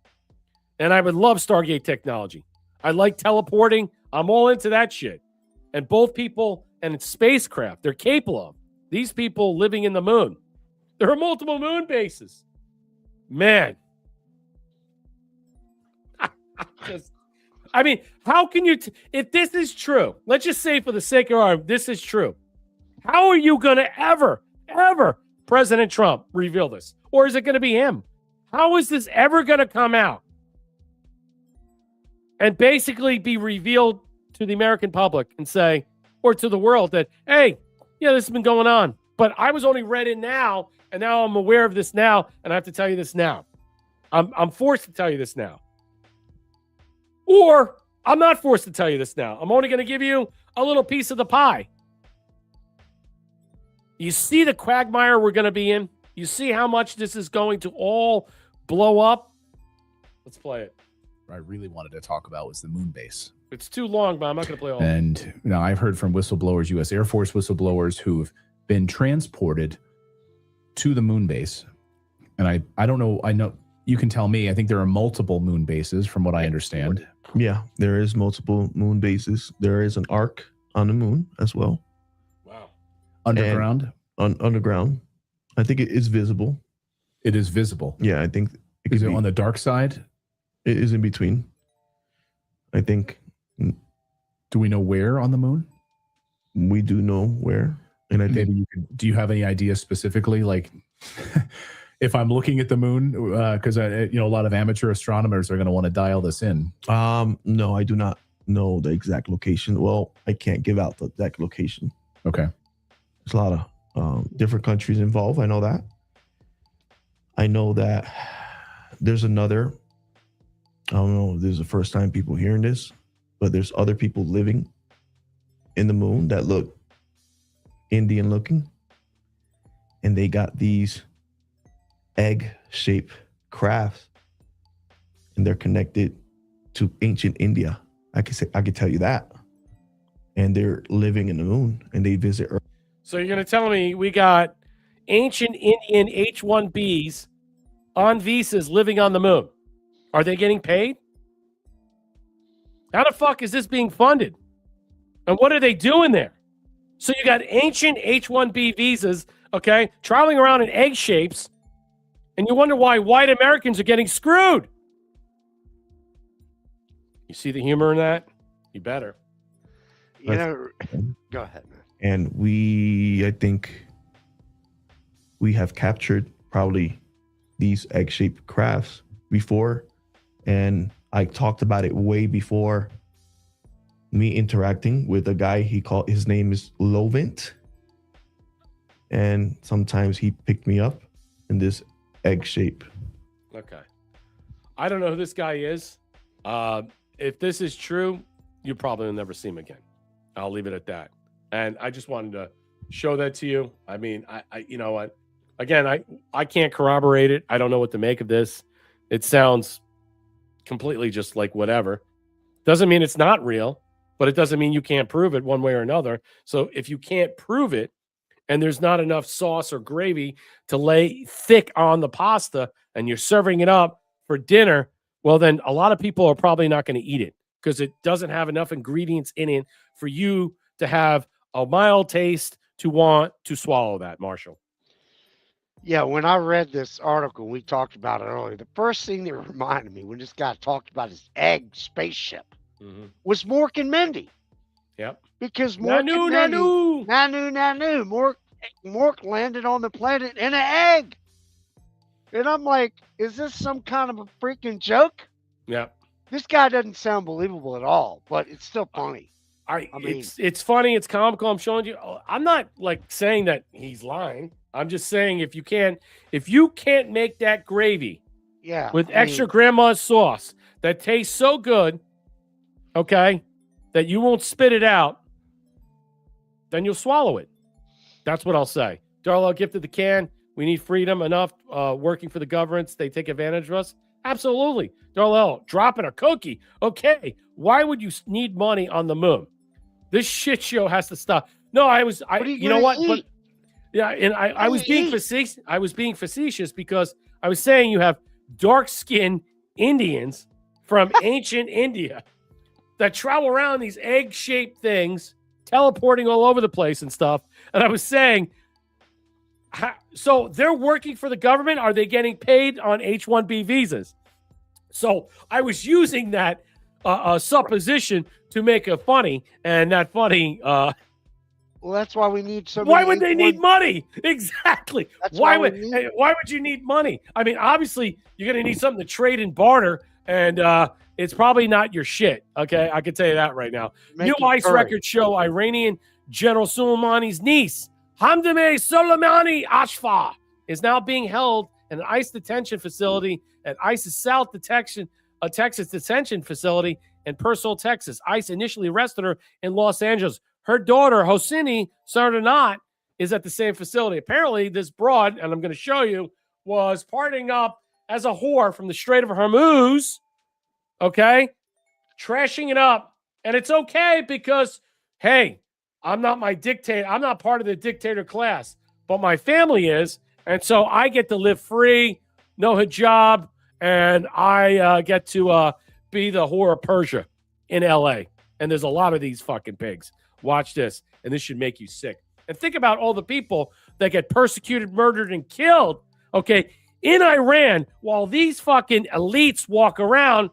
And I would love Stargate technology. I like teleporting. I'm all into that shit. And both people and it's spacecraft, they're capable of. These people living in the moon. There are multiple moon bases. Man. I mean, how can you, if this is true, let's just say for the sake of argument, this is true. How are you going to ever, President Trump, reveal this? Or is it going to be him? How is this ever going to come out and basically be revealed to the American public and say, or to the world that, hey, yeah, this has been going on, but I was only read in now, and now I'm aware of this now, and I have to tell you this now. I'm forced to tell you this now. Or I'm not forced to tell you this now. I'm only going to give you a little piece of the pie. You see the quagmire we're going to be in? You see how much this is going to all blow up? Let's play it. What I really wanted to talk about was the moon base. It's too long, but I'm not going to play all And you know, I've heard from whistleblowers, U.S. Air Force whistleblowers, who've been transported to the moon base. And I don't know. I know you can tell me. I think there are multiple moon bases from what I understand. Yeah, there is multiple moon bases. There is an arc on the moon as well. Wow. Underground? Underground. I think it is visible. It is visible. Yeah, I think is it on the dark side? It is in between. I think. Do we know where on the moon? We do know where. And I think maybe do you have any idea specifically, like if I'm looking at the moon, because a lot of amateur astronomers are going to want to dial this in. No, I do not know the exact location. Well, I can't give out the exact location. Okay. There's a lot of different countries involved. I know that. I know that there's another. I don't know if this is the first time people hearing this, but there's other people living in the moon that look Indian looking, and they got these egg-shaped crafts, and they're connected to ancient India. I could tell you that. And they're living in the moon, and they visit Earth. So you're going to tell me we got ancient Indian H-1Bs on visas living on the moon. Are they getting paid? How the fuck is this being funded? And what are they doing there? So you got ancient H-1B visas, okay, traveling around in egg shapes, and you wonder why white Americans are getting screwed. You see the humor in that? You better. You know, go ahead, man. And I think we have captured probably these egg-shaped crafts before, and I talked about it way before me interacting with a guy. His name is Lovint, and sometimes he picked me up in this egg shape. Okay. I don't know who this guy is. If this is true, you probably will never see him again. I'll leave it at that. And I just wanted to show that to you. I mean, I you know what? Again, I can't corroborate it. I don't know what to make of this. It sounds completely just like whatever. Doesn't mean it's not real, but it doesn't mean you can't prove it one way or another. So if you can't prove it and there's not enough sauce or gravy to lay thick on the pasta and you're serving it up for dinner, well, then a lot of people are probably not going to eat it because it doesn't have enough ingredients in it for you to have a mild taste to want to swallow that, Marshall. Yeah, when I read this article, we talked about it earlier. The first thing that reminded me when this guy talked about his egg spaceship was Mork and Mindy. Yep. Because Mork and Mindy, Nanu. Mork landed on the planet in an egg. And I'm like, is this some kind of a freaking joke? Yep. This guy doesn't sound believable at all, but it's still funny. I mean, it's funny, it's comical. I'm showing you. I'm not like saying that he's lying. I'm just saying if you can't make that gravy with extra grandma's sauce that tastes so good, okay, that you won't spit it out, then you'll swallow it. That's what I'll say. Darla gifted the can. We need freedom enough working for the governments. They take advantage of us. Absolutely. Darla, dropping a cookie. Okay. Why would you need money on the moon? This shit show has to stop. No, you know what? But, yeah, and I was being facetious. I was being facetious because I was saying you have dark-skinned Indians from ancient India that travel around these egg-shaped things, teleporting all over the place and stuff. And I was saying, so they're working for the government? Are they getting paid on H-1B visas? So I was using that supposition to make it funny, and that funny. Well, that's why we need so. Why would they need money? Exactly. Why would you need money? I mean, obviously, you're going to need something to trade and barter, and it's probably not your shit. Okay, I can tell you that right now. New ICE records show Iranian General Soleimani's niece, Hamdameh Soleimani Ashfa, is now being held in an ICE detention facility at ICE's South Texas detention facility in Purcell, Texas. ICE initially arrested her in Los Angeles. Her daughter, Hosseini Sardanat, is at the same facility. Apparently, this broad, and I'm going to show you, was partying up as a whore from the Strait of Hormuz, okay? Trashing it up. And it's okay because, hey, I'm not my dictator. I'm not part of the dictator class, but my family is. And so I get to live free, no hijab, and I get to be the whore of Persia in LA. And there's a lot of these fucking pigs. Watch this, and this should make you sick. And think about all the people that get persecuted, murdered, and killed, okay, in Iran while these fucking elites walk around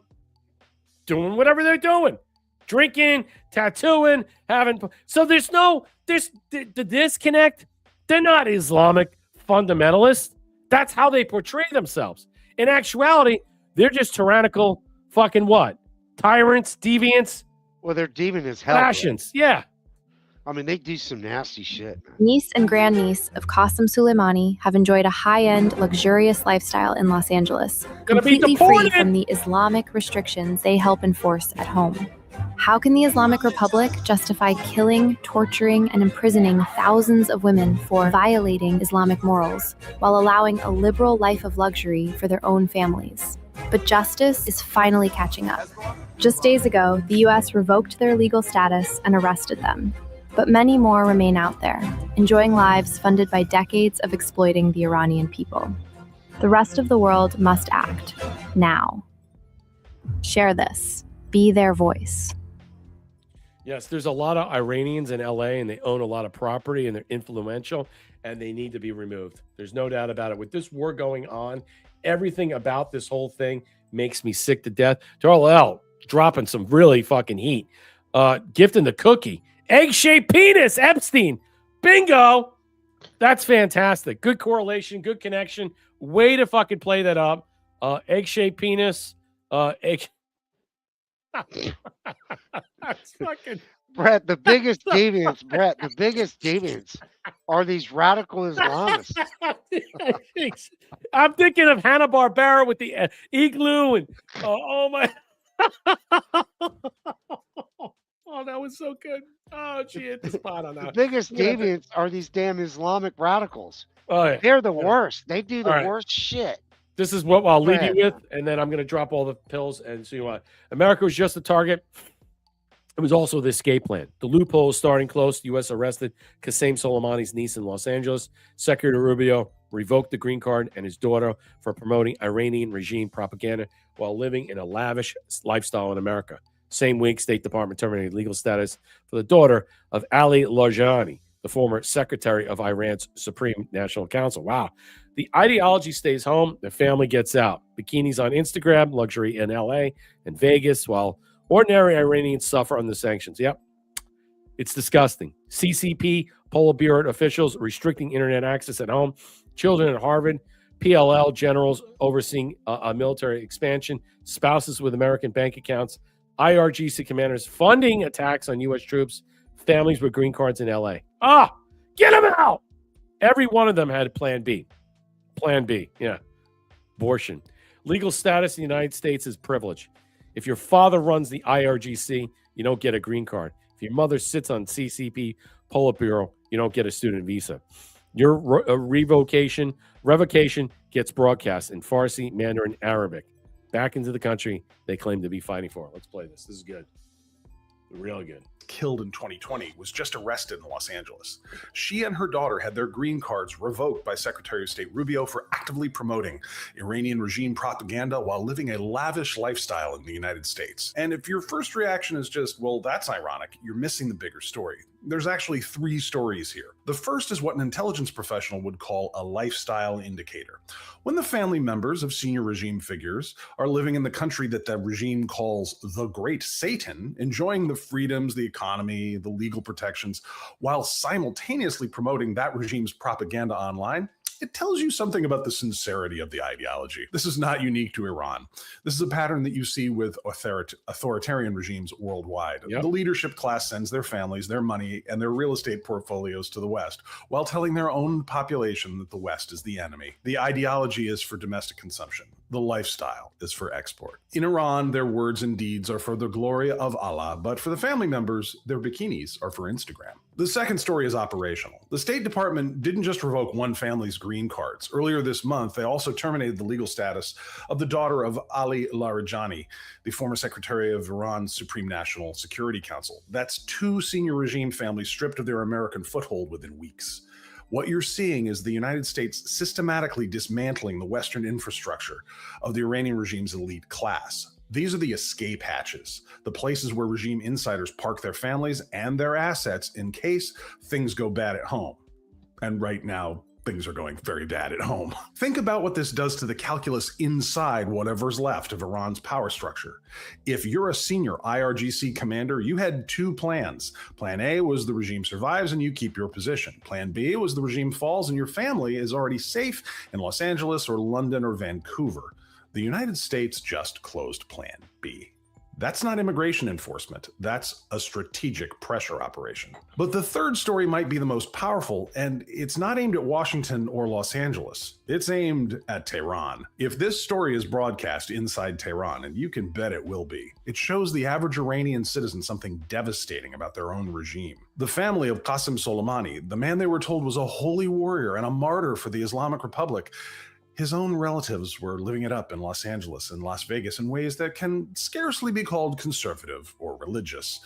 doing whatever they're doing. Drinking, tattooing, having... So there's the disconnect. They're not Islamic fundamentalists. That's how they portray themselves. In actuality, they're just tyrannical fucking what? Tyrants, deviants. Well, they're deviant as hell. Fashions, yeah. I mean, they do some nasty shit. Niece and grandniece of Qasem Soleimani have enjoyed a high-end, luxurious lifestyle in Los Angeles, completely free from the Islamic restrictions they help enforce at home. How can the Islamic Republic justify killing, torturing, and imprisoning thousands of women for violating Islamic morals, while allowing a liberal life of luxury for their own families? But justice is finally catching up. Just days ago, the U.S. revoked their legal status and arrested them. But many more remain out there, enjoying lives funded by decades of exploiting the Iranian people. The rest of the world must act, now. Share this. Be their voice. Yes, there's a lot of Iranians in LA, and they own a lot of property, and they're influential, and they need to be removed. There's no doubt about it. With this war going on, everything about this whole thing makes me sick to death. Darrell L. dropping some really fucking heat. Gifting the cookie. Egg-shaped penis, Epstein. Bingo. That's fantastic. Good correlation, good connection. Way to fucking play that up. Egg-shaped penis. Egg. That's fucking. Brett, the biggest deviants are these radical Islamists. I'm thinking of Hanna-Barbera with the igloo and oh my. Oh, that was so good. Oh, she hit the spot on that. The biggest deviants are these damn Islamic radicals. Oh, yeah. They're the worst. They do the All right. worst shit. This is what I'll leave you Brad. with, and then I'm going to drop all the pills and see what. America was just a target. It was also the escape plan. The loophole is starting close. The U.S. arrested Qasem Soleimani's niece in Los Angeles. Secretary Rubio revoked the green card and his daughter for promoting Iranian regime propaganda while living in a lavish lifestyle in America. Same week, State Department terminated legal status for the daughter of Ali Larijani, the former secretary of Iran's Supreme National Council. Wow. The ideology stays home. The family gets out. Bikinis on Instagram, luxury in L.A. and Vegas, while ordinary Iranians suffer under sanctions. Yep. It's disgusting. CCP, Politburo officials restricting internet access at home. Children at Harvard. PLL generals overseeing a military expansion. Spouses with American bank accounts. IRGC commanders funding attacks on U.S. troops. Families with green cards in L.A. Get them out! Every one of them had Plan B. Plan B, yeah. Abortion. Legal status in the United States is privilege. If your father runs the IRGC, you don't get a green card. If your mother sits on CCP Politburo, you don't get a student visa. Your revocation gets broadcast in Farsi, Mandarin, Arabic. Back into the country they claim to be fighting for. Let's play this. This is good. Real good. Killed in 2020 was just arrested in Los Angeles. She and her daughter had their green cards revoked by Secretary of State Rubio for actively promoting Iranian regime propaganda while living a lavish lifestyle in the United States. And if your first reaction is just, well, that's ironic, you're missing the bigger story. There's actually three stories here. The first is what an intelligence professional would call a lifestyle indicator. When the family members of senior regime figures are living in the country that the regime calls the Great Satan, enjoying the freedoms, the economy, the legal protections, while simultaneously promoting that regime's propaganda online, it tells you something about the sincerity of the ideology. This is not unique to Iran. This is a pattern that you see with authoritarian regimes worldwide. Yep. The leadership class sends their families, their money, and their real estate portfolios to the West, while telling their own population that the West is the enemy. The ideology is for domestic consumption. The lifestyle is for export. In Iran, their words and deeds are for the glory of Allah, but for the family members, their bikinis are for Instagram. The second story is operational. The State Department didn't just revoke one family's green cards. Earlier this month, they also terminated the legal status of the daughter of Ali Larijani, the former secretary of Iran's Supreme National Security Council. That's two senior regime families stripped of their American foothold within weeks. What you're seeing is the United States systematically dismantling the Western infrastructure of the Iranian regime's elite class. These are the escape hatches, the places where regime insiders park their families and their assets in case things go bad at home. And right now, things are going very bad at home. Think about what this does to the calculus inside whatever's left of Iran's power structure. If you're a senior IRGC commander, you had two plans. Plan A was the regime survives and you keep your position. Plan B was the regime falls and your family is already safe in Los Angeles or London or Vancouver. The United States just closed Plan B. That's not immigration enforcement. That's a strategic pressure operation. But the third story might be the most powerful, and it's not aimed at Washington or Los Angeles. It's aimed at Tehran. If this story is broadcast inside Tehran, and you can bet it will be, it shows the average Iranian citizen something devastating about their own regime. The family of Qasem Soleimani, the man they were told was a holy warrior and a martyr for the Islamic Republic, his own relatives were living it up in Los Angeles and Las Vegas in ways that can scarcely be called conservative or religious.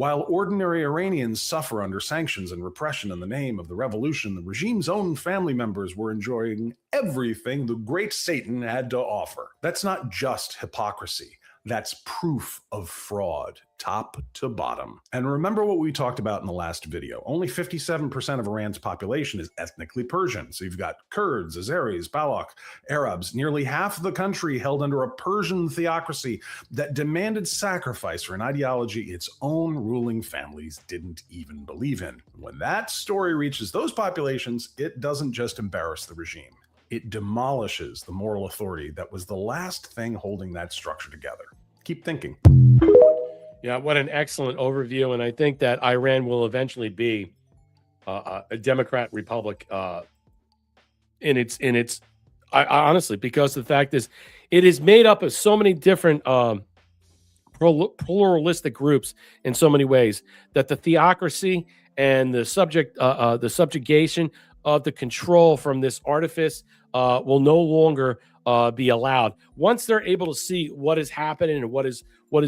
While ordinary Iranians suffer under sanctions and repression in the name of the revolution, the regime's own family members were enjoying everything the great Satan had to offer. That's not just hypocrisy. That's proof of fraud, top to bottom. And remember what we talked about in the last video. Only 57% of Iran's population is ethnically Persian. So you've got Kurds, Azeris, Baloch, Arabs. Nearly half of the country held under a Persian theocracy that demanded sacrifice for an ideology its own ruling families didn't even believe in. When that story reaches those populations, it doesn't just embarrass the regime. It demolishes the moral authority that was the last thing holding that structure together. Keep thinking. Yeah, what an excellent overview. And I think that Iran will eventually be a Democrat republic in its honestly, because the fact is it is made up of so many different pluralistic groups in so many ways that the theocracy and the subjugation of the control from this artifice will no longer be allowed. Once they're able to see what is happening and what is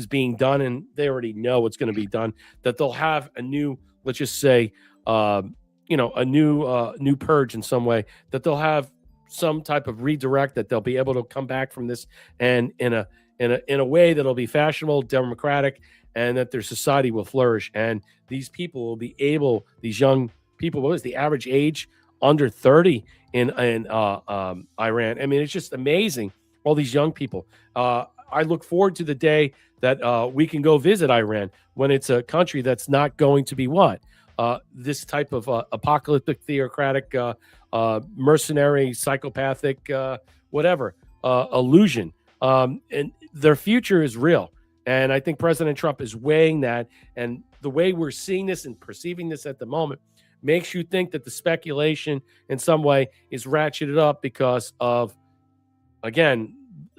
being done, and they already know what's going to be done, that they'll have a new, let's just say, a new purge in some way, that they'll have some type of redirect, that they'll be able to come back from this and in a way that'll be fashionable, democratic, and that their society will flourish. And these people will be able, these young people, what is the average age? Under 30 in Iran. I mean, it's just amazing. All these young people. I look forward to the day that we can go visit Iran, when it's a country that's not going to be this type of apocalyptic, theocratic, mercenary, psychopathic, whatever illusion. And their future is real. And I think President Trump is weighing that. And the way we're seeing this and perceiving this at the moment makes you think that the speculation in some way is ratcheted up because of, again,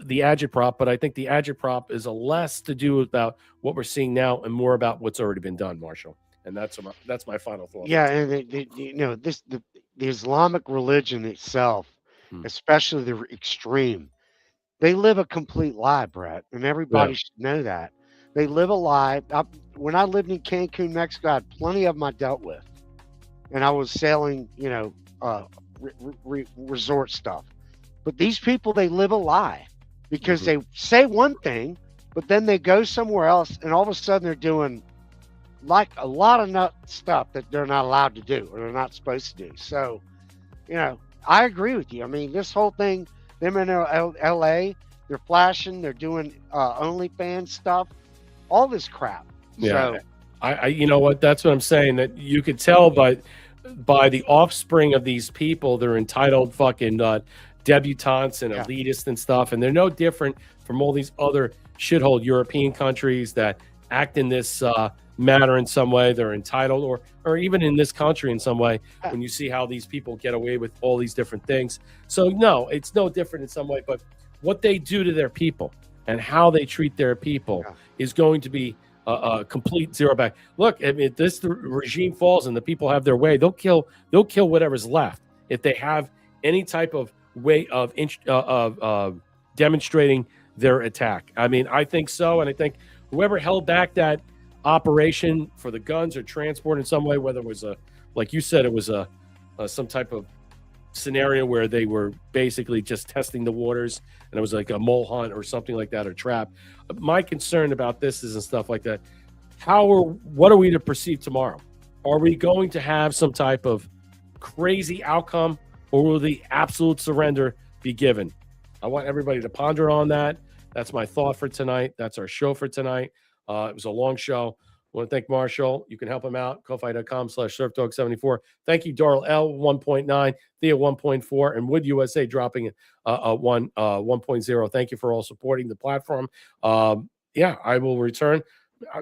the agitprop. But I think the agitprop is less to do about what we're seeing now and more about what's already been done, Marshall. And that's my final thought. Yeah, and the Islamic religion itself, especially the extreme, they live a complete lie, Brett, and everybody should know that. They live a lie. When I lived in Cancun, Mexico, I had plenty of them I dealt with. And I was selling, resort stuff. But these people, they live a lie because they say one thing, but then they go somewhere else, and all of a sudden they're doing like a lot of nut stuff that they're not allowed to do or they're not supposed to do. So, I agree with you. I mean, this whole thing, them in L.A., they're flashing, they're doing OnlyFans stuff, all this crap. Yeah. So, you know what? That's what I'm saying. That you could tell by the offspring of these people, they're entitled fucking debutantes and elitists and stuff, and they're no different from all these other shithole European countries that act in this manner in some way. They're entitled, or even in this country in some way. When you see how these people get away with all these different things, so no, it's no different in some way. But what they do to their people and how they treat their people is going to be a complete zero back. Look, I mean, the regime falls and the people have their way, they'll kill whatever's left if they have any type of way of demonstrating their attack. I mean, I think so, and I think whoever held back that operation for the guns or transport in some way, whether it was like you said, it was some type of scenario where they were basically just testing the waters and it was like a mole hunt or something like that, or trap. My concern about this is and stuff like that. What are we to perceive tomorrow? Are we going to have some type of crazy outcome, or will the absolute surrender be given? I want everybody to ponder on that. That's my thought for tonight. That's our show for tonight. It was a long show. I want to thank Marshall. You can help him out. Ko-fi.com/surfdog74. Thank you, Darrell L 1.9, Thea 1.4, and Wood USA dropping 1.0. Thank you for all supporting the platform. I will return.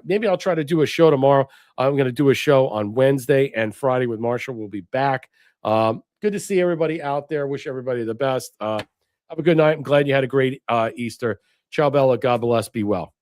Maybe I'll try to do a show tomorrow. I'm going to do a show on Wednesday and Friday with Marshall. We'll be back. Good to see everybody out there. Wish everybody the best. Have a good night. I'm glad you had a great Easter. Ciao, Bella. God bless. Be well.